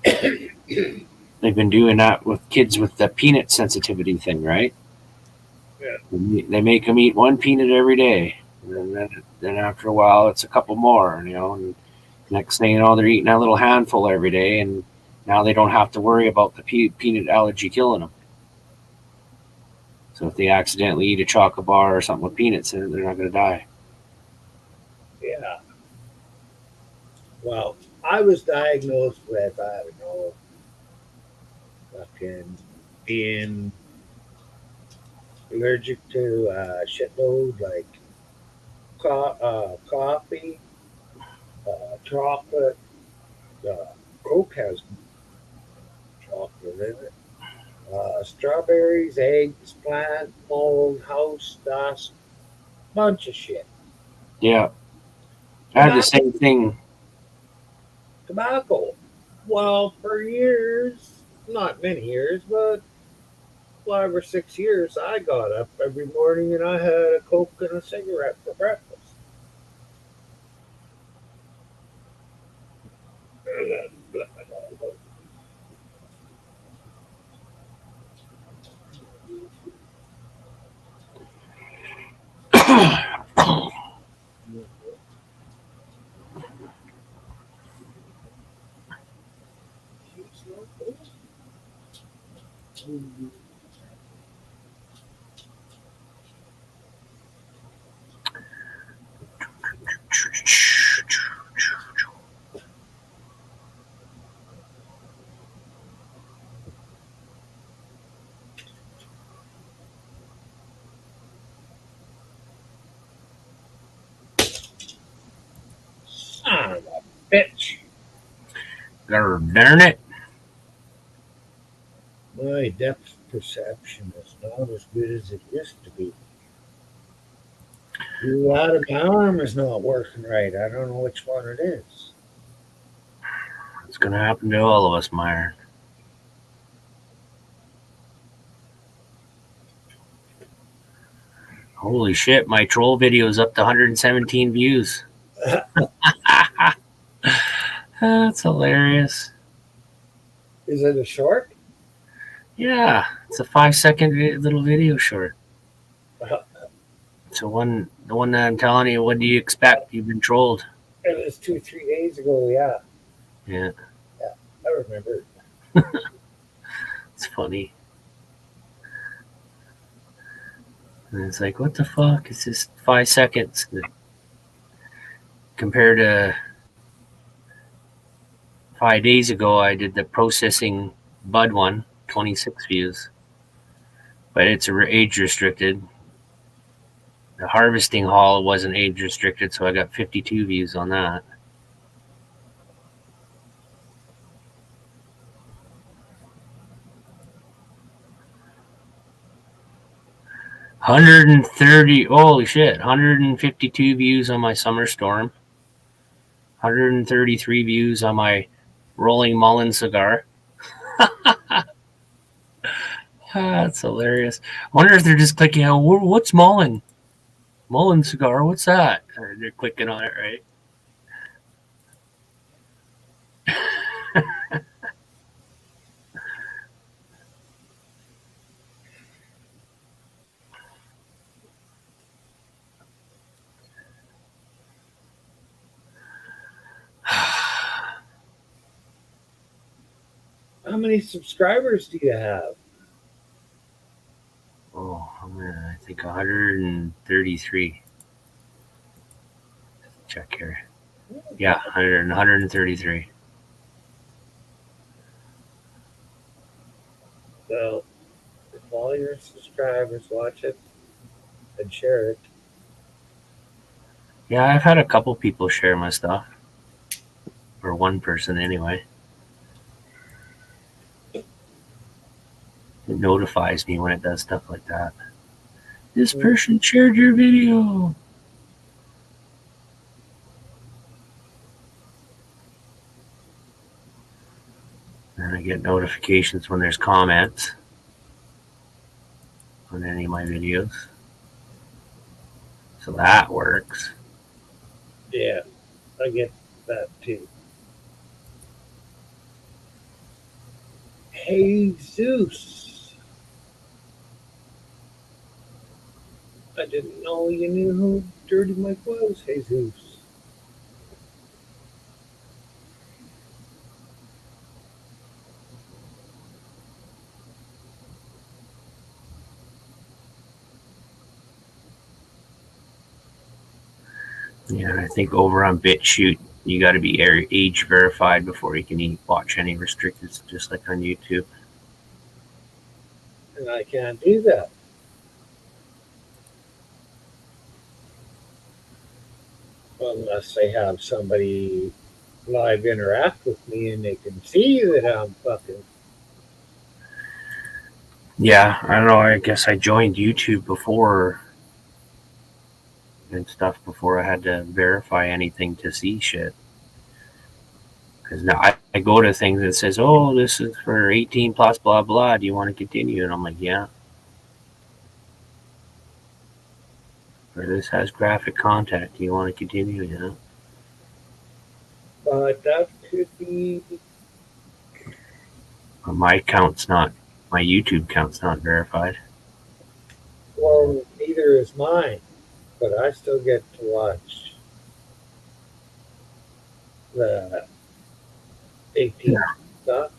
They've been doing that with kids with the peanut sensitivity thing, right? Yeah. They make them eat one peanut every day, and then after a while, it's a couple more. And next thing you know, they're eating a little handful every day, and now they don't have to worry about the peanut allergy killing them. So if they accidentally eat a chocolate bar or something with peanuts in it, they're not going to die. Yeah. Well, I was diagnosed with, I don't know, fucking being allergic to shitload like coffee, chocolate. Coke has chocolate in it. Strawberries, eggs, plant, mold, house dust, bunch of shit. Yeah. I had the same thing. Tobacco. Well, for years, not many years, but 5 or 6 years, I got up every morning and I had a Coke and a cigarette for breakfast. Son of a bitch. Darn it. My depth perception is not as good as it used to be. A lot of my arm is not working right. I don't know which one it is. It's going to happen to all of us, Meyer. Holy shit, my troll video is up to 117 views. That's hilarious. Is it a short? Yeah, it's a 5-second little video short. So the one that I'm telling you, what do you expect? You've been trolled. It was 2-3 days ago, yeah. Yeah, I remember. it's funny. And it's like, what the fuck? It's just 5 seconds. Compared to 5 days ago, I did the processing bud one, 26 views. But it's age restricted. The harvesting haul wasn't age restricted, so I got 52 views on that. Holy shit, 152 views on my Summer Storm. 133 views on my Rolling Mullen cigar. That's hilarious. I wonder if they're just clicking out, what's Mullen? Mullen cigar, what's that? Or they're clicking on it, right? How many subscribers do you have? Oh, I think 133. Check here. Yeah, 133. So, if all your subscribers watch it and share it, Yeah, I've had a couple people share my stuff. Or one person anyway. It notifies me when it does stuff like that. This person shared your video. And I get notifications when there's comments on any of my videos. So that works. yeah, I get that too. Hey Zeus. I didn't know you knew who Dirty Mike was. Hey Zeus. Yeah, I think over on BitChute, you got to be age verified before you can watch any restricted, just like on YouTube. And I can't do that. Unless they have somebody live interact with me and they can see that I'm fucking. Yeah, I don't know. I guess I joined YouTube before and stuff before I had to verify anything to see shit. Because now I go to things that says, oh, this is for 18 plus, blah, blah. Do you want to continue? And I'm like, yeah. Or this has graphic content. Do you want to continue? Yeah. But that could be. But my YouTube account's not verified. Well, neither is mine. But I still get to watch the 18 stuff.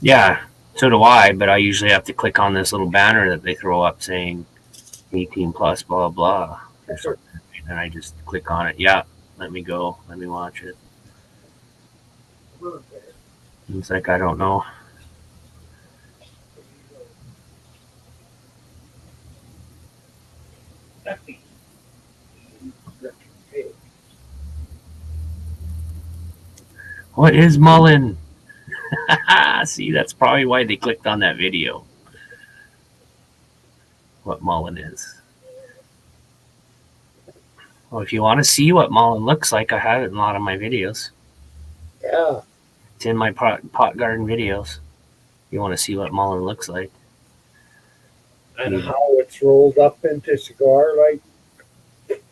Yeah. So do I, but I usually have to click on this little banner that they throw up saying 18 plus, blah, blah, or something. And I just click on it. Yeah, let me go. Let me watch it. It's like, I don't know. What is Mullen? See, that's probably why they clicked on that video. What Mullen is. Well, if you want to see what Mullen looks like, I have it in a lot of my videos. Yeah. It's in my pot garden videos. You want to see what Mullen looks like. And how it's rolled up into cigar, like.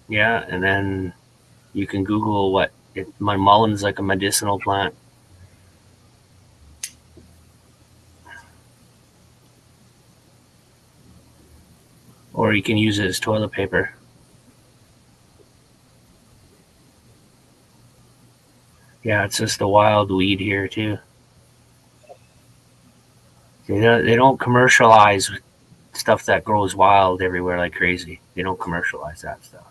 Yeah, and then you can Google what my Mullen's like a medicinal plant. Or you can use it as toilet paper. Yeah, it's just a wild weed here too. They don't commercialize stuff that grows wild everywhere like crazy. They don't commercialize that stuff.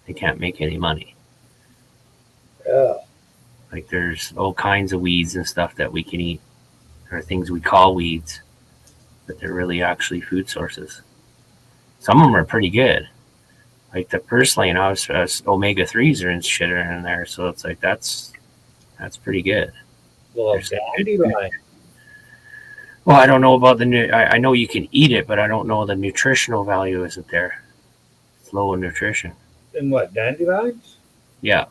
They can't make any money. Yeah. Like there's all kinds of weeds and stuff that we can eat, or things we call weeds, but they're really actually food sources. Some of them are pretty good. Like the purslane, omega 3s are in shit in there, so it's like that's pretty good. Well, dandelion. Well, I don't know about I know you can eat it, but I don't know the nutritional value isn't there. It's low in nutrition. And what, dandelions? Yeah.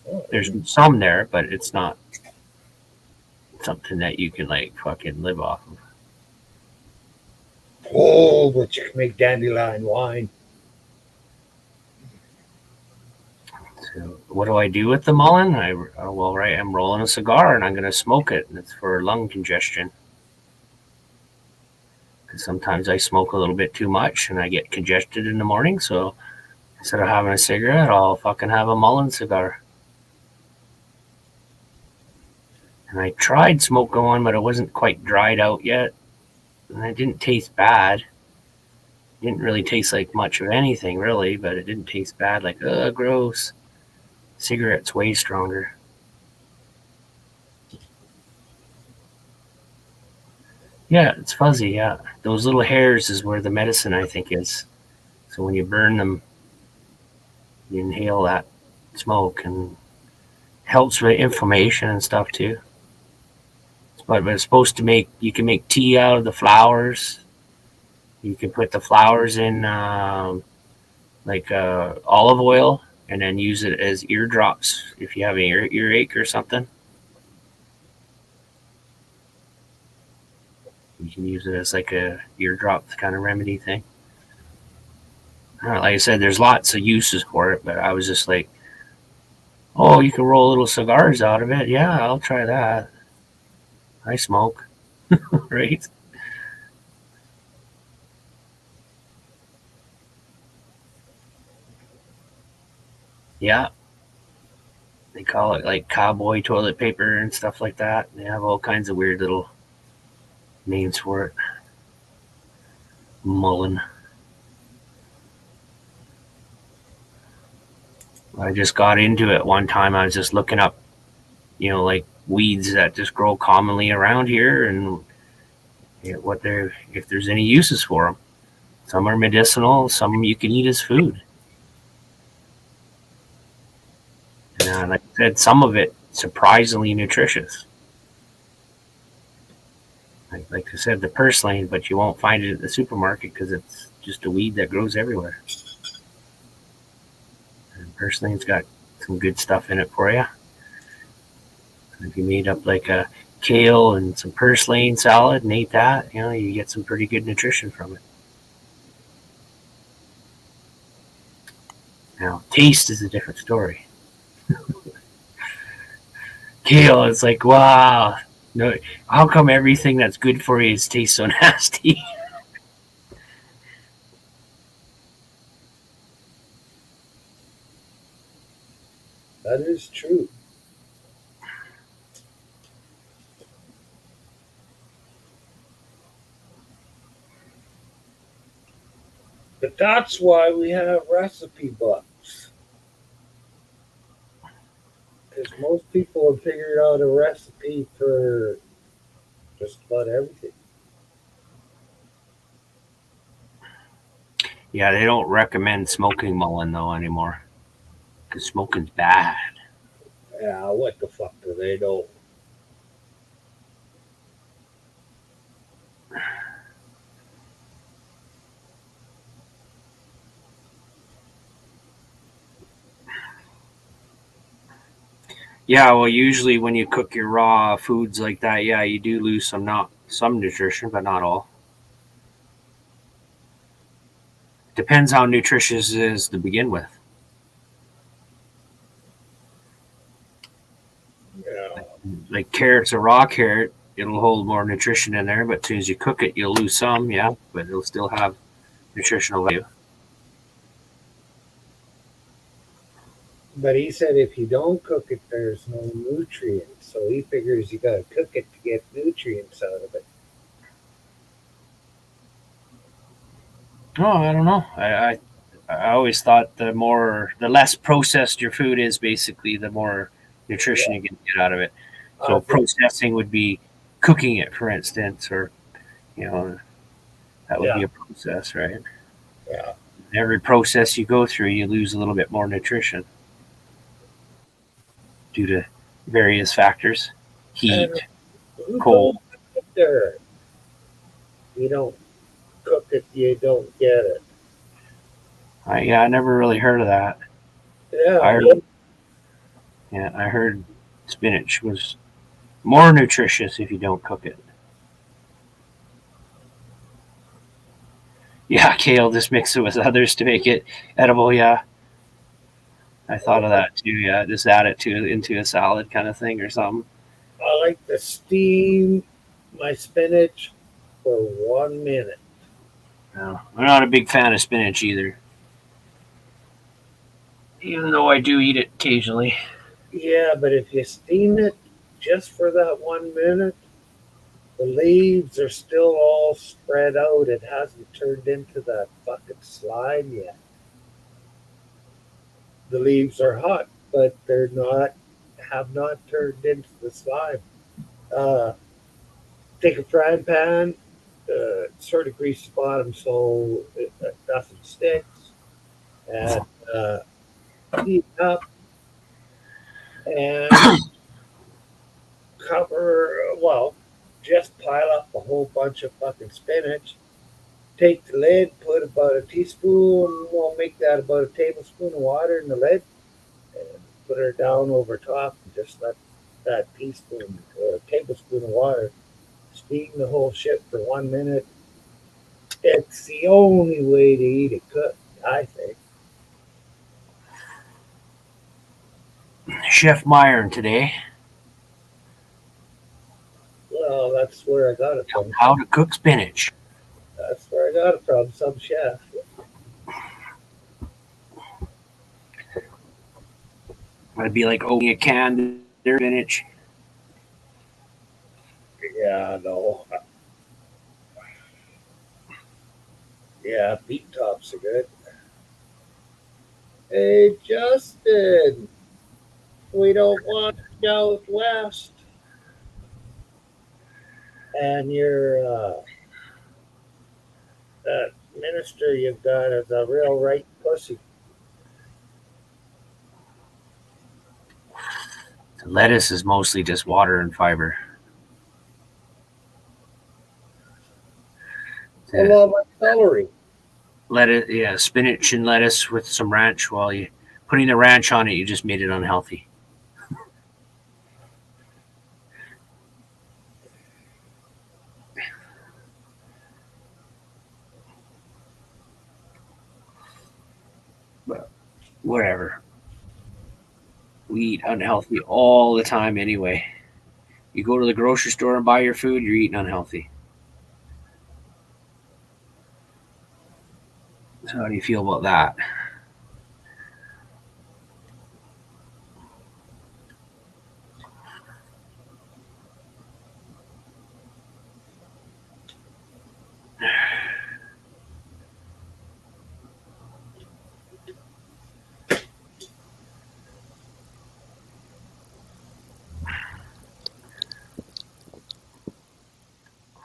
Oh, There's some there, but it's not something that you can like fucking live off of. oh, but you can make dandelion wine. So what do I do with the Mullen? I'm rolling a cigar and I'm going to smoke it. And it's for lung congestion. Because sometimes I smoke a little bit too much and I get congested in the morning. So instead of having a cigarette, I'll fucking have a Mullen cigar. And I tried smoking one, but it wasn't quite dried out yet. And it didn't taste bad. It didn't really taste like much of anything, really, but it didn't taste bad. Like, gross. Cigarette's way stronger. Yeah, it's fuzzy, yeah. Those little hairs is where the medicine, I think, is. So when you burn them, you inhale that smoke and helps with inflammation and stuff, too. But it's supposed to you can make tea out of the flowers. You can put the flowers in olive oil and then use it as eardrops if you have an earache or something. You can use it as like a eardrop kind of remedy thing. Like I said, there's lots of uses for it, but I was just like, oh, you can roll little cigars out of it. Yeah, I'll try that. I smoke, right? Yeah. They call it like cowboy toilet paper and stuff like that. They have all kinds of weird little names for it. Mullen. I just got into it one time. I was just looking up, like weeds that just grow commonly around here and if there's any uses for them. Some are medicinal, some you can eat as food. And like I said, some of it surprisingly nutritious. Like I said, the purslane, but you won't find it at the supermarket because it's just a weed that grows everywhere. And purslane's got some good stuff in it for you. If you made up like a kale and some purslane salad and ate that, you get some pretty good nutrition from it. Now, taste is a different story. Kale, it's like, wow, no, how come everything that's good for you tastes so nasty? That is true. But that's why we have recipe books. Because most people have figured out a recipe for just about everything. Yeah, they don't recommend smoking mullein though anymore because smoking's bad. Yeah, what the fuck do they know? Yeah, well, usually when you cook your raw foods like that, yeah, you do lose some nutrition, but not all. Depends how nutritious it is to begin with. Yeah. Like carrots, a raw carrot, it'll hold more nutrition in there, but as soon as you cook it, you'll lose some, yeah, but it'll still have nutritional value. But he said if you don't cook it, there's no nutrients. So he figures you got to cook it to get nutrients out of it. Oh, I don't know. I always thought the less processed your food is, basically, the more nutrition you can get out of it. So processing would be cooking it, for instance, or that would be a process, right? Yeah. Every process you go through, you lose a little bit more nutrition due to various factors, heat, cold. There, you don't cook it, you don't get it. I never really heard of that. Yeah. I heard spinach was more nutritious if you don't cook it. Yeah, kale, just mix it with others to make it edible. Yeah, I thought of that too. Yeah, just add it into a salad kind of thing or something. I like to steam my spinach for 1 minute. No, I'm not a big fan of spinach either, even though I do eat it occasionally. Yeah, but if you steam it just for that 1 minute, the leaves are still all spread out. It hasn't turned into that fucking slime yet. The leaves are hot, but have not turned into the slime. Take a frying pan, sort of grease the bottom so nothing sticks, and heat it up and just pile up a whole bunch of fucking spinach. Take the lid, put about a teaspoon, we'll make that about a tablespoon of water in the lid, and put her down over top and just let that teaspoon or tablespoon of water steam the whole shit for 1 minute. It's the only way to eat it cooked, I think. Chef Myron today. Well, that's where I got it from. How to cook spinach. That's where I got it from, some chef. It'd be like opening a can of spinach. Yeah, no. Yeah, beet tops are good. Hey, Justin, we don't want Southwest. And your that minister you've got is a real right pussy. The lettuce is mostly just water and fiber. I love my celery. Lettuce, yeah, spinach and lettuce with some ranch. While you putting the ranch on it, you just made it unhealthy. But whatever. We eat unhealthy all the time anyway. You go to the grocery store and buy your food, you're eating unhealthy. So how do you feel about that?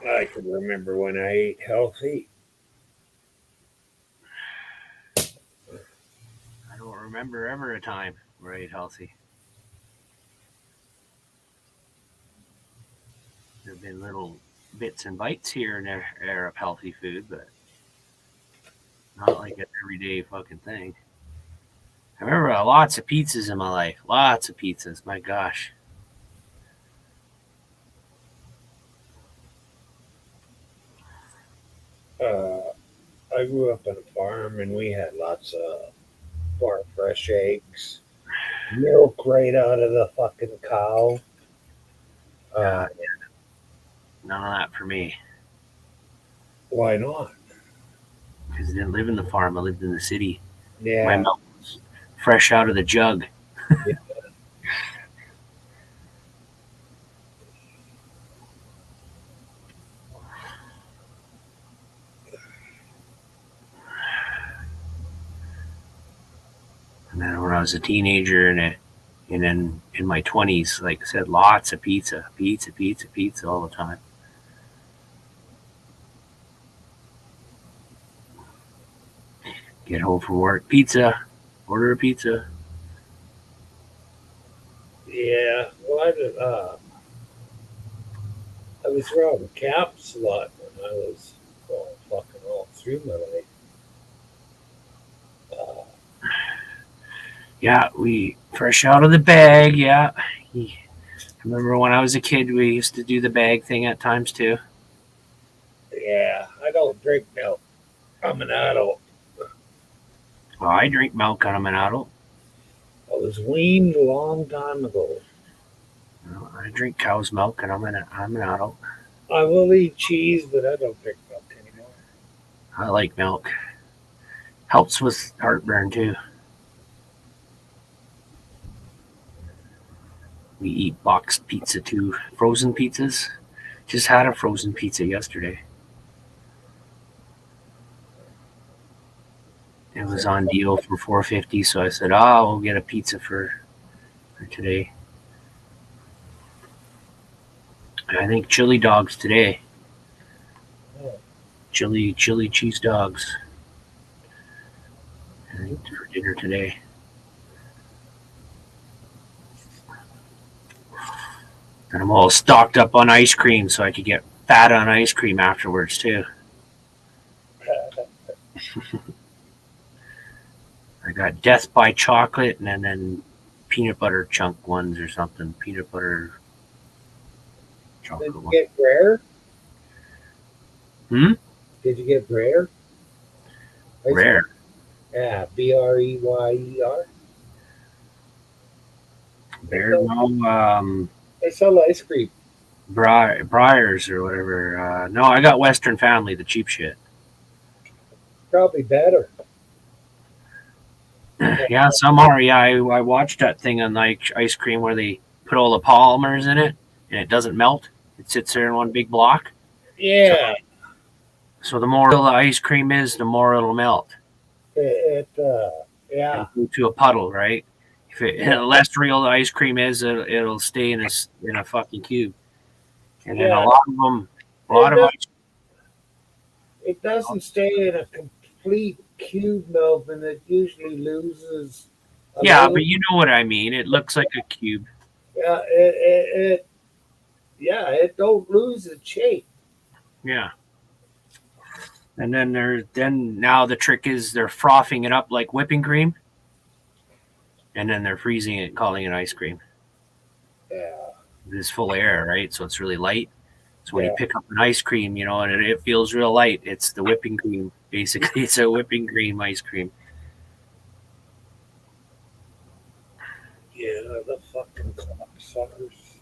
I can remember when I ate healthy. I don't remember ever a time where I ate healthy. There have been little bits and bites here and there of healthy food, but not like an everyday fucking thing. I remember lots of pizzas in my life. Lots of pizzas. My gosh. I grew up on a farm and we had lots of farm fresh eggs, milk right out of the fucking cow. None of that for me. Why not? Because I didn't live in the farm. I lived in the city. My Yeah. milk was fresh out of the jug. Yeah. And then when I was a teenager and then in my 20s, like I said, lots of pizza all the time. Get home from work, pizza, order a pizza. Yeah. Well, I was around camps a lot when I was fucking all through my life. Yeah, we fresh out of the bag. Yeah. I remember when I was a kid, we used to do the bag thing at times too. Yeah. I don't drink milk. I'm an adult. Well, I drink milk and I'm an adult. I was weaned a long time ago. Well, I drink cow's milk and I'm an adult. I will eat cheese, but I don't drink milk anymore. I like milk. Helps with heartburn too. We eat boxed pizza too. Frozen pizzas. Just had a frozen pizza yesterday. It was on deal for $4.50, so I said, we'll get a pizza for today. I think chili dogs today. Chili cheese dogs. I think for dinner today. And I'm all stocked up on ice cream so I could get fat on ice cream afterwards too. I got Death by Chocolate and then peanut butter chunk ones or something. Peanut butter chocolate Did you ones. get Rare? Hmm? Did you get Rare? Rare. Yeah, Breyer. Bear, no, They sell ice cream. Briars or whatever. No, I got Western Family, the cheap shit. Probably better. Yeah, some are. Yeah, I watched that thing on like ice cream where they put all the polymers in it and it doesn't melt. It sits there in one big block. Yeah. So the more the ice cream is, the more it'll melt. Yeah. It'll go to a puddle, right? If the less real the ice cream is, it'll stay in a fucking cube. And then a lot of ice. It doesn't stay in a complete cube, Melvin. It usually loses. Yeah, but you know what I mean. It looks like a cube. Yeah, it don't lose its shape. Yeah. And then now the trick is they're frothing it up like whipping cream. And then they're freezing it and calling it ice cream. Yeah. It's full of air, right? So it's really light. So when you pick up an ice cream, and it feels real light, it's the whipping cream. Basically, it's a whipping cream ice cream. Yeah, the fucking cocksuckers.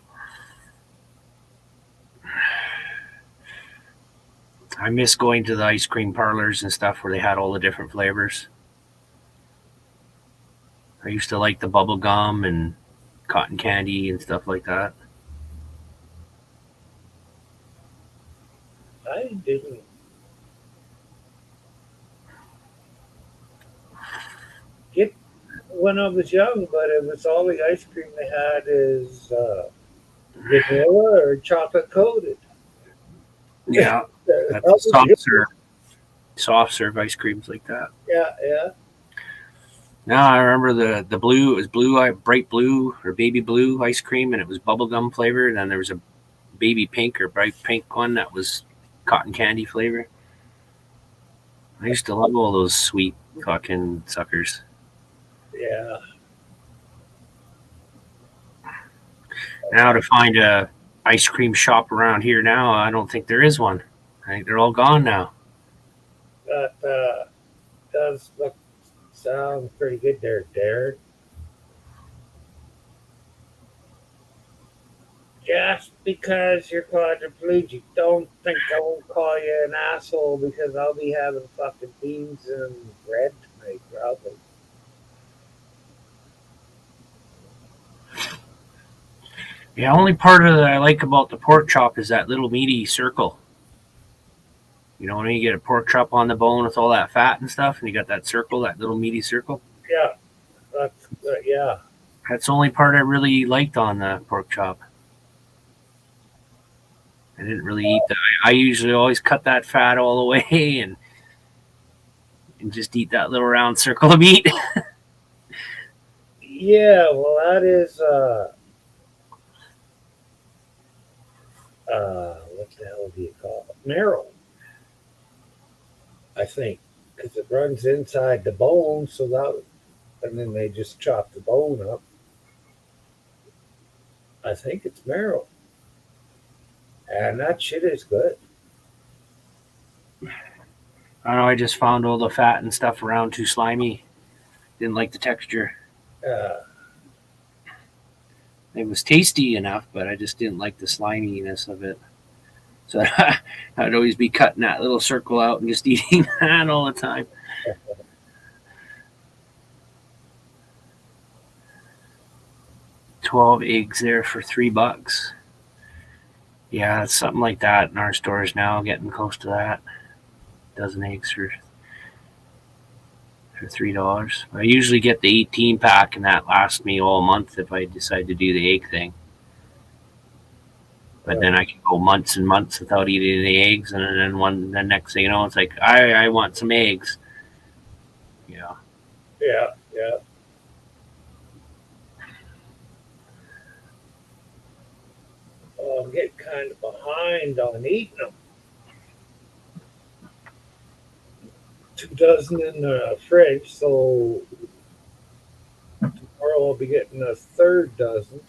I miss going to the ice cream parlors and stuff where they had all the different flavors. I used to like the bubble gum and cotton candy and stuff like that. I didn't. Get when I was young, but it was all the ice cream they had is vanilla or chocolate coated. Yeah, That that's was soft good. serve. Soft serve ice creams like that. Yeah, yeah. Now I remember the blue. It was blue, bright blue or baby blue ice cream, and it was bubblegum flavor. And then there was a baby pink or bright pink one that was cotton candy flavor. I used to love all those sweet fucking suckers. Yeah. Now to find a ice cream shop around here now, I don't think there is one. I think they're all gone now. That does sound pretty good there, Derek. Just because you're quadriplegic, don't think I won't call you an asshole because I'll be having fucking beans and bread tonight, probably. The only part of that I like about the pork chop is that little meaty circle. You know, when you get a pork chop on the bone with all that fat and stuff, and you got that circle, that little meaty circle. Yeah, yeah. That's the only part I really liked on the pork chop. I didn't really eat that. I usually always cut that fat all the way and just eat that little round circle of meat. Yeah, well, that is what the hell do you call it? Marrow, I think, because it runs inside the bone, so that, and then they just chop the bone up. I think it's marrow, and that shit is good. I don't know. I just found all the fat and stuff around too slimy. Didn't like the texture. It was tasty enough, but I just didn't like the sliminess of it. So I'd always be cutting that little circle out and just eating that all the time. $12 eggs there for $3. Yeah, it's something like that in our stores now, getting close to that. A dozen eggs for $3. I usually get the 18 pack, and that lasts me all month if I decide to do the egg thing. But then I can go months and months without eating any eggs, and then the next thing you know, it's like I want some eggs. Yeah. Yeah, yeah. I'm getting kind of behind on eating them. 2 dozen in the fridge, so tomorrow I'll be getting a 3rd dozen.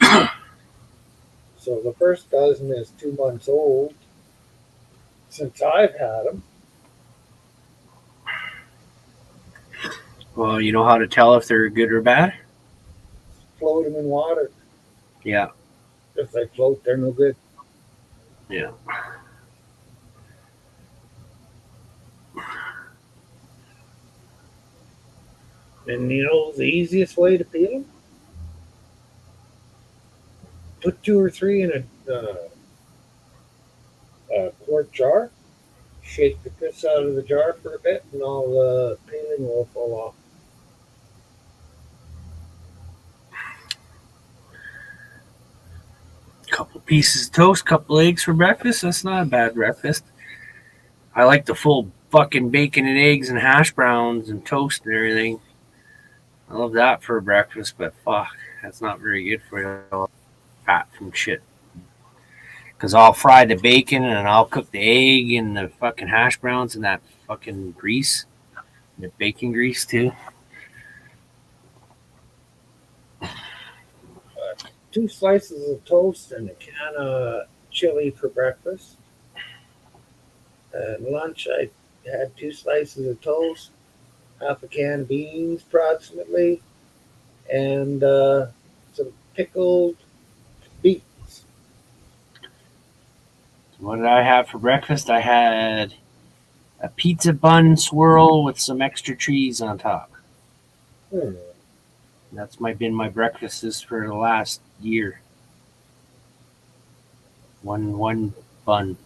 So the first dozen is 2 months old since I've had them. Well, you know how to tell if they're good or bad? Float them in water. Yeah. If they float, they're no good. Yeah. And you know the easiest way to peel them? Put 2 or 3 in a quart jar. Shake the piss out of the jar for a bit, and all the peeling will fall off. Couple pieces of toast, couple eggs for breakfast. That's not a bad breakfast. I like the full fucking bacon and eggs and hash browns and toast and everything. I love that for breakfast, but fuck, that's not very good for you. Fat from shit. Because I'll fry the bacon and I'll cook the egg and the fucking hash browns in that fucking grease. The bacon grease too. 2 slices of toast and a can of chili for breakfast. At lunch, I had 2 slices of toast, half a can of beans approximately, and some pickled beets. What did I have for breakfast? I had a pizza bun swirl with some extra cheese on top. That's been my breakfasts for the last year. One bun.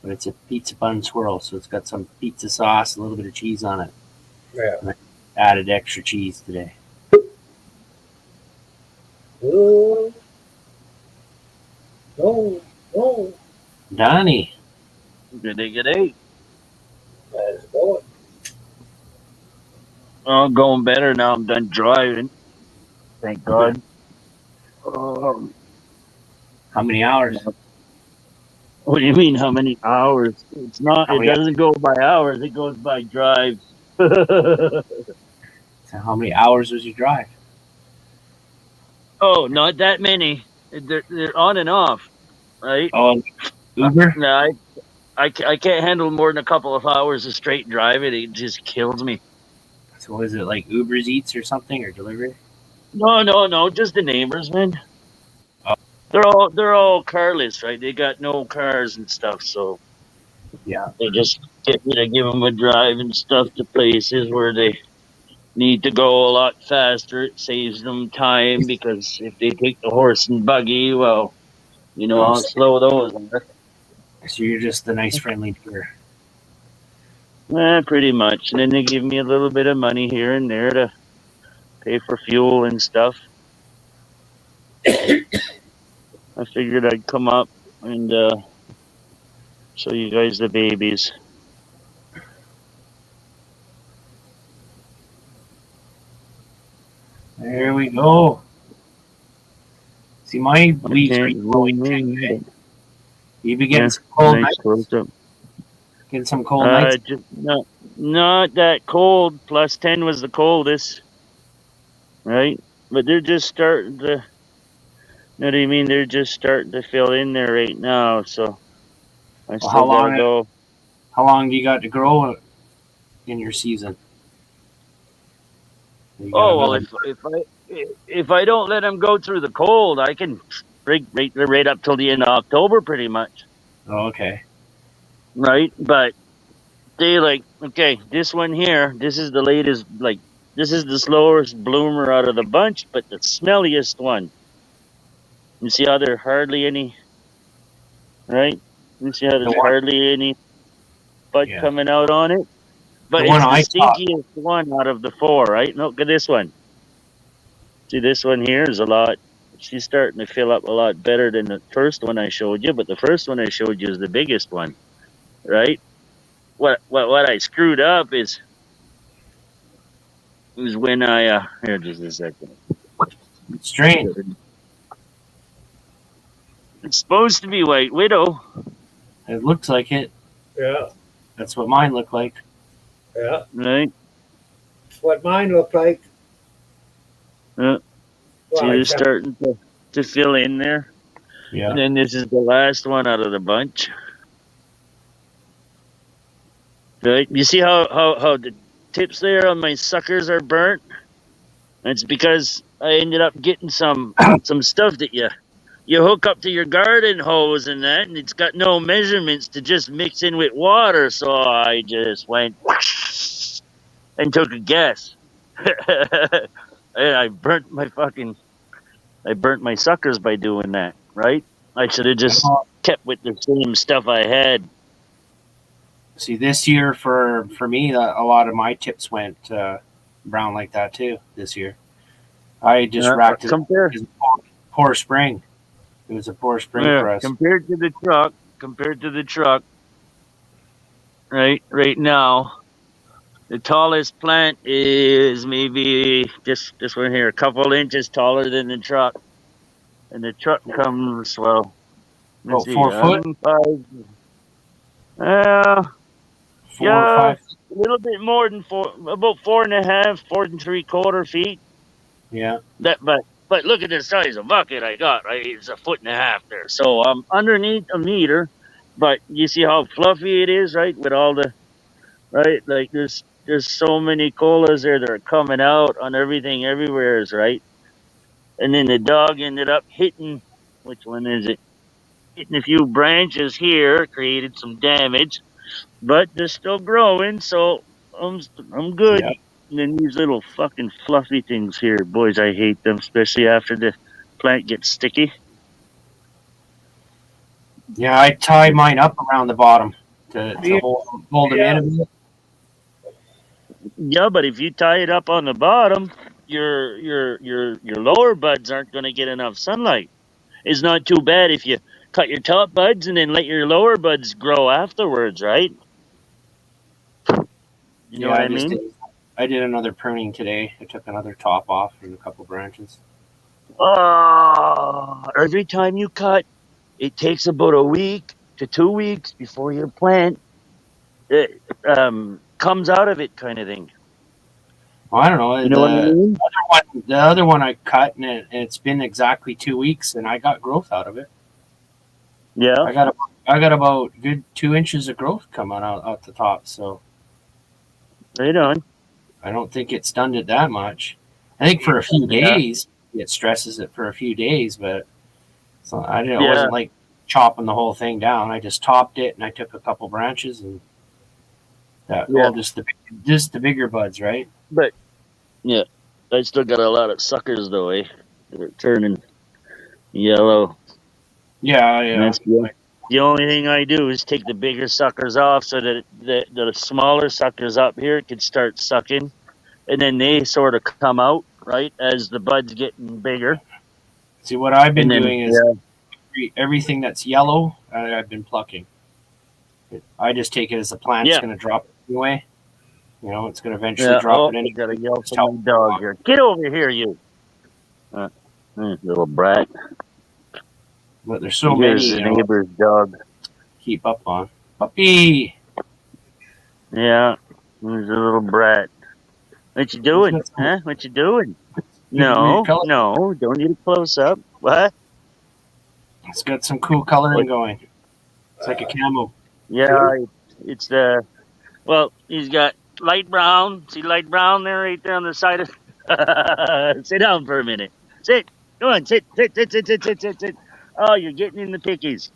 But it's a pizza bun swirl, so it's got some pizza sauce, a little bit of cheese on it. Yeah. And I added extra cheese today. Oh, no. Donnie, G'day, g'day. How's it going? Oh, going better now. I'm done driving. Thank God. Um, How many hours? what do you mean? How many hours? It's not. How It many, doesn't go by hours. It goes by drives. Oh, how many hours was your drive? not that many. They're on and off, right? Oh, Uber? No, I can't handle more than a couple of hours of straight driving. It just kills me. So was it like Uber's Eats or something or delivery? No. Just the neighbors, man. Oh. They're all carless, right? They got no cars and stuff, so Yeah. they just get me to give them a drive and stuff to places where they need to go a lot faster. It saves them time because if they take the horse and buggy, well, you know Oh, how slow those are. so you're just a nice friendly neighbor. Pretty much. And then they give me a little bit of money here and there to pay for fuel and stuff. I figured I'd come up and show you guys the babies. There we go. See, my weeds are can't growing zoom too, in, eh? You be getting Yeah, some cold nice nights? close up. Getting some cold nights? Just not that cold. Plus 10 was the coldest, right? But they're just starting to. You know what I mean? They're just starting to fill in there right now. So I Well, still gotta go. How long do you got to grow in your season? You got Oh well, another- if I don't let them go through the cold, I can right up till the end of October, pretty much. Oh, okay. Right, but they okay. This one here, this is the latest. This is the slowest bloomer out of the bunch, but the smelliest one. You see how there hardly any, right? You see how there's hardly any bud coming out on it? But The one it's the I saw. stinkiest one out of the four, right? Look at this one. See, this one here is a lot. She's starting to fill up a lot better than the first one I showed you, but the first one I showed you is the biggest one, right? What I screwed up is when I here, just a second. Strange. It's supposed to be White Widow. It looks like it. Yeah. That's what mine look like. Yeah. Right. That's what mine look like. Yeah. Well, See, they're starting to fill in there. Yeah. And then this is the last one out of the bunch. Right? You see how the tips there on my suckers are burnt? It's because I ended up getting some stuff that you hook up to your garden hose and that, and it's got no measurements to just mix in with water. So I just went whoosh, and took a guess. And I burnt my suckers by doing that, right? I should have just kept with the same stuff I had. See, this year for me, a lot of my tips went brown like that too. This year, I just racked it. It was a poor spring. It was a poor spring for us. Compared to the truck, right now, the tallest plant is maybe this one here, a couple inches taller than the truck. And the truck comes, well, About 4 foot? 5. 4 or 5? A little bit more than 4, about 4.5, 4 3/4 feet. Yeah. But look at the size of bucket I got, right? It's 1.5 feet there. So I'm underneath a meter, but you see how fluffy it is, right? With all the, right? Like there's so many colas there that are coming out on everything everywhere, right? And then the dog ended up hitting, which one is it? Hitting a few branches here, created some damage, but they're still growing, so I'm good. Yeah. And then these little fucking fluffy things here, boys, I hate them, especially after the plant gets sticky. Yeah, I tie mine up around the bottom to hold them in a bit. Yeah, but if you tie it up on the bottom, your lower buds aren't going to get enough sunlight. It's not too bad if you cut your top buds and then let your lower buds grow afterwards, right? You know what I mean? I did another pruning today. I took another top off and a couple branches. Oh, every time you cut, it takes about a week to 2 weeks before your plant comes out of it, kind of thing. Well, I don't know. You know what I mean? The other one I cut, and it's been exactly 2 weeks, and I got growth out of it. Yeah. I got about good 2 inches of growth coming out the top. So right on. I don't think it stunned it that much. I think for a few days it stresses it for a few days, but so I wasn't like chopping the whole thing down. I just topped it and I took a couple branches and just the bigger buds, right? But yeah, I still got a lot of suckers though, eh? They're turning yellow. Yeah. And that's the only thing I do is take the bigger suckers off so that the smaller suckers up here can start sucking, and then they sort of come out right as the buds getting bigger. See, what I've been doing is everything that's yellow, I've been plucking. I just take it as the plant's going to drop anyway. You know, it's going to eventually drop it anyway. Got to yell for my dog here. Get over here, you little brat. But there's so Here's many. The neighbor's dog. Keep up on. Puppy. Yeah, there's a little brat. What you doing? Huh? What you doing? No, don't need a close up. What? It's got some cool coloring going. It's like a camo. Yeah, it's well, he's got light brown. See light brown there, right there on the side of. Sit down for a minute. Sit. Go on. Sit. Oh, you're getting in the pickies.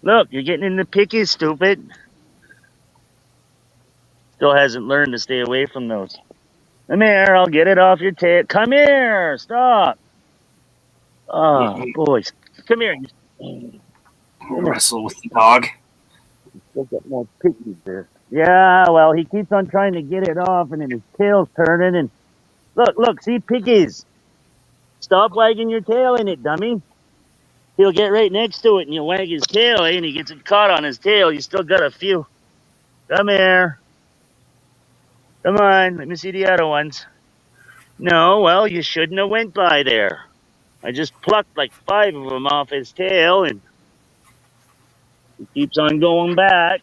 Look, you're getting in the pickies, stupid. Still hasn't learned to stay away from those. Come here, I'll get it off your tail. Come here, stop. Oh, boys. Come here. Wrestle with the dog. Still got more pickies there. Yeah, well, he keeps on trying to get it off, and then his tail's turning, and look, see, pickies. Stop wagging your tail in it, dummy. He'll get right next to it, and you'll wag his tail, and he gets it caught on his tail. You still got a few. Come here. Come on, let me see the other ones. No, well, you shouldn't have went by there. I just plucked like 5 of them off his tail, and he keeps on going back.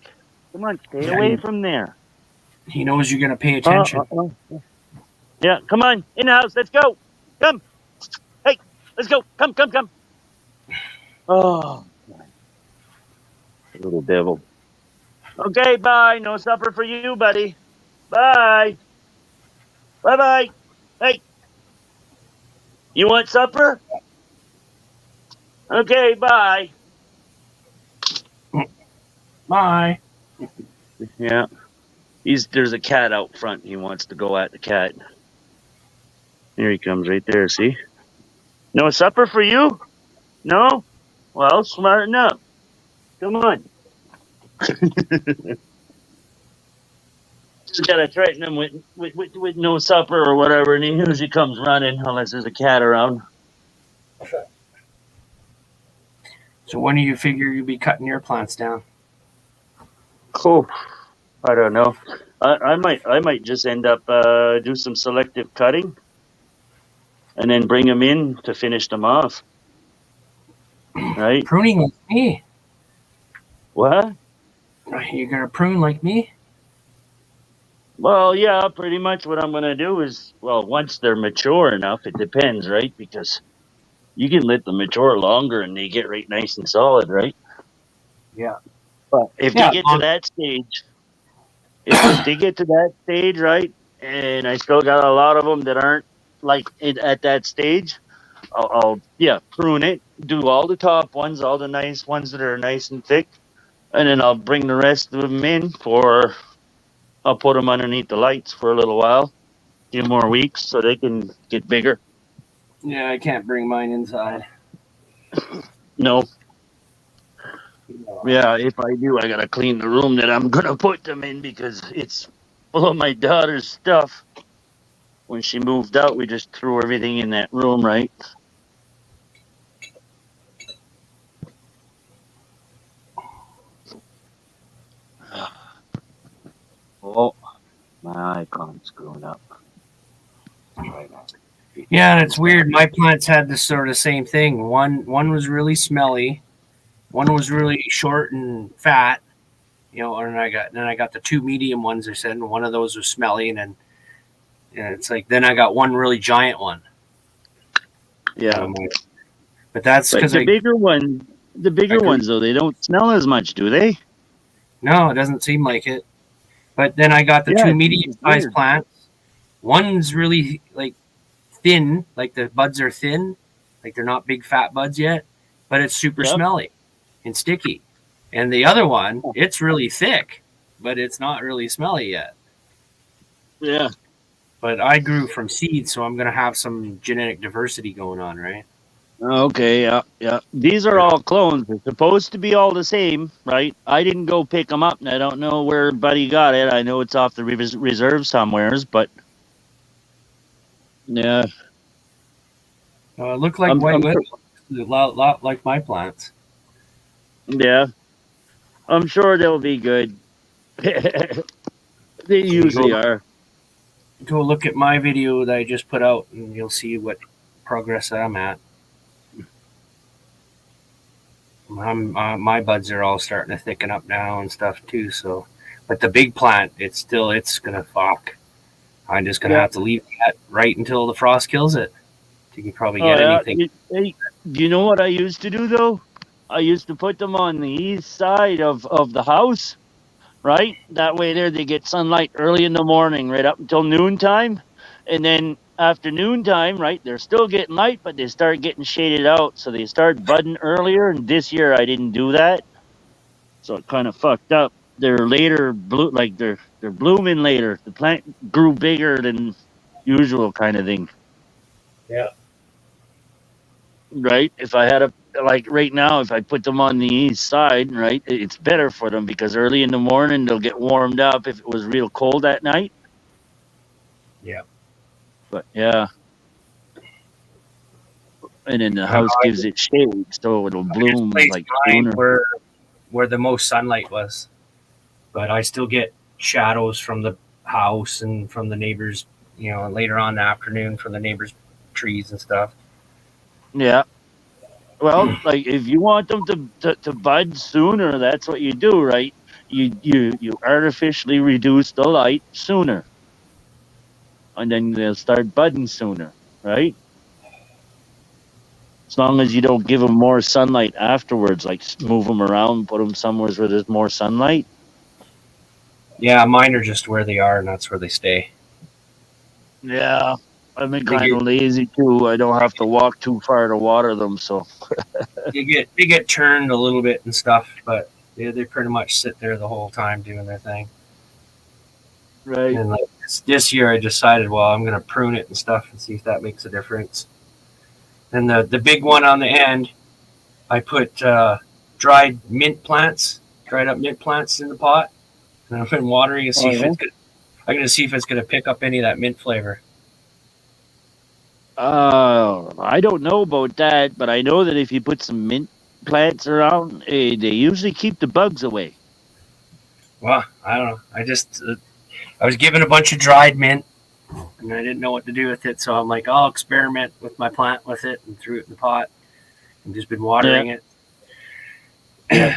Come on, stay away from there. He knows you're going to pay attention. Yeah, come on, in the house, let's go. Come. Hey, let's go. Come. Oh, little devil. Okay, bye. No supper for you, buddy. Bye. Bye. Hey, you want supper? Okay, bye. Bye. Yeah. There's a cat out front. He wants to go at the cat. Here he comes right there, see? No supper for you? No? Well, smart enough. Come on. Just gotta threaten him with no supper or whatever, and he usually comes running unless there's a cat around. So when do you figure you'll be cutting your plants down? Oh, I don't know. I might just end up do some selective cutting, and then bring them in to finish them off. Right? Pruning like me. What? You're gonna prune like me? Well, yeah, pretty much what I'm gonna do is, well, once they're mature enough, it depends, right? Because you can let them mature longer and they get right nice and solid, right? Yeah. But if they get to that stage, right, and I still got a lot of them that aren't like at that stage, I'll prune it, do all the top ones, all the nice ones that are nice and thick, and then I'll bring the rest of them in I'll put them underneath the lights for a little while, a few more weeks, so they can get bigger. Yeah, I can't bring mine inside. No. Yeah, if I do, I gotta clean the room that I'm gonna put them in because it's full of my daughter's stuff. When she moved out, we just threw everything in that room, right? Oh, my icon's screwing up. Right now. Yeah, and it's weird. My plants had this sort of same thing. One was really smelly, one was really short and fat. You know, and I got the two medium ones. I said, and one of those was smelly, and then it's like then I got one really giant one. Yeah, but that's but because the bigger ones though, they don't smell as much, do they? No, it doesn't seem like it. But then I got the Yeah, two it's medium-sized weird. plants. One's really like thin, like the buds are thin, like they're not big fat buds yet, but it's super Yep. smelly and sticky. And the other one, it's really thick, but it's not really smelly yet. Yeah. But I grew from seeds, so I'm going to have some genetic diversity going on, right? Okay, yeah. These are all clones. They're supposed to be all the same, right? I didn't go pick them up, and I don't know where Buddy got it. I know it's off the reserve somewheres, but yeah. It looked like I'm white sure- widow, a lot like my plants. Yeah. I'm sure they'll be good. They usually are. Go look at my video that I just put out, and you'll see what progress I'm at. My buds are all starting to thicken up now and stuff too. So, but the big plant, it's gonna fuck. I'm just gonna have to leave that right until the frost kills it. You can probably get anything. Hey, do you know what I used to do though? I used to put them on the east side of the house, right? That way there they get sunlight early in the morning, right up until noontime. And then after noontime, right, they're still getting light, but they start getting shaded out. So they start budding earlier. And this year I didn't do that. So it kind of fucked up. They're later they're blooming later. The plant grew bigger than usual kind of thing. Yeah. Right? If I had right now, if I put them on the east side, right, it's better for them because early in the morning they'll get warmed up if it was real cold at night. Yeah. But yeah. And then the house gives it shade, so it'll bloom like sooner. Where the most sunlight was. But I still get shadows from the house and from the neighbors, later on in the afternoon from the neighbors' trees and stuff. Yeah. Well, like if you want them to bud sooner, that's what you do, right? You artificially reduce the light sooner, and then they'll start budding sooner, right? As long as you don't give them more sunlight afterwards, like move them around, put them somewhere where there's more sunlight. Yeah, mine are just where they are, and that's where they stay. Yeah, I've been kind of lazy too. I don't have to walk too far to water them, so they get turned a little bit and stuff, but they pretty much sit there the whole time doing their thing. Right. And like this year, I decided, well, I'm going to prune it and stuff and see if that makes a difference. And the big one on the end, I put dried up mint plants in the pot, and I've been watering and see if it's good. I'm going to see if it's going to pick up any of that mint flavor. I don't know about that, but I know that if you put some mint plants around, they usually keep the bugs away. Well, I don't know. I was given a bunch of dried mint, and I didn't know what to do with it, so I'm like, I'll experiment with my plant with it, and threw it in the pot, and just been watering it. So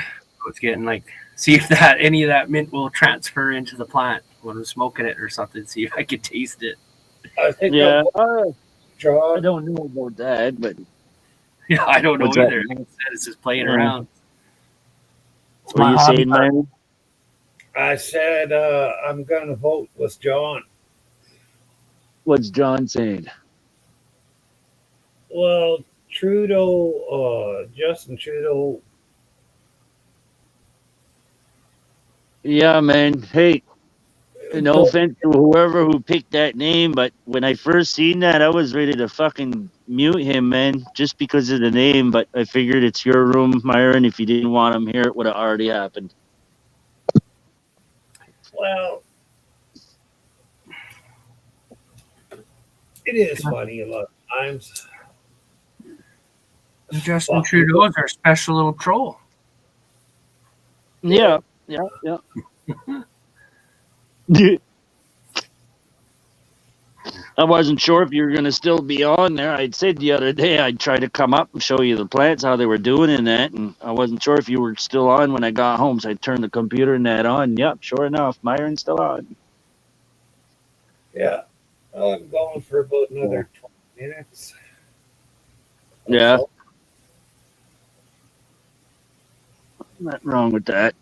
it's getting see if any of that mint will transfer into the plant when I'm smoking it or something. See if I can taste it. I think Yeah. John, I don't know about that, but Yeah, I don't know What's that? either. Like I said, it's just playing around. It's what are my you hobby. saying, man? I said I'm going to vote with John. What's John saying? Well, Justin Trudeau. Yeah, man. Hey, no offense to whoever who picked that name, but when I first seen that, I was ready to fucking mute him, man, just because of the name. But I figured it's your room, Myron. If you didn't want him here, it would have already happened. Well, it is funny a lot of times. Justin Trudeau is our special little troll. Yeah. I wasn't sure if you were going to still be on there. I'd said the other day I'd try to come up and show you the plants, how they were doing in that, and I wasn't sure if you were still on when I got home, so I turned the computer and that on. Yep, sure enough, Myron's still on. Yeah. Well, I'm going for about another 20 minutes. Yeah. Nothing wrong with that.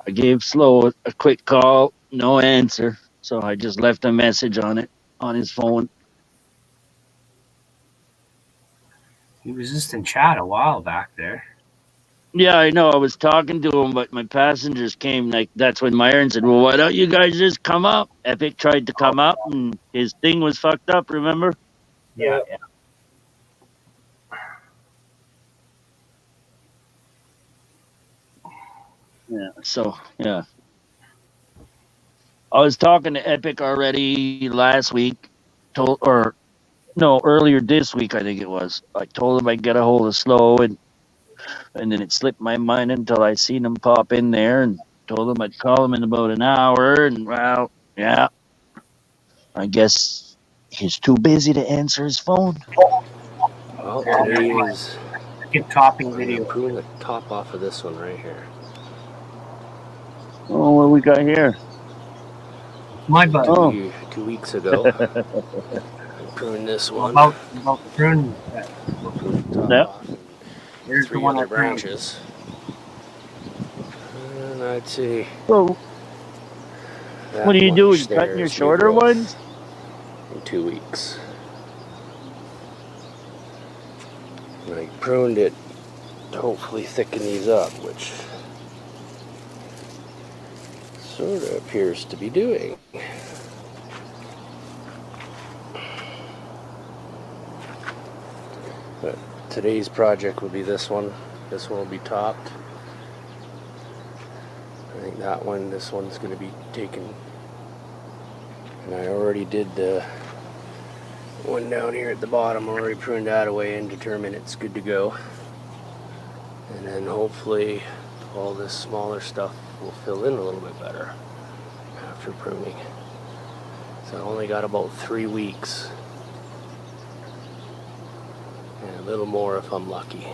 I gave Slow a quick call, no answer, so I just left a message on his phone. He was just in chat a while back there. Yeah, I know. I was talking to him, but my passengers came. Like that's when Myron said, "Well, why don't you guys just come up?" Epic tried to come up, and his thing was fucked up. Remember? Yeah. Yeah. So yeah, I was talking to Epic already last week. Earlier this week, I think it was. I told him I'd get a hold of Slow, and then it slipped my mind until I seen him pop in there, and told him I'd call him in about an hour. And well, yeah, I guess he's too busy to answer his phone. Well, today is Get topping I'm video. improving the top off of this one right here. Oh, what we got here? My bud. Oh. 2 weeks ago, I pruned this one. About the prune. Pruned the top Yep. off and Here's the 3 one other I pruned. branches. And I'd say So, that what are you much doing? there Cutting your is new shorter growth ones? in 2 weeks. And I pruned it to hopefully thicken these up, which sort of appears to be doing. But today's project will be this one. This one will be topped. I think this one's going to be taken. And I already did the one down here at the bottom. I already pruned that away and determined it's good to go. And then hopefully all this smaller stuff will fill in a little bit better after pruning. So I only got about 3 weeks. And a little more if I'm lucky.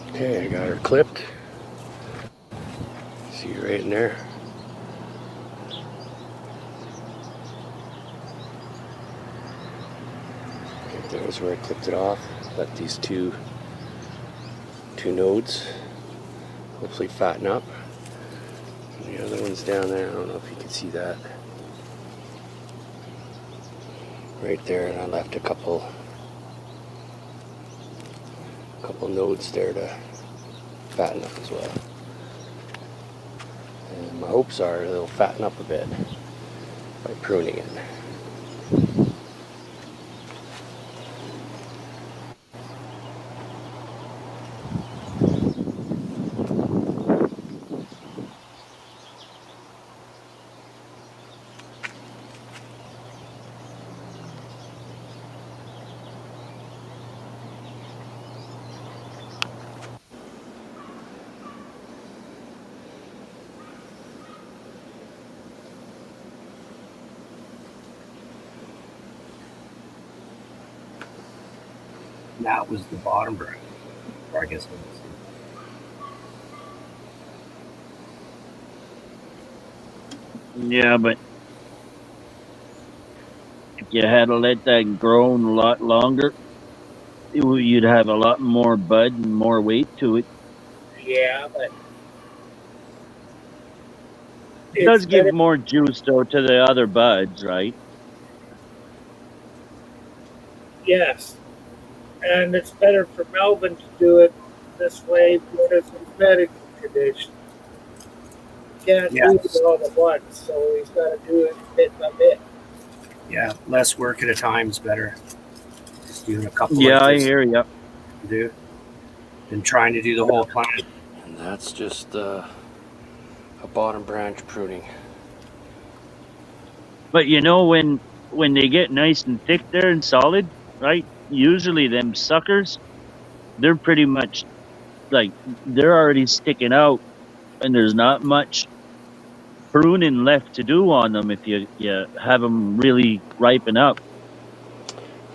Okay, I got her clipped. See right in there. There's where I clipped it off. Got these two nodes. Hopefully fatten up. And the other one's down there. I don't know if you can see that. Right there, and I left a couple nodes there to fatten up as well. And my hopes are they'll fatten up a bit by pruning it. That was the bottom bracket. Or I guess it was. Yeah, but if you had to let that grow a lot longer, you'd have a lot more bud and more weight to it. Yeah, but It does it's give better- more juice though to the other buds, right? Yes. And it's better for Melvin to do it this way because of medical condition. He can't do it all at once, so he's got to do it bit by bit. Yeah, less work at a time is better. Just doing a couple. Yeah, like I this hear you. Do. than trying to do the whole plant. And that's just a bottom branch pruning. But you know, when they get nice and thick there and solid, right? Usually them suckers, they're pretty much like they're already sticking out, and there's not much pruning left to do on them if you have them really ripen up.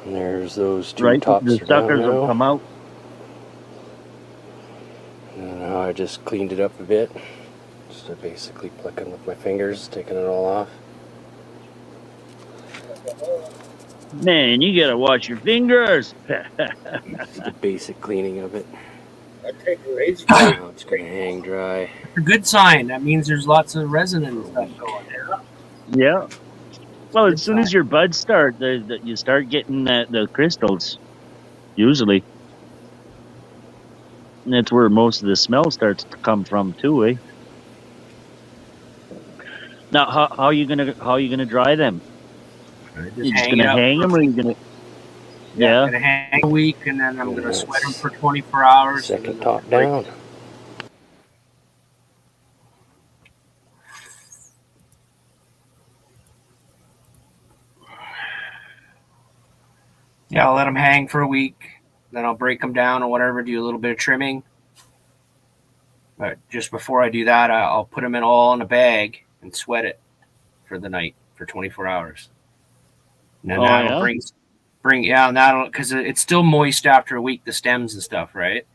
And there's those two Right, tops the are down suckers will now. come out. And now I just cleaned it up a bit. Just basically plucking with my fingers, taking it all off. Man, you gotta watch your fingers. Just the basic cleaning of it. I take a razor. Now it's gonna hang dry. A good sign. That means there's lots of resin and stuff going there. Yeah. Well, as soon as your buds start, you start getting the crystals, usually. And that's where most of the smell starts to come from too, eh? Now, how are you gonna dry them? You just gonna hang them, or are you gonna? Yeah. I'm gonna hang a week, and then I'm gonna sweat them for 24 hours. Second top down. Yeah, I'll let them hang for a week. Then I'll break them down or whatever, do a little bit of trimming. But just before I do that, I'll put them all in a bag and sweat it for the night for 24 hours. And then that'll that'll, because it's still moist after a week, the stems and stuff, right?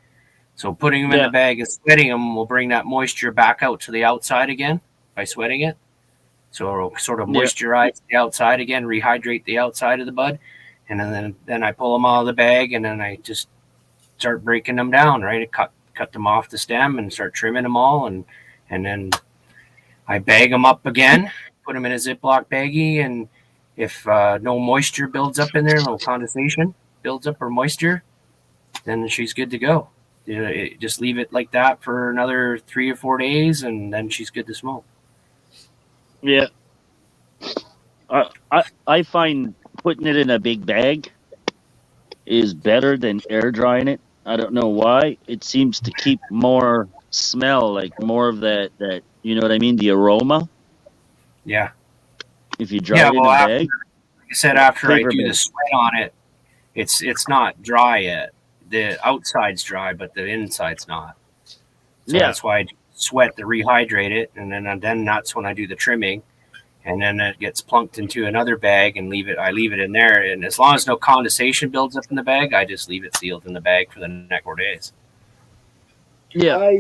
So putting them in the bag and sweating them will bring that moisture back out to the outside again by sweating it. So it'll sort of moisturize the outside again, rehydrate the outside of the bud. And then I pull them out of the bag, and then I just start breaking them down, right? I cut them off the stem and start trimming them all, and then I bag them up again, put them in a Ziploc baggie, and if no moisture builds up in there, no condensation builds up or moisture, then she's good to go. Just leave it like that for another 3 or 4 days, and then she's good to smoke. Yeah. I find putting it in a big bag is better than air drying it. I don't know why. It seems to keep more smell, like more of that you know what I mean, the aroma. Yeah. If you dry it in a bag. Like I said, after I do the sweat on it, it's not dry yet. The outside's dry, but the inside's not. So that's why I sweat to rehydrate it, and then that's when I do the trimming. And then it gets plunked into another bag and I leave it in there. And as long as no condensation builds up in the bag, I just leave it sealed in the bag for the next 4 days. Yeah.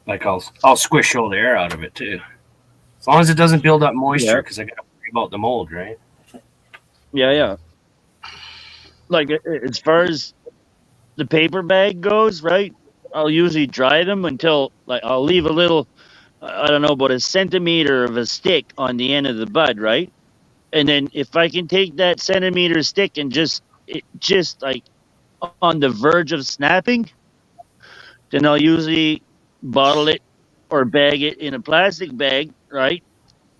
Like I'll squish all the air out of it too. As long as it doesn't build up moisture, because I got to worry about the mold, right? Yeah. Like as far as the paper bag goes, right? I'll usually dry them until I'll leave a little, I don't know, about a centimeter of a stick on the end of the bud, right? And then if I can take that centimeter stick and just like on the verge of snapping, then I'll usually bottle it or bag it in a plastic bag, right?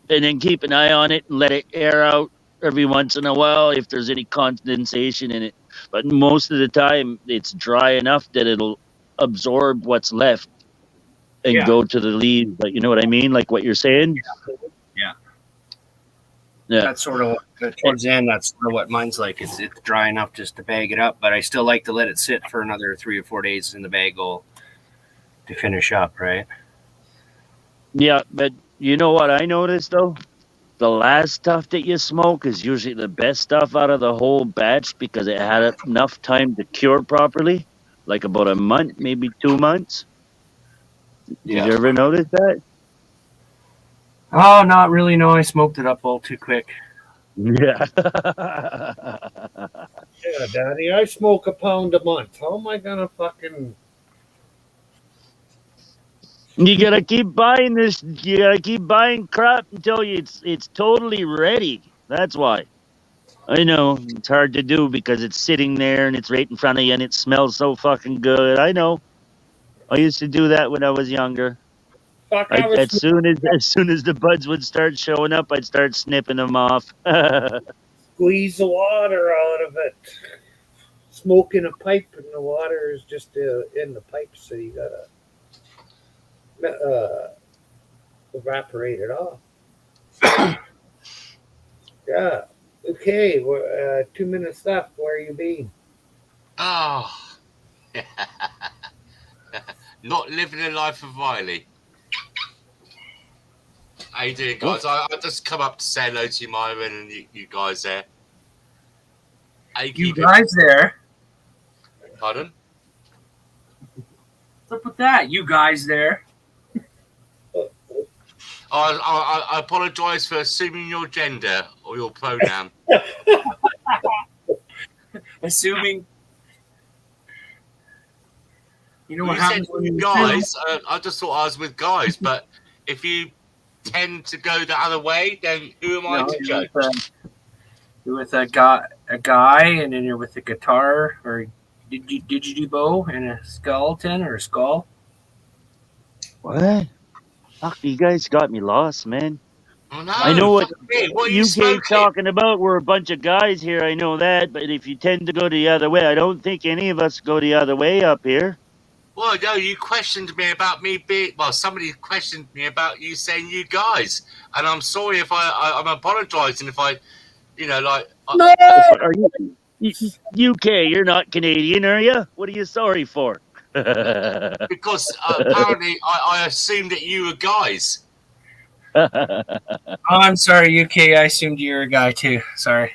And then keep an eye on it and let it air out every once in a while if there's any condensation in it. But most of the time, it's dry enough that it'll absorb what's left and go to the leaves. But you know what I mean? Like what you're saying? Yeah. That's sort of towards the end. That's sort of what mine's like. It's dry enough just to bag it up, but I still like to let it sit for another 3 or 4 days in the bag to finish up, right? Yeah, but you know what I noticed though? The last stuff that you smoke is usually the best stuff out of the whole batch because it had enough time to cure properly, like about a month, maybe 2 months. Did you ever notice that? Oh, not really. No, I smoked it up all too quick. Yeah. Yeah, Daddy, I smoke a pound a month. How am I gonna fucking? You gotta keep buying this. You gotta keep buying crap until it's totally ready. That's why. I know it's hard to do because it's sitting there and it's right in front of you and it smells so fucking good. I know. I used to do that when I was younger. As soon as the buds would start showing up, I'd start snipping them off. Squeeze the water out of it. smoke in a pipe, and the water is just in the pipe, so you gotta evaporate it off. Yeah. Okay. We're 2 minutes left. Where you been? Oh, not living a life of Riley. How you doing, guys? I just come up to say hello to you, Myron, and you guys there. How you You keeping? guys there? Pardon? What's up with that? You guys there? I apologise for assuming your gender or your pronoun. Assuming. You know Well, what you said happens when you you guys. I just thought I was with guys, but if you tend to go the other way, then who am I to judge? You're with a guy, and then you're with a guitar, or did you do bow and a skeleton or a skull? What? Fuck, you guys got me lost, man. Oh, no, I know what fuck me. What are you UK smoking? talking about. We're a bunch of guys here. I know that, but if you tend to go the other way, I don't think any of us go the other way up here. Well, no, you questioned me about me being. Well, somebody questioned me about you saying you guys, and I'm sorry if I'm apologising if I, like. No! Are you UK? You're not Canadian, are you? What are you sorry for? Because apparently I assumed that you were guys. Oh, I'm sorry, UK. I assumed you were a guy too. Sorry.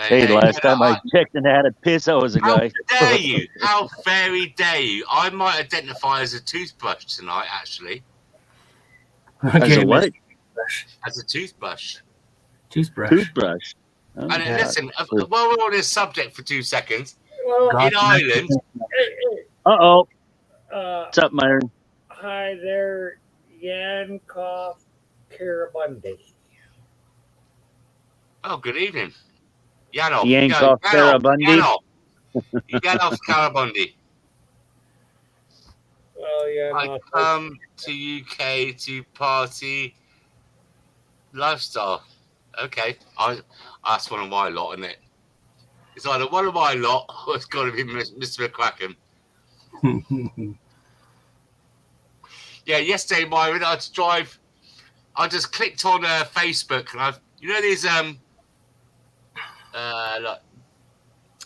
Hey, last time I checked and had a piss, I was a How guy. dare you? How very dare you? I might identify as a toothbrush tonight, actually. As a what? As a toothbrush. Toothbruch. Oh, And yeah. listen, while we're on this subject for 2 seconds, Well, in Ireland, Uh-oh. uh, What's up, Myron? hi there, Yankov Karabundi. oh, good evening. Yanov. Yankov Karabundi. Yanov Karabundi. Well, yeah, I no, come to UK to party lifestyle. Okay, that's one of my lot, isn't it? It's either one of my lot or it's got to be Mr. McCracken. Yeah, yesterday, Myron, I just clicked on Facebook, and these like,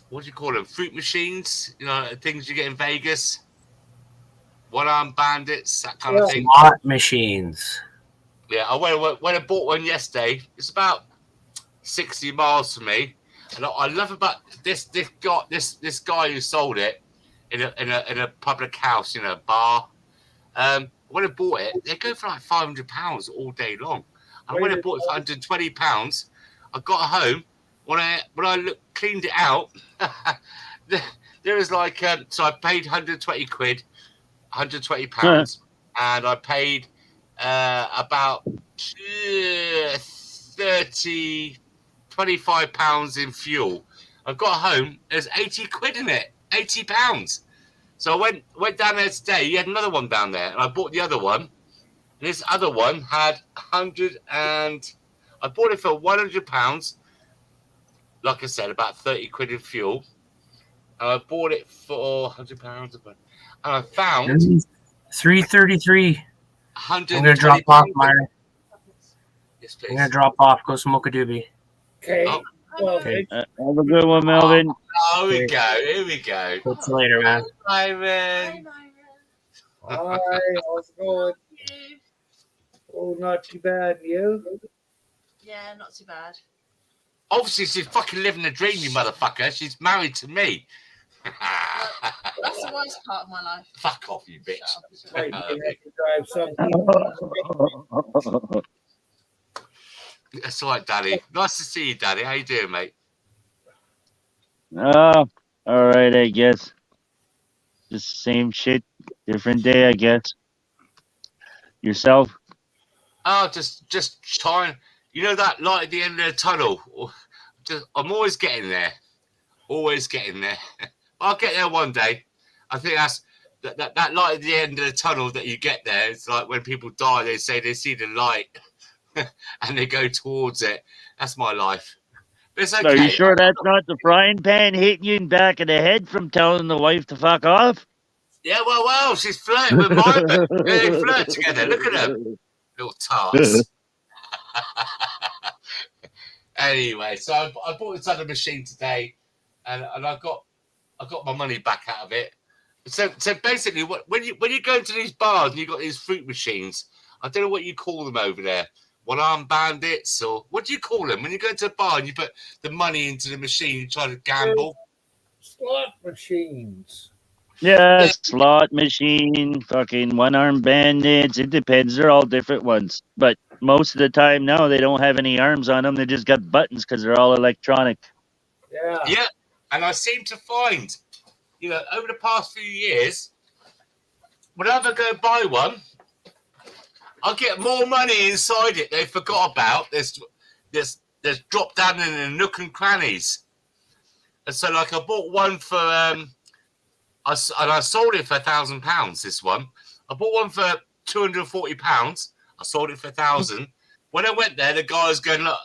what do you call them? Fruit machines, things you get in Vegas. One-arm bandits, that kind of thing. Slot machines. Yeah, I went and bought one yesterday. It's about 60 miles from me, and I love about this guy who sold it in a public house, a bar. When I bought it, they go for like £500 all day long. And when I bought it for £120, I got home. When I cleaned it out, there was like so I paid 120 quid, £120, and I paid about 25 pounds in fuel. I got home, there's 80 quid in it, £80. So I went down there today. He had another one down there, and I bought the other one. And this other one had I bought it for £100. Like I said, about 30 quid in fuel. And I bought it for £100. And I found 333. I'm gonna drop off, Myron. Yes, please. I'm gonna drop off. Go smoke a doobie. Okay. Oh. Well, Okay. Have a good one, Melvin. Oh, here we go. Here we go. Talk to you later, man. Myron. hi, how's it going? Oh, not too bad. You? Yeah, not too bad. Obviously, she's fucking living the dream, you motherfucker. She's married to me. That's the worst part of my life. Fuck off, you bitch. Right, you have to drive some people. That's all right, Daddy. Nice to see you, Daddy. How you doing, mate? All right, I guess. Just same shit, different day, I guess. Yourself? Oh, just trying. You know that light at the end of the tunnel? I'm always getting there. Always getting there. I'll get there one day. I think that's that light at the end of the tunnel that you get there. It's like when people die, they say they see the light and they go towards it. That's my life. It's Are you okay. sure that's not the frying pan hitting you in the back of the head from telling the wife to fuck off? Yeah, well, she's flirting with Myron. They flirt together. Look at them, little tarts. Anyway, so I bought this other machine today, and I got my money back out of it. So basically, when you go into these bars and you got these fruit machines, I don't know what you call them over there. One-armed bandits, or what do you call them? When you go to a bar and you put the money into the machine, you try to gamble. Slot machines. Yeah, slot machine, fucking one-armed bandits. It depends. They're all different ones. But most of the time now, they don't have any arms on them. They just got buttons because they're all electronic. Yeah, and I seem to find, over the past few years, whenever I go buy one, I get more money inside it they forgot about. There's dropped down in the nook and crannies. And so, like, I bought one for, I sold it for £1,000, this one. I bought one for £240. I sold it for £1,000. When I went there, the guy was going, look,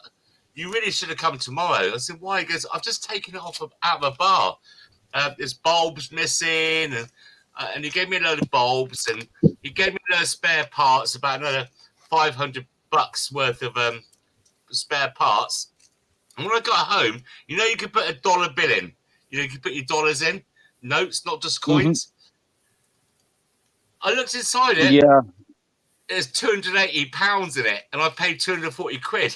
you really should have come tomorrow. I said, why? He goes, I've just taken it out of a bar. There's bulbs missing, and he gave me a load of bulbs, and he gave me a load of spare parts, about another $500 worth of spare parts. And when I got home, you could put a dollar bill in. You could put your dollars in, notes, not just coins. I looked inside it. Yeah. There's £280 in it, and I paid 240 quid.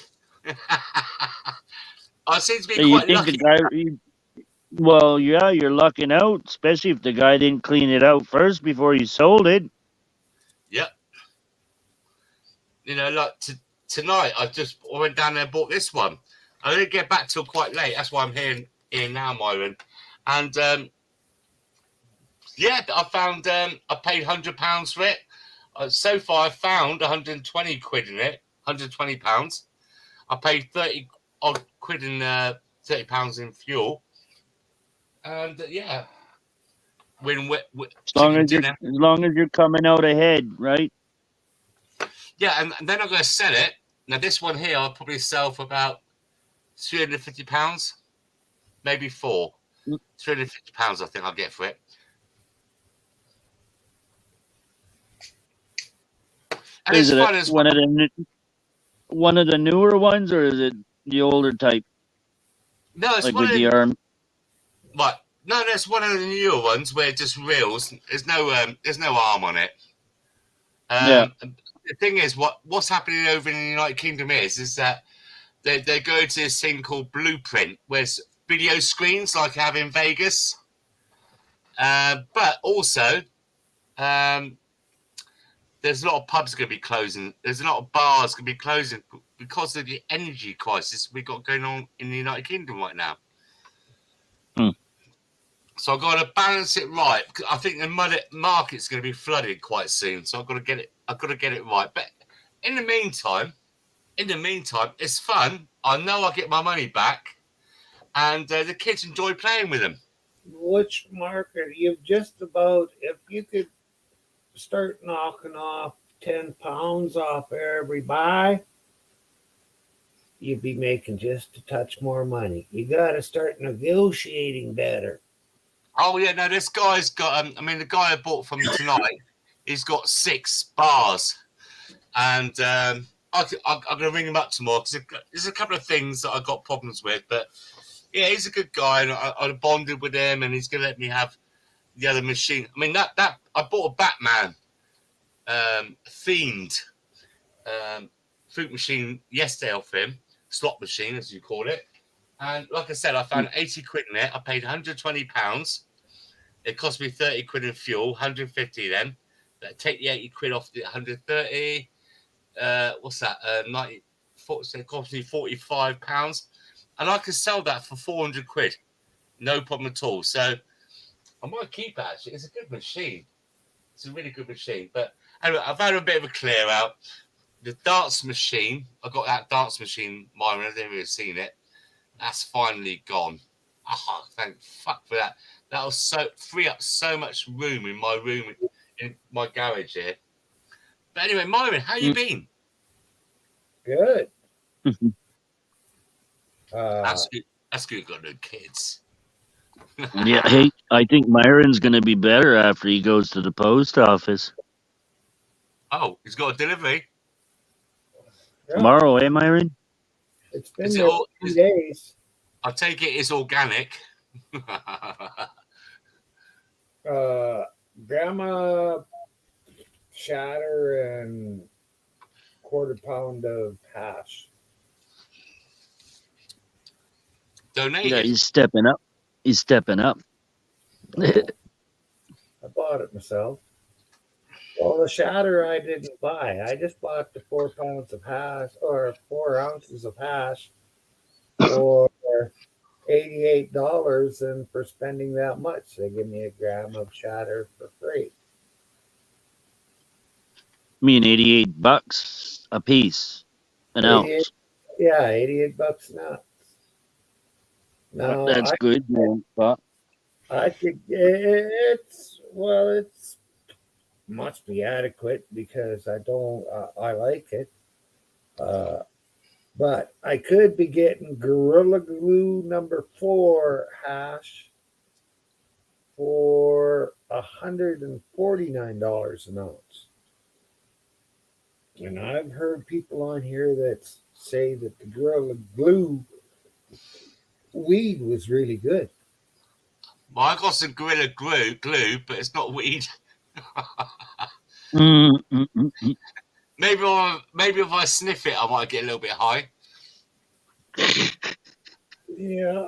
I seem to be You quite think lucky. the guy? Well, yeah, you're lucking out, especially if the guy didn't clean it out first before he sold it. Yep. Like tonight, I went down there and bought this one. I didn't get back till quite late. That's why I'm here now, Myron. And I found I paid £100 for it. So far, I found 120 quid in it, £120. I paid 30 odd quid in £30 in fuel. And win. As long as you're coming out ahead, right? Yeah, and then I'm going to sell it. Now, this one here, I'll probably sell for about £350, maybe £400. £350, I think I'll get for it. And Is it's it fun as one of the newer ones, or is it the older type? No, it's like one with of the arm. Right. No, that's one of the newer ones where it just reels. There's no arm on it. The thing is, what's happening over in the United Kingdom is that they're going to this thing called Blueprint, where it's video screens like I have in Vegas. But also, there's a lot of pubs going to be closing. There's a lot of bars going to be closing because of the energy crisis we've got going on in the United Kingdom right now. So I've got to balance it right. I think the market's going to be flooded quite soon. So I've got to get it right. But in the meantime, it's fun. I know I'll get my money back, and the kids enjoy playing with them. Which market? You've just about, if you could start knocking off £10 off every buy, you'd be making just a touch more money. You got to start negotiating better. Oh yeah, no, this guy's got. The guy I bought from tonight, he's got 6 bars, and I'm gonna ring him up tomorrow because there's a couple of things that I got problems with. But yeah, he's a good guy, and I bonded with him, and he's gonna let me have the other machine. That I bought a Batman themed fruit machine yesterday off him, slot machine as you call it. And like I said, I found 80 quid in it. I paid £120. It cost me 30 quid in fuel, 150 then. Take the 80 quid off the 130. What's that? 90. So it cost me £45. And I could sell that for 400 quid. No problem at all. So I might keep it, actually. It's a good machine. It's a really good machine. But anyway, I've had a bit of a clear out. The darts machine, I got that darts machine, Myron, I've never seen it. That's finally gone. Oh, thank fuck for that. That will free up so much room in my garage here. But anyway, Myron, how you been? Good. That's good. That's good. Got no kids. Yeah, hey, I think Myron's gonna be better after he goes to the post office Oh, he's got a delivery. Yeah, tomorrow, eh, Myron? it's been Is it there all? 2 days. I take it it's organic. Grandma shatter and quarter pound of hash. Donated. Yeah, he's stepping up. He's stepping up. I bought it myself. Well, the shatter I didn't buy. I just bought the 4 pounds of hash or 4 ounces of hash for $88, and for spending that much, they give me a gram of shatter for free. Me and $88 a piece, an 88, ounce. yeah, $88 an ounce. No, That's good, man. But I think it's must be adequate because I don't I like it, but I could be getting Gorilla Glue number 4 hash for $149 an ounce. And I've heard people on here that say that the Gorilla Glue weed was really good. Well, I got some Gorilla glue, but it's not weed. Maybe if I sniff it, I might get a little bit high. Yeah.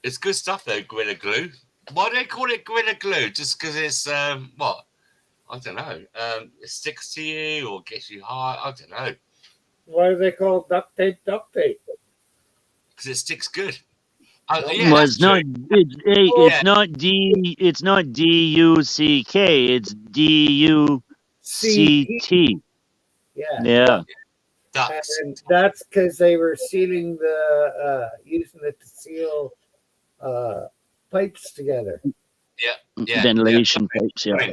It's good stuff though, Gorilla Glue. Why do they call it Gorilla Glue? Just because it's what? I don't know. It sticks to you or gets you high. I don't know. Why do they call duct tape duct tape? Because it sticks good. well, That's true. it's not DUCK. It's DUCT. Yeah. Yeah. And that's because they were sealing using it to seal pipes together. Yeah. Ventilation pipes. Yeah.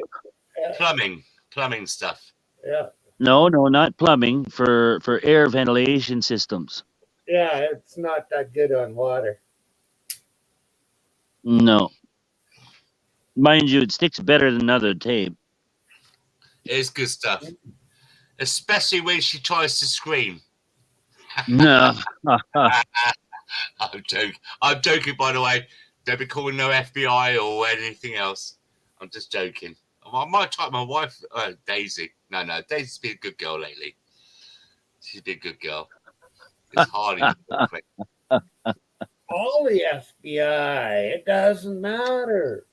Plumbing stuff. Yeah. No, not plumbing for air ventilation systems. Yeah, it's not that good on water. No. Mind you, it sticks better than other tape. It's good stuff. Especially when she tries to scream. No. I'm joking, by the way. Don't be calling no FBI or anything else. I'm just joking. I might try my wife, Daisy. No, Daisy's been a good girl lately. She's been a good girl. It's Harley. All the FBI, it doesn't matter.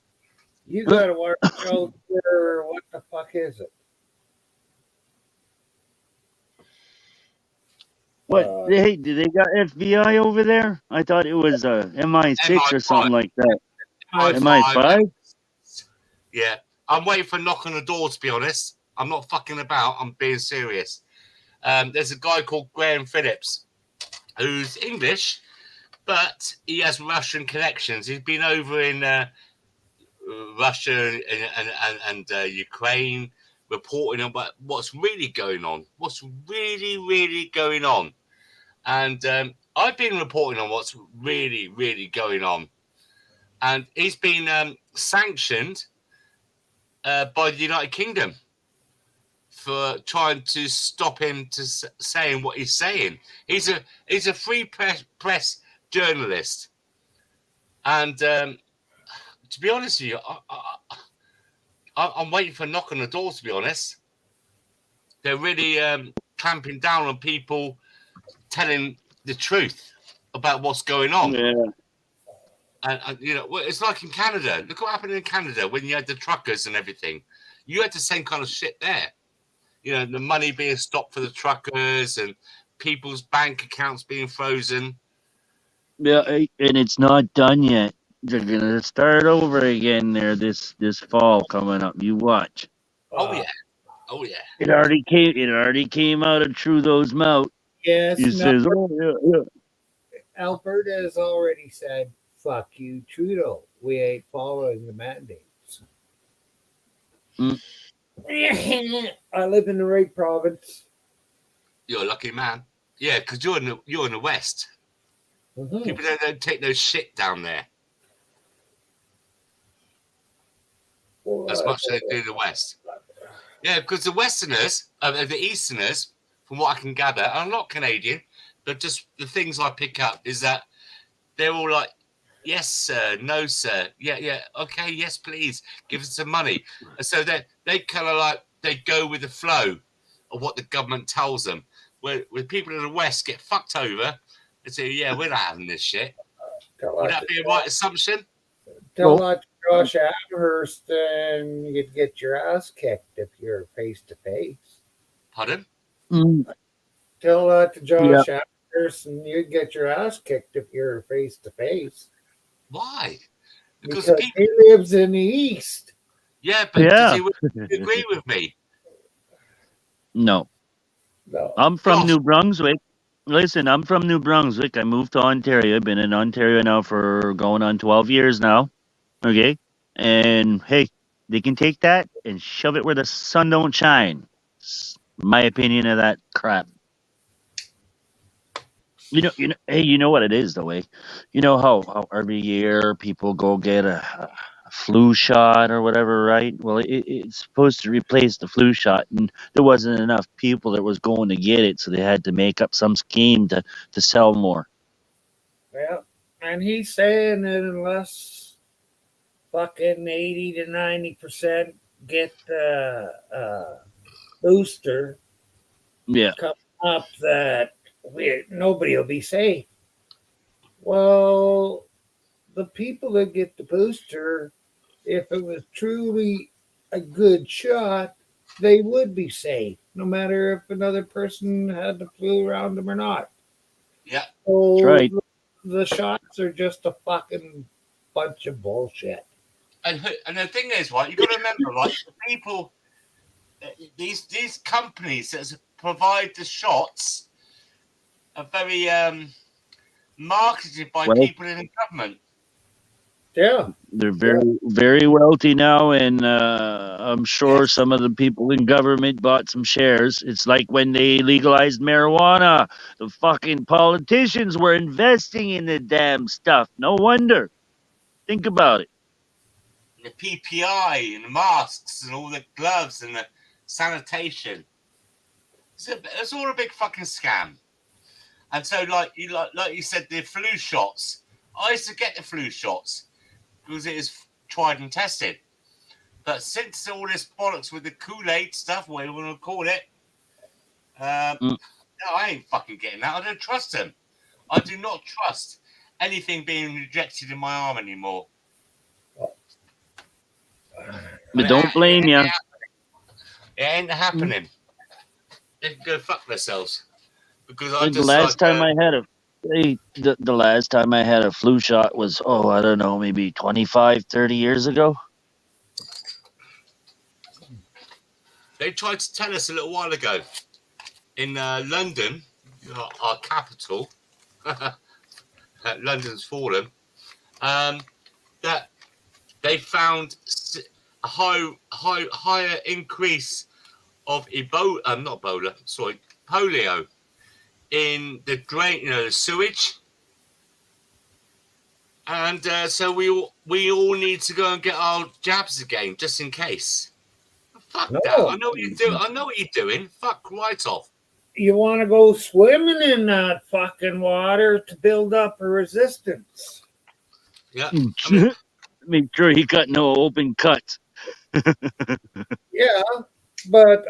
You got to work out there. What the fuck is it? What? Hey, do they got FBI over there? I thought it was MI6 or something like that. MI5? Yeah. I'm waiting for a knock on the door, to be honest. I'm not fucking about. I'm being serious. There's a guy called Graham Phillips who's English, but he has Russian connections. He's been over in Russia and Ukraine reporting on what's really going on. What's really, really going on. And I've been reporting on what's really, really going on. And he's been sanctioned by the United Kingdom for trying to stop him to saying what he's saying. He's a free press journalist. And to be honest with you, I'm waiting for a knock on the door, to be honest. They're really clamping down on people telling the truth about what's going on. Yeah. And it's like in Canada. Look what happened in Canada when you had the truckers and everything. You had the same kind of shit there. The money being stopped for the truckers and people's bank accounts being frozen. Yeah, and it's not done yet. They're gonna start over again there this fall coming up. You watch. Oh yeah. It already came out of Trudeau's mouth. Yes. He says, "Oh yeah." Alberta has already said, "Fuck you, Trudeau. We ain't following the mandates." I live in the right province. You're a lucky man. Yeah, because you're in the West. Mhm. People don't take no shit down there as much as they do in the West. Yeah, because the Westerners, the Easterners, from what I can gather, and I'm not Canadian, but just the things I pick up is that they're all like, yes, sir, no, sir, yeah, okay, yes, please, give us some money. And so they kind of like, they go with the flow of what the government tells them. Where people in the West get fucked over and say, yeah, we're not having this shit. Would that be a right assumption? Tell that to Josh Amherst, and you'd get your ass kicked if you're face to face. Pardon? Tell that to Josh Amherst, and you'd get your ass kicked if you're face to face. Why? Because he lives in the East. Yeah, but does he agree with me? No. I'm from New Brunswick. Listen, I'm from New Brunswick. I moved to Ontario. I've been in Ontario now for going on 12 years now. Okay? And hey, they can take that and shove it where the sun don't shine. It's my opinion of that crap. You know, hey, you know what it is, though, eh? You know how every year people go get a flu shot or whatever, right? Well, it's supposed to replace the flu shot, and there wasn't enough people that was going to get it, so they had to make up some scheme to sell more. Well, and he's saying that unless fucking 80 to 90% get the booster, come up, that nobody will be safe. Well, the people that get the booster, if it was truly a good shot, they would be safe, no matter if another person had the flu around them or not. Yeah. So That's right. The shots are just a fucking bunch of bullshit. And the thing is, right, you got to remember, like, the people, these companies that provide the shots are very marketed by people in the government. Yeah. They're very, very wealthy now, and I'm sure some of the people in government bought some shares. It's like when they legalized marijuana. The fucking politicians were investing in the damn stuff. No wonder. Think about it. And the PPI and the masks and all the gloves and the sanitation. It's all a big fucking scam. And so, like you said, the flu shots. I used to get the flu shots because it is tried and tested. But since all this bollocks with the Kool-Aid stuff, whatever you want to call it, no, I ain't fucking getting that. I don't trust them. I do not trust anything being injected in my arm anymore. But don't blame you. It ain't happening. They can go fuck themselves. Because I The just last time I had the last time I had a flu shot was, I don't know, maybe 25, 30 years ago. They tried to tell us a little while ago in London, our capital, London's fallen, that they found a higher increase of polio in the drain, the sewage. And so we all need to go and get our jabs again, just in case. Fuck that. I know what you're doing. I know what you're doing. Fuck right off. You want to go swimming in that fucking water to build up a resistance. Yeah. Make sure he got no open cuts. Yeah, but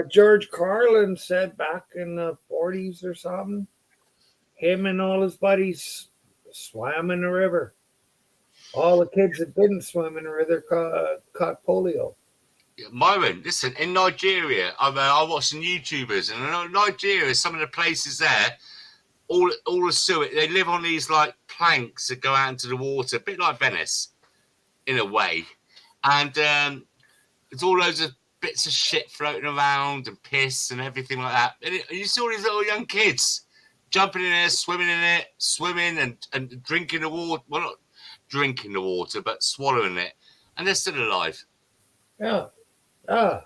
George Carlin said back in the 40s or something, him and all his buddies swam in the river. All the kids that didn't swim in the river caught polio. Myron, listen, in Nigeria, I watched some YouTubers, and in Nigeria, some of the places there, all the sewage, they live on these like planks that go out into the water, a bit like Venice, in a way. And there's all loads of bits of shit floating around and piss and everything like that. And you saw these little young kids jumping in there, swimming and drinking the water. Well, not drinking the water, but swallowing it. And they're still alive. Yeah. Ah.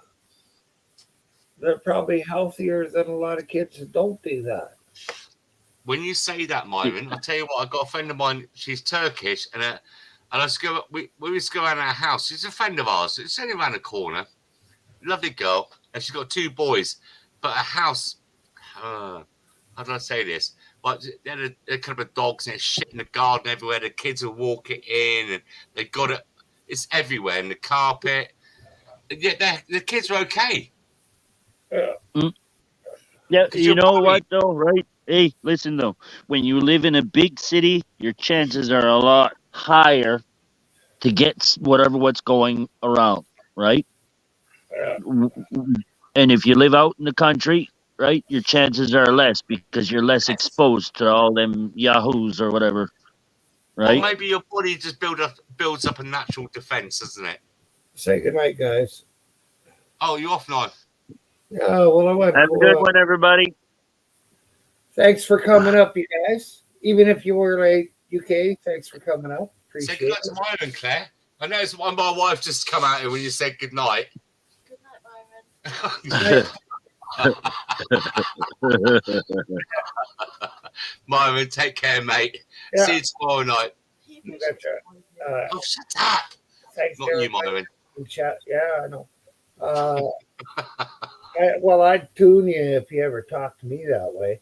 they're probably healthier than a lot of kids that don't do that. When you say that, Myron, I'll tell you what. I got a friend of mine. She's Turkish, and I used to go. We used to go around our house. She's a friend of ours. It's only around the corner. Lovely girl, and she's got 2 boys. But a house. How do I say this? But they had a couple of dogs and it's shit in the garden everywhere. The kids are walking in, and they got it. It's everywhere in the carpet. And yet the kids are okay. Yeah, 'Cause you you're know worried. what though, right? Hey, listen though, when you live in a big city, your chances are a lot higher to get what's going around, right? And if you live out in the country, right, your chances are less because you're less exposed to all them yahoos or whatever, Or right? maybe your body just builds up a natural defense, doesn't it? Say goodnight, guys. Oh, you're off now. Yeah, well, I went. Have a good one, everybody. Thanks for coming up, you guys. Even if you were late, UK, thanks for coming up. Say Appreciate goodnight it. to Myron, Claire. I noticed my wife just come out here when you said goodnight. Good night, Myron. Myron, take care, mate. Yeah. See you tomorrow night. You betcha. Oh, shut up. Thanks, Not you, everybody. Myron. In chat. Yeah, I know. Well, I'd tune you if you ever talk to me that way.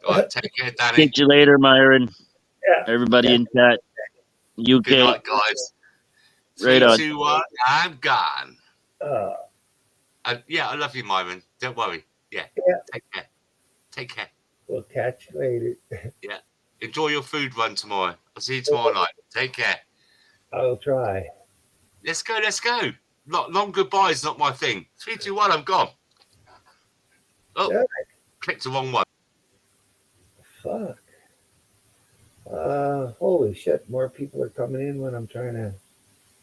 All right, take care, Danny. Catch you later, Myron. Yeah. Everybody in chat. UK. Good night, guys. Right 3, on. 2, 1, I'm gone. Uh, Yeah, I love you, Myron. Don't worry. Yeah. Yeah. Take care. Take care. We'll catch you later. Yeah. Enjoy your food run tomorrow. I'll see you tomorrow night. Take care. I'll try. Let's go. Let's go. Long goodbye is not my thing. 3, 2, 1, I'm gone. Oh, Yeah. clicked the wrong one. Fuck. Holy shit. More people are coming in when I'm trying to.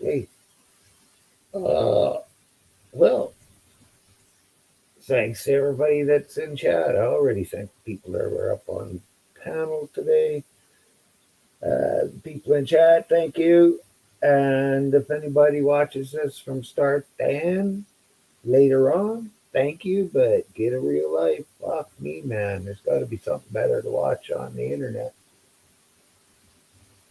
Hey. Well. Thanks to everybody that's in chat. I already thank people that were up on panel today. People in chat, thank you. And if anybody watches this from start to end later on, thank you. But get a real life. Fuck me, man. There's got to be something better to watch on the internet.